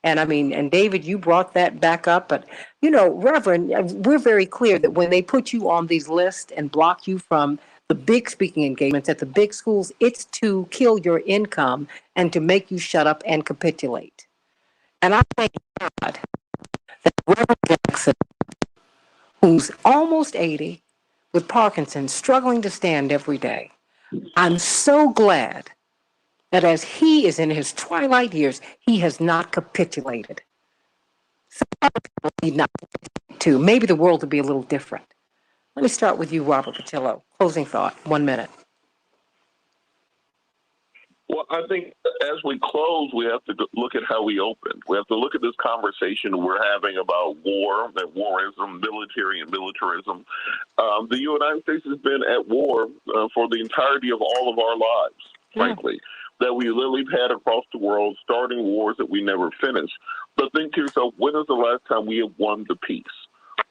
and David, you brought that back up. But, you know, Reverend, we're very clear that when they put you on these lists and block you from the big speaking engagements at the big schools, it's to kill your income and to make you shut up and capitulate. And I thank God that Reverend Jackson, who's almost 80, with Parkinson's, struggling to stand every day, I'm so glad that as he is in his twilight years, he has not capitulated. Some other people need not capitulate too. Maybe the world would be a little different. Let me start with you, Robert Patillo. Closing thought, 1 minute. Well, I think as we close, we have to look at how we opened. We have to look at this conversation we're having about war and warism, military and militarism. The United States has been at war for the entirety of all of our lives, frankly, that we literally had across the world, starting wars that we never finished. But think to yourself, when is the last time we have won the peace?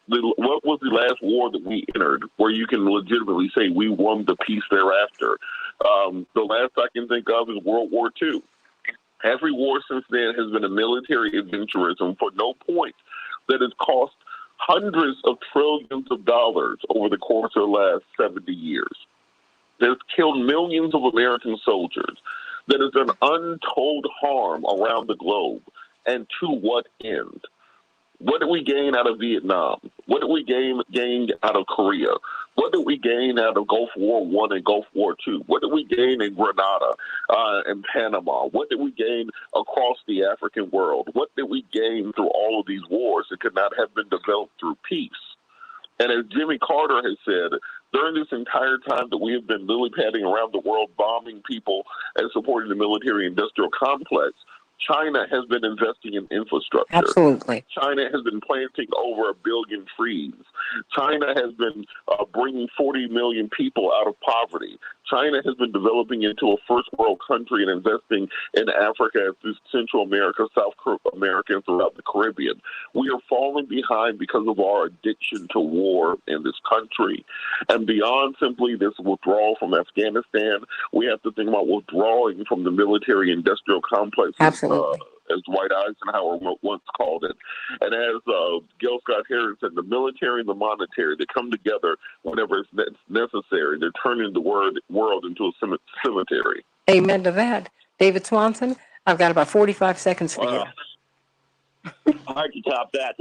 What was the last war that we entered where you can legitimately say we won the peace thereafter? The last I can think of is World War II. Every war since then has been a military adventurism for no point that has cost hundreds of trillions of dollars over the course of the last 70 years. That has killed millions of American soldiers. That has done untold harm around the globe. And to what end? What did we gain out of Vietnam? What did we gain out of Korea? What did we gain out of Gulf War I and Gulf War II? What did we gain in Grenada and Panama? What did we gain across the African world? What did we gain through all of these wars that could not have been developed through peace? And as Jimmy Carter has said, during this entire time that we have been lily-padding around the world, bombing people and supporting the military-industrial complex, China has been investing in infrastructure. Absolutely. China has been planting over 1 billion trees. China has been bringing 40 million people out of poverty. China has been developing into a first world country and investing in Africa, through Central America, South America, and throughout the Caribbean. We are falling behind because of our addiction to war in this country. And beyond simply this withdrawal from Afghanistan, we have to think about withdrawing from the military-industrial complex. Absolutely. As Dwight Eisenhower once called it. And as Gil Scott-Heron said, the military and the monetary, they come together whenever it's necessary. They're turning the world into a cemetery. Amen to that. David Swanson, I've got about 45 seconds for you. Hard to top that.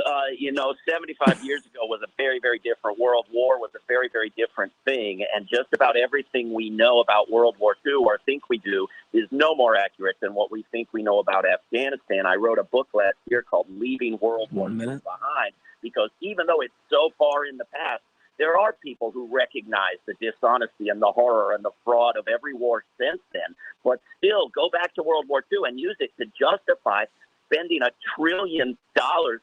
75 years ago was a very, very different world. War was a very, very different thing. And just about everything we know about World War II, or think we do, is no more accurate than what we think we know about Afghanistan. I wrote a book last year called Leaving World War II Behind, because even though it's so far in the past, there are people who recognize the dishonesty and the horror and the fraud of every war since then, but still go back to World War II and use it to justify spending $1 trillion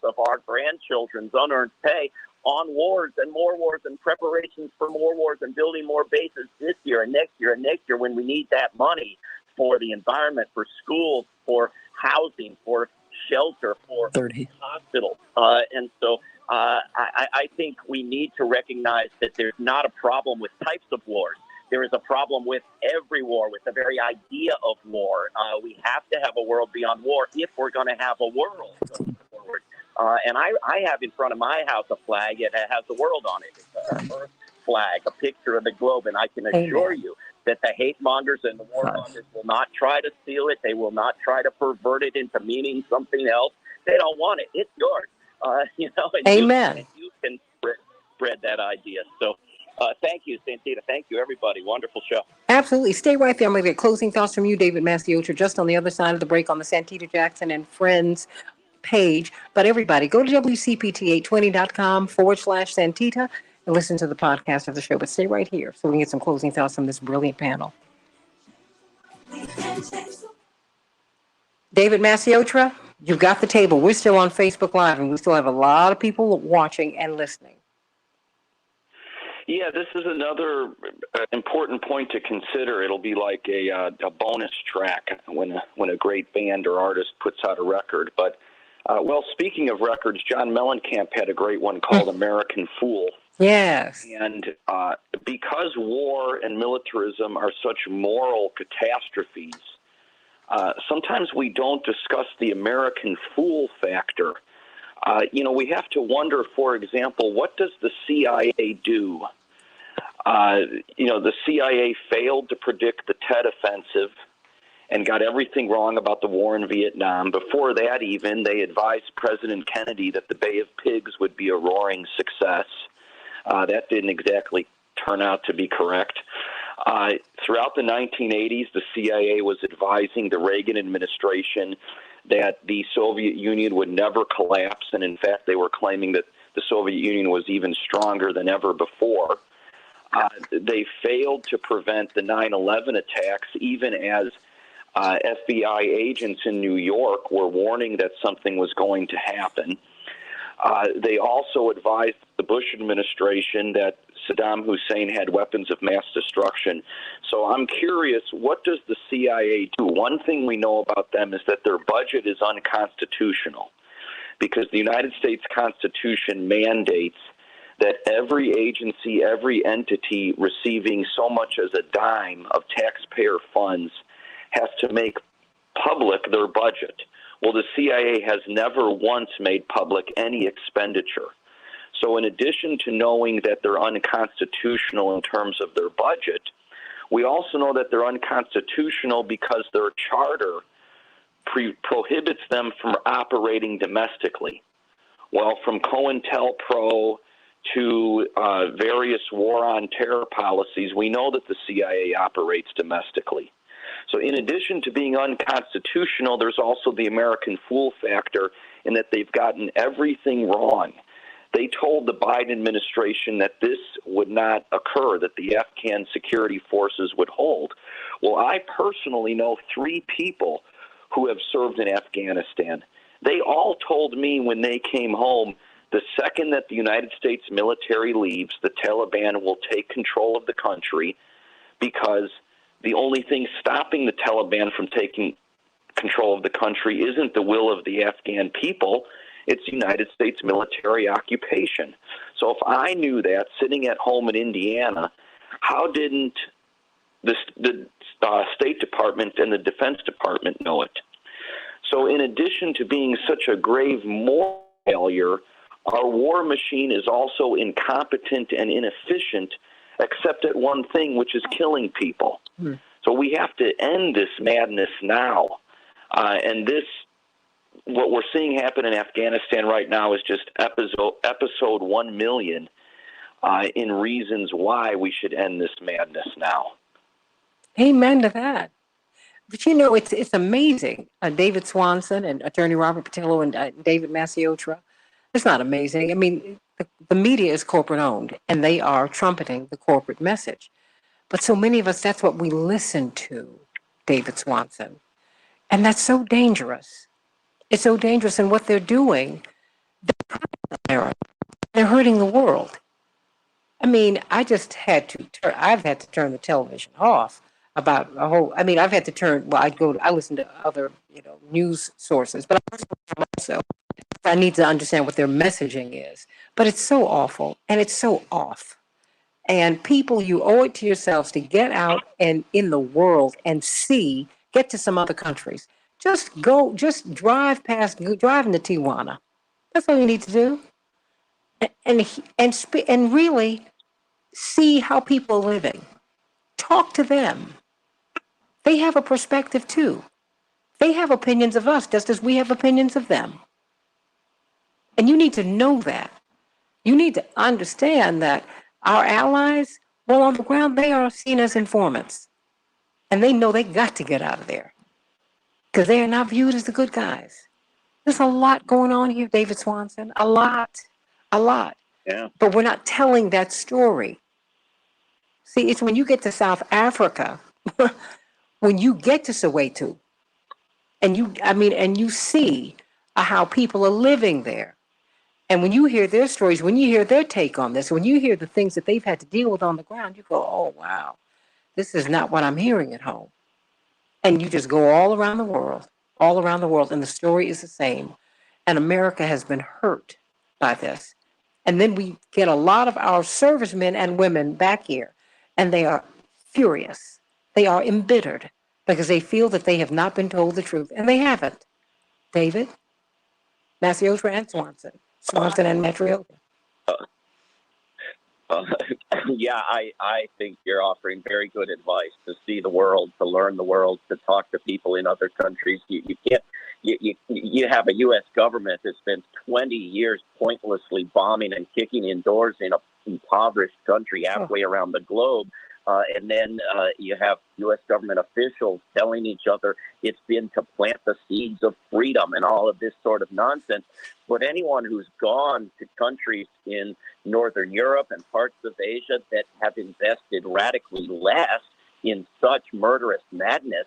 of our grandchildren's unearned pay on wars and more wars and preparations for more wars and building more bases this year and next year and next year, when we need that money for the environment, for schools, for housing, for shelter, for hospitals. And so I think we need to recognize that there's not a problem with types of wars. There is a problem with every war, with the very idea of war. We have to have a world beyond war if we're going to have a world going forward. And I have in front of my house a flag. It has the world on it. It's a Earth flag, a picture of the globe. And I can assure you that the hate mongers and the war mongers will not try to steal it. They will not try to pervert it into meaning something else. They don't want it. It's yours. And Amen. You can spread that idea. So thank you, Santita. Thank you, everybody. Wonderful show. Absolutely. Stay right there. I'm going to get closing thoughts from you, David Masiocha, just on the other side of the break on the Santita Jackson and Friends page. But everybody, go to WCPT820.com/Santita and listen to the podcast of the show. But stay right here so we can get some closing thoughts from this brilliant panel. David Masiocha, you've got the table. We're still on Facebook Live, and we still have a lot of people watching and listening. Yeah, this is another important point to consider. It'll be like a bonus track when a great band or artist puts out a record. But, speaking of records, John Mellencamp had a great one called American Fool. Yes. And because war and militarism are such moral catastrophes, sometimes we don't discuss the American fool factor. We have to wonder, for example, what does the CIA do? The CIA failed to predict the Tet Offensive and got everything wrong about the war in Vietnam. Before that, even, they advised President Kennedy that the Bay of Pigs would be a roaring success. That didn't exactly turn out to be correct. Throughout the 1980s, the CIA was advising the Reagan administration that the Soviet Union would never collapse, and in fact, they were claiming that the Soviet Union was even stronger than ever before. They failed to prevent the 9/11 attacks, even as FBI agents in New York were warning that something was going to happen. They also advised the Bush administration that Saddam Hussein had weapons of mass destruction. So I'm curious, what does the CIA do? One thing we know about them is that their budget is unconstitutional because the United States Constitution mandates that every agency, every entity receiving so much as a dime of taxpayer funds has to make public their budget. Well, the CIA has never once made public any expenditure. So in addition to knowing that they're unconstitutional in terms of their budget, we also know that they're unconstitutional because their charter prohibits them from operating domestically. Well, from COINTELPRO to various war on terror policies, we know that the CIA operates domestically. So in addition to being unconstitutional, there's also the American fool factor in that they've gotten everything wrong. They told the Biden administration that this would not occur, that the Afghan security forces would hold. Well, I personally know 3 people who have served in Afghanistan. They all told me when they came home, the second that the United States military leaves, the Taliban will take control of the country, because the only thing stopping the Taliban from taking control of the country isn't the will of the Afghan people, it's United States military occupation. So if I knew that sitting at home in Indiana, how didn't the State Department and the Defense Department know it? So in addition to being such a grave moral failure, our war machine is also incompetent and inefficient, except at one thing, which is killing people. So we have to end this madness now. And this, what we're seeing happen in Afghanistan right now is just episode 1 million in reasons why we should end this madness now. Amen to that. But you know, it's amazing. David Swanson and Attorney Robert Patillo and David Maciotra. It's not amazing. I mean, the media is corporate owned, and they are trumpeting the corporate message. But so many of us, that's what we listen to, David Swanson. And that's so dangerous. It's so dangerous. And what they're doing, they're hurting the world. I mean, I've had to turn the television off about a whole, I mean, I've had to turn, well, I listen to other, news sources, but I need to understand what their messaging is. But it's so awful and it's so off. And people, you owe it to yourselves to get out and in the world and get to some other countries. Just drive into Tijuana. That's all you need to do. And really see how people are living. Talk to them. They have a perspective too. They have opinions of us just as we have opinions of them. And you need to know that. You need to understand that our allies, well, on the ground, they are seen as informants. And they know they got to get out of there because they are not viewed as the good guys. There's a lot going on here, David Swanson. A lot. Yeah. But we're not telling that story. See, it's when you get to South Africa, when you get to Soweto, and you see how people are living there. And when you hear their stories, when you hear their take on this, when you hear the things that they've had to deal with on the ground, you go, oh, wow, this is not what I'm hearing at home. And you just go all around the world, and the story is the same. And America has been hurt by this. And then we get a lot of our servicemen and women back here, and they are furious. They are embittered because they feel that they have not been told the truth, and they haven't. David, Maciotra and Swanson and Matriota. Yeah, I think you're offering very good advice to see the world, to learn the world, to talk to people in other countries. You have a U.S. government that spends 20 years pointlessly bombing and kicking indoors in an impoverished country halfway around the globe. And then you have U.S. government officials telling each other it's been to plant the seeds of freedom and all of this sort of nonsense. But anyone who's gone to countries in Northern Europe and parts of Asia that have invested radically less in such murderous madness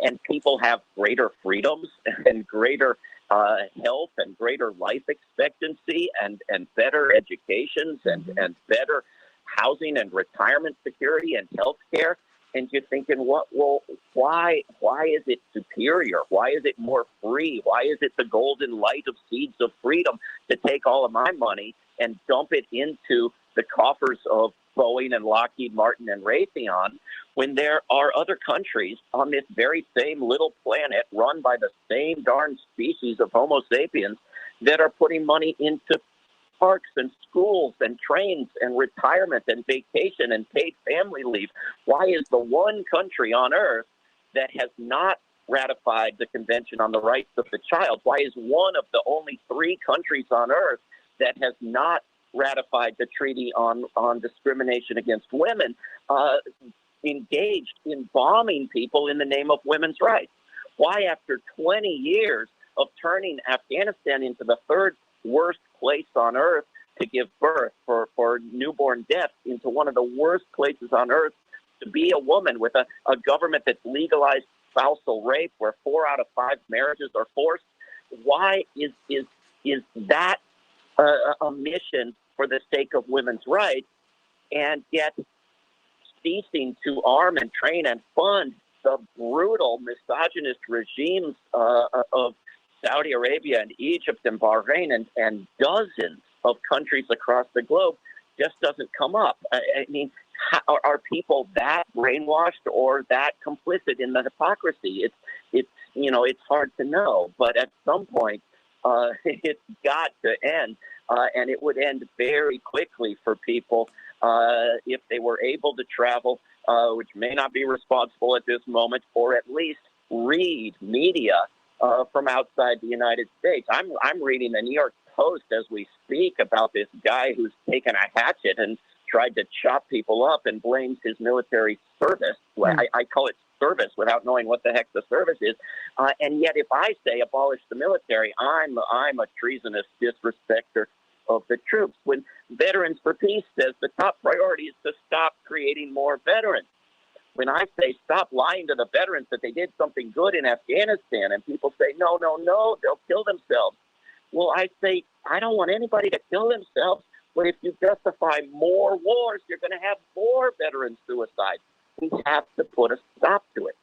and people have greater freedoms and greater health and greater life expectancy and better educations and better housing and retirement security and health care. And you're thinking, why is it superior? Why is it more free? Why is it the golden light of seeds of freedom to take all of my money and dump it into the coffers of Boeing and Lockheed Martin and Raytheon, when there are other countries on this very same little planet run by the same darn species of Homo sapiens that are putting money into parks and schools and trains and retirement and vacation and paid family leave? Why is the one country on earth that has not ratified the Convention on the Rights of the Child? Why is one of the only 3 countries on earth that has not ratified the Treaty on Discrimination Against Women engaged in bombing people in the name of women's rights? Why, after 20 years of turning Afghanistan into the 3rd worst place on earth to give birth, for newborn deaths, into one of the worst places on earth to be a woman, with a government that's legalized spousal rape, where 4 out of 5 marriages are forced? Why is that a mission for the sake of women's rights, and yet ceasing to arm and train and fund the brutal misogynist regimes of Saudi Arabia and Egypt and Bahrain and dozens of countries across the globe just doesn't come up? I mean, are people that brainwashed or that complicit in the hypocrisy? It's hard to know, but at some point it's got to end. And it would end very quickly for people if they were able to travel, which may not be responsible at this moment, or at least read media from outside the United States. I'm reading the New York Post as we speak about this guy who's taken a hatchet and tried to chop people up and blames his military service. I call it service without knowing what the heck the service is. And yet if I say abolish the military, I'm a treasonous disrespecter of the troops. When Veterans for Peace says the top priority is to stop creating more veterans. When I say stop lying to the veterans that they did something good in Afghanistan, and people say, no, they'll kill themselves. Well, I say, I don't want anybody to kill themselves, but if you justify more wars, you're going to have more veteran suicide. We have to put a stop to it.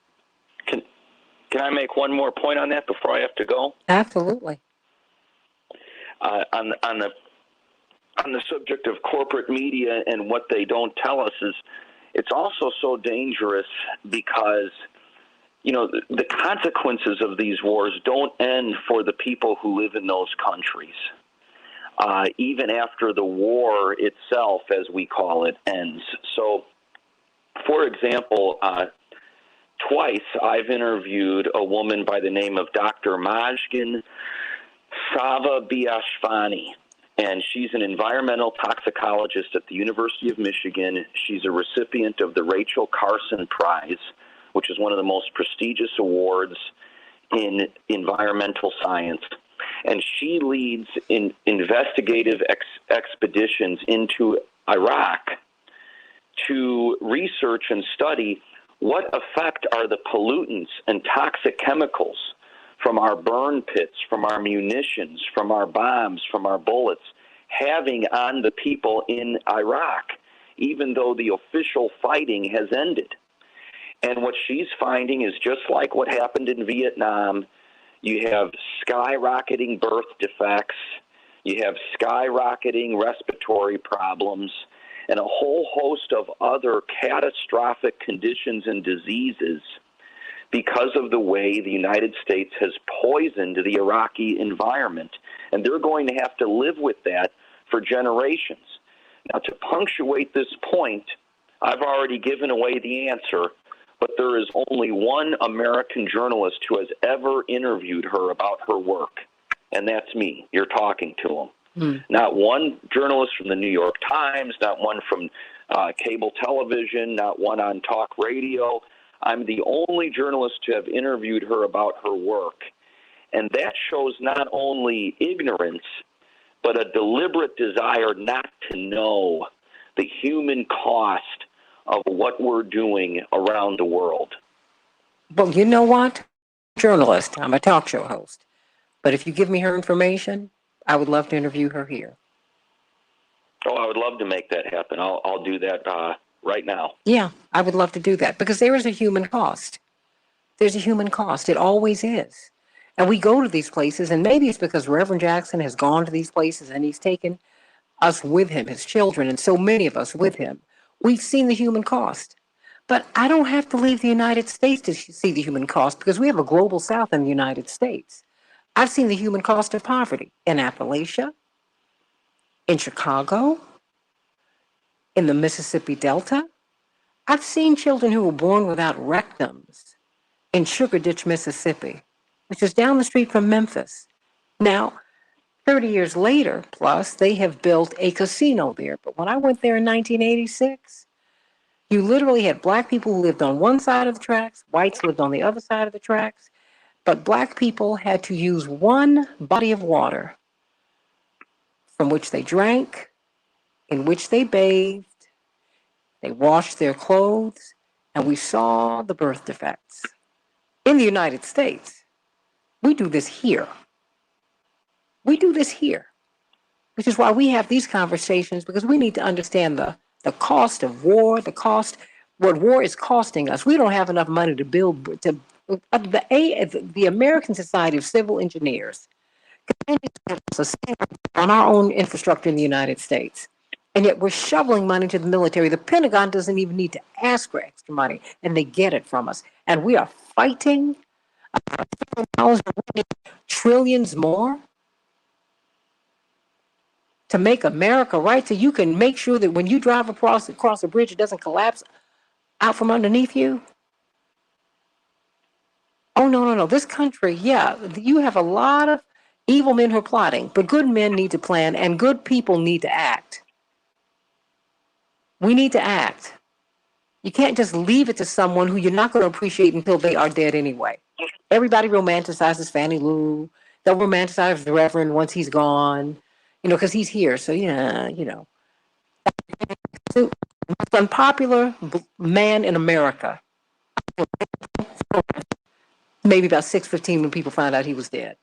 Can I make one more point on that before I have to go? Absolutely. On the subject of corporate media and what they don't tell us is, it's also so dangerous because, the consequences of these wars don't end for the people who live in those countries. Even after the war itself, as we call it, ends. So, for example, twice I've interviewed a woman by the name of Dr. Majgan Savabiashvani, and she's an environmental toxicologist at the University of Michigan. She's a recipient of the Rachel Carson Prize, which is one of the most prestigious awards in environmental science. And she leads in investigative expeditions into Iraq to research and study what effect are the pollutants and toxic chemicals from our burn pits, from our munitions, from our bombs, from our bullets, having on the people in Iraq, even though the official fighting has ended. And what she's finding is just like what happened in Vietnam. You have skyrocketing birth defects, you have skyrocketing respiratory problems, and a whole host of other catastrophic conditions and diseases because of the way the United States has poisoned the Iraqi environment. And they're going to have to live with that for generations. Now, to punctuate this point, I've already given away the answer, but there is only one American journalist who has ever interviewed her about her work, and that's me. You're talking to him. Not one journalist from the New York Times, not one from cable television, not one on talk radio. I'm the only journalist to have interviewed her about her work. And that shows not only ignorance, but a deliberate desire not to know the human cost of what we're doing around the world. Well, you know what? Journalist. I'm a talk show host. But if you give me her information, I would love to interview her here. Oh, I would love to make that happen. I'll do that right now. Yeah, I would love to do that because there is a human cost. There's a human cost. It always is. And we go to these places, and maybe it's because Reverend Jackson has gone to these places and he's taken us with him, his children, and so many of us with him. We've seen the human cost. But I don't have to leave the United States to see the human cost because we have a global South in the United States. I've seen the human cost of poverty in Appalachia, in Chicago, in the Mississippi Delta. I've seen children who were born without rectums in Sugar Ditch, Mississippi, which is down the street from Memphis. Now, 30 years later, plus, they have built a casino there. But when I went there in 1986, you literally had black people who lived on one side of the tracks, whites lived on the other side of the tracks, but black people had to use one body of water from which they drank, in which they bathed, they washed their clothes, and we saw the birth defects. In the United States, we do this here. We do this here, which is why we have these conversations, because we need to understand the cost of war, the cost, what war is costing us. We don't have enough money to build, the American Society of Civil Engineers on our own infrastructure in the United States. And yet we're shoveling money to the military. The Pentagon doesn't even need to ask for extra money, and they get it from us. And we are fighting trillions more to make America right, so you can make sure that when you drive across a bridge, it doesn't collapse out from underneath you. Oh, no. This country, yeah, you have a lot of evil men who are plotting, but good men need to plan, and good people need to act. We need to act. You can't just leave it to someone who you're not going to appreciate until they are dead anyway. Everybody romanticizes Fannie Lou. They'll romanticize the Reverend once he's gone, because he's here. So, yeah, The most unpopular man in America. Maybe about 6:15 when people found out he was dead.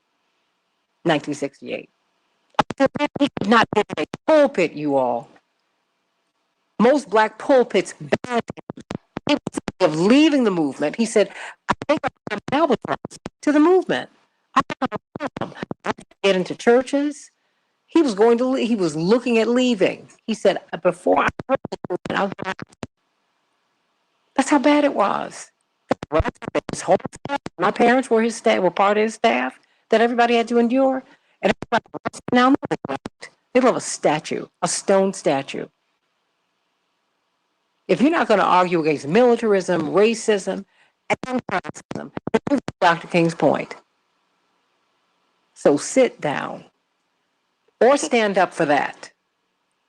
1968. He could not get a pulpit, you all. Most black pulpits banned him of leaving the movement. He said, I think I'm an albatross to the movement. I get into churches. He was going to. He was looking at leaving. He said, before I heard the movement, that's how bad it was. His whole staff, my parents were his staff, were part of his staff that everybody had to endure. And now they love a statue, a stone statue. If you're not going to argue against militarism, racism, and racism, Dr. King's point. So sit down or stand up for that,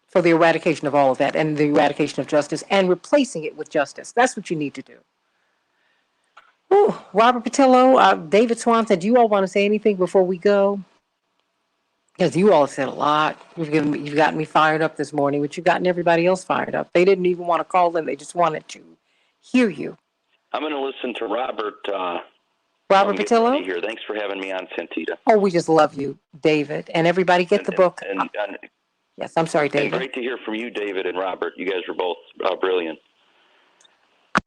for the eradication of all of that and the eradication of justice and replacing it with justice. That's what you need to do. Ooh, Robert Patillo, David Swanson, do you all want to say anything before we go? Because you all said a lot. You've gotten me fired up this morning, but you've gotten everybody else fired up. They didn't even want to call in. They just wanted to hear you. I'm going to listen to Robert. Robert Patillo? Here. Thanks for having me on, Santita. Oh, we just love you, David. And everybody get the book. Yes, I'm sorry, David. Great to hear from you, David and Robert. You guys were both brilliant.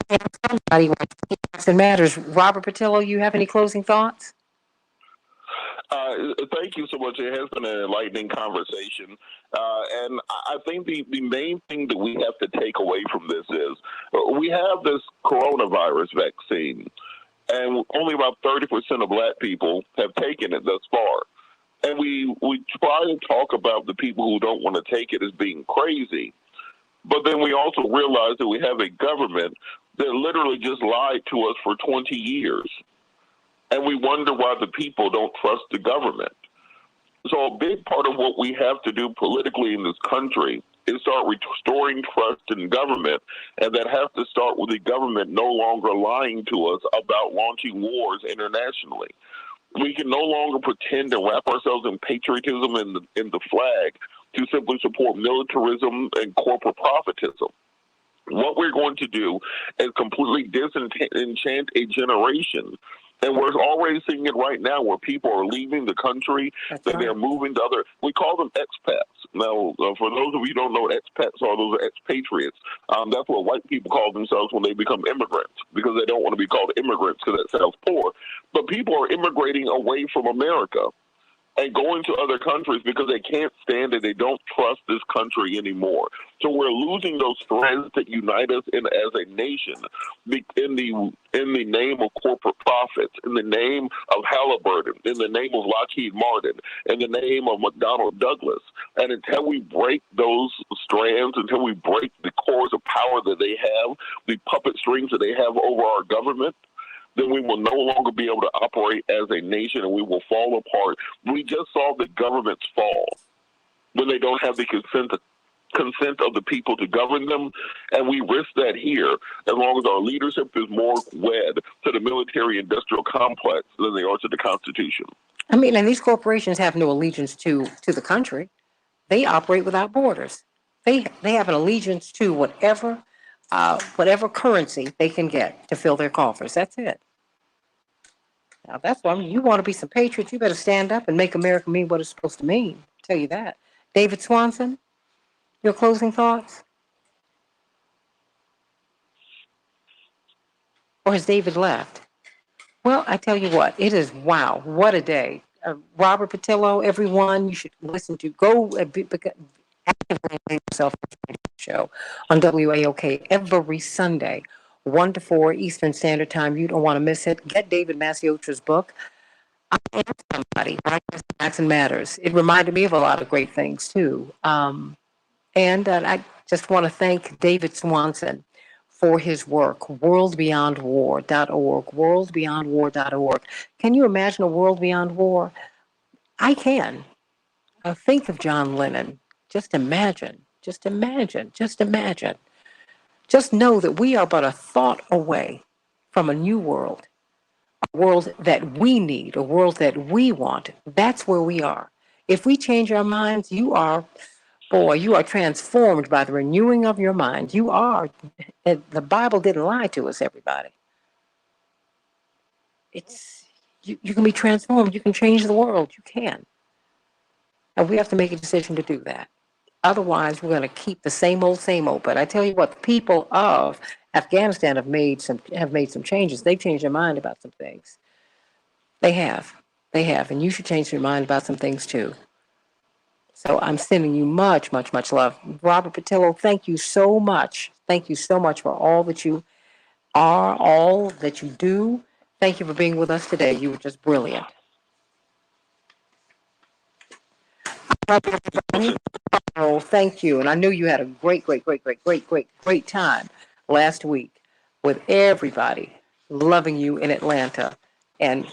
It matters. Robert Patillo, you have any closing thoughts? Thank you so much. It has been an enlightening conversation. And I think the main thing that we have to take away from this is we have this coronavirus vaccine, and only about 30% of black people have taken it thus far. And we try to talk about the people who don't want to take it as being crazy. But then we also realize that we have a government that literally just lied to us for 20 years. And we wonder why the people don't trust the government. So a big part of what we have to do politically in this country is start restoring trust in government. And that has to start with the government no longer lying to us about launching wars internationally. We can no longer pretend to wrap ourselves in patriotism in the flag to simply support militarism and corporate profitism. What we're going to do is completely disenchant a generation. And we're already seeing it right now where people are leaving the country, they're moving to other, we call them expats. Now, for those of you who don't know what expats are, those are expatriates. That's what white people call themselves when they become immigrants, because they don't want to be called immigrants because that sounds poor. But people are immigrating away from America and going to other countries because they can't stand it. They don't trust this country anymore. So we're losing those threads that unite us as a nation in the name of corporate profits, in the name of Halliburton, in the name of Lockheed Martin, in the name of McDonnell Douglas. And until we break those strands, until we break the cords of power that they have, the puppet strings that they have over our government, then we will no longer be able to operate as a nation and we will fall apart. We just saw the governments fall when they don't have the consent of the people to govern them, and we risk that here as long as our leadership is more wed to the military-industrial complex than they are to the Constitution. I mean, and these corporations have no allegiance to the country. They operate without borders. They have an allegiance to whatever currency they can get to fill their coffers. That's it. Now, that's why you want to be some patriots, you better stand up and make America mean what it's supposed to mean. I'll tell you that. David Swanson, your closing thoughts? Or has David left? Well, I tell you what, it is, wow, what a day. Robert Patillo, everyone, you should listen to, go actively yourself show on WAOK every Sunday, 1 to 4 Eastern Standard Time. You don't want to miss it. Get David Maciotra's book, I Am Somebody, Jackson Matters. It reminded me of a lot of great things, too. And I just want to thank David Swanson for his work, worldbeyondwar.org, worldbeyondwar.org. Can you imagine a world beyond war? I can. Think of John Lennon. Just imagine. Just imagine. Just imagine. Just know that we are but a thought away from a new world, a world that we need, a world that we want. That's where we are. If we change our minds, you are transformed by the renewing of your mind. You are. The Bible didn't lie to us, everybody. You can be transformed. You can change the world. You can. And we have to make a decision to do that. Otherwise, we're going to keep the same old, same old. But I tell you what, the people of Afghanistan have made some changes. They've changed their mind about some things. They have, and you should change your mind about some things too. So I'm sending you much, much, much love, Robert Patillo. Thank you so much. Thank you so much for all that you are, all that you do. Thank you for being with us today. You were just brilliant. Oh, thank you. And I knew you had a great time last week with everybody loving you in Atlanta and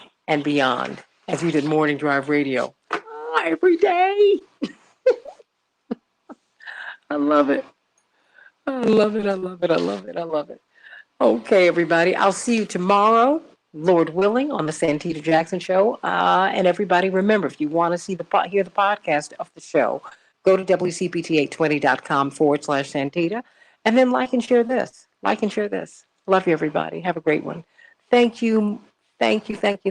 beyond as you did Morning Drive Radio every day. I love it. I love it. I love it. I love it. I love it. Okay, everybody. I'll see you tomorrow, Lord willing, on the Santita Jackson Show. And everybody, remember, if you want to see hear the podcast of the show, go to WCPT820.com/Santita, and then like and share this. Like and share this. Love you, everybody. Have a great one. Thank you. Thank you. Thank you. Thank you.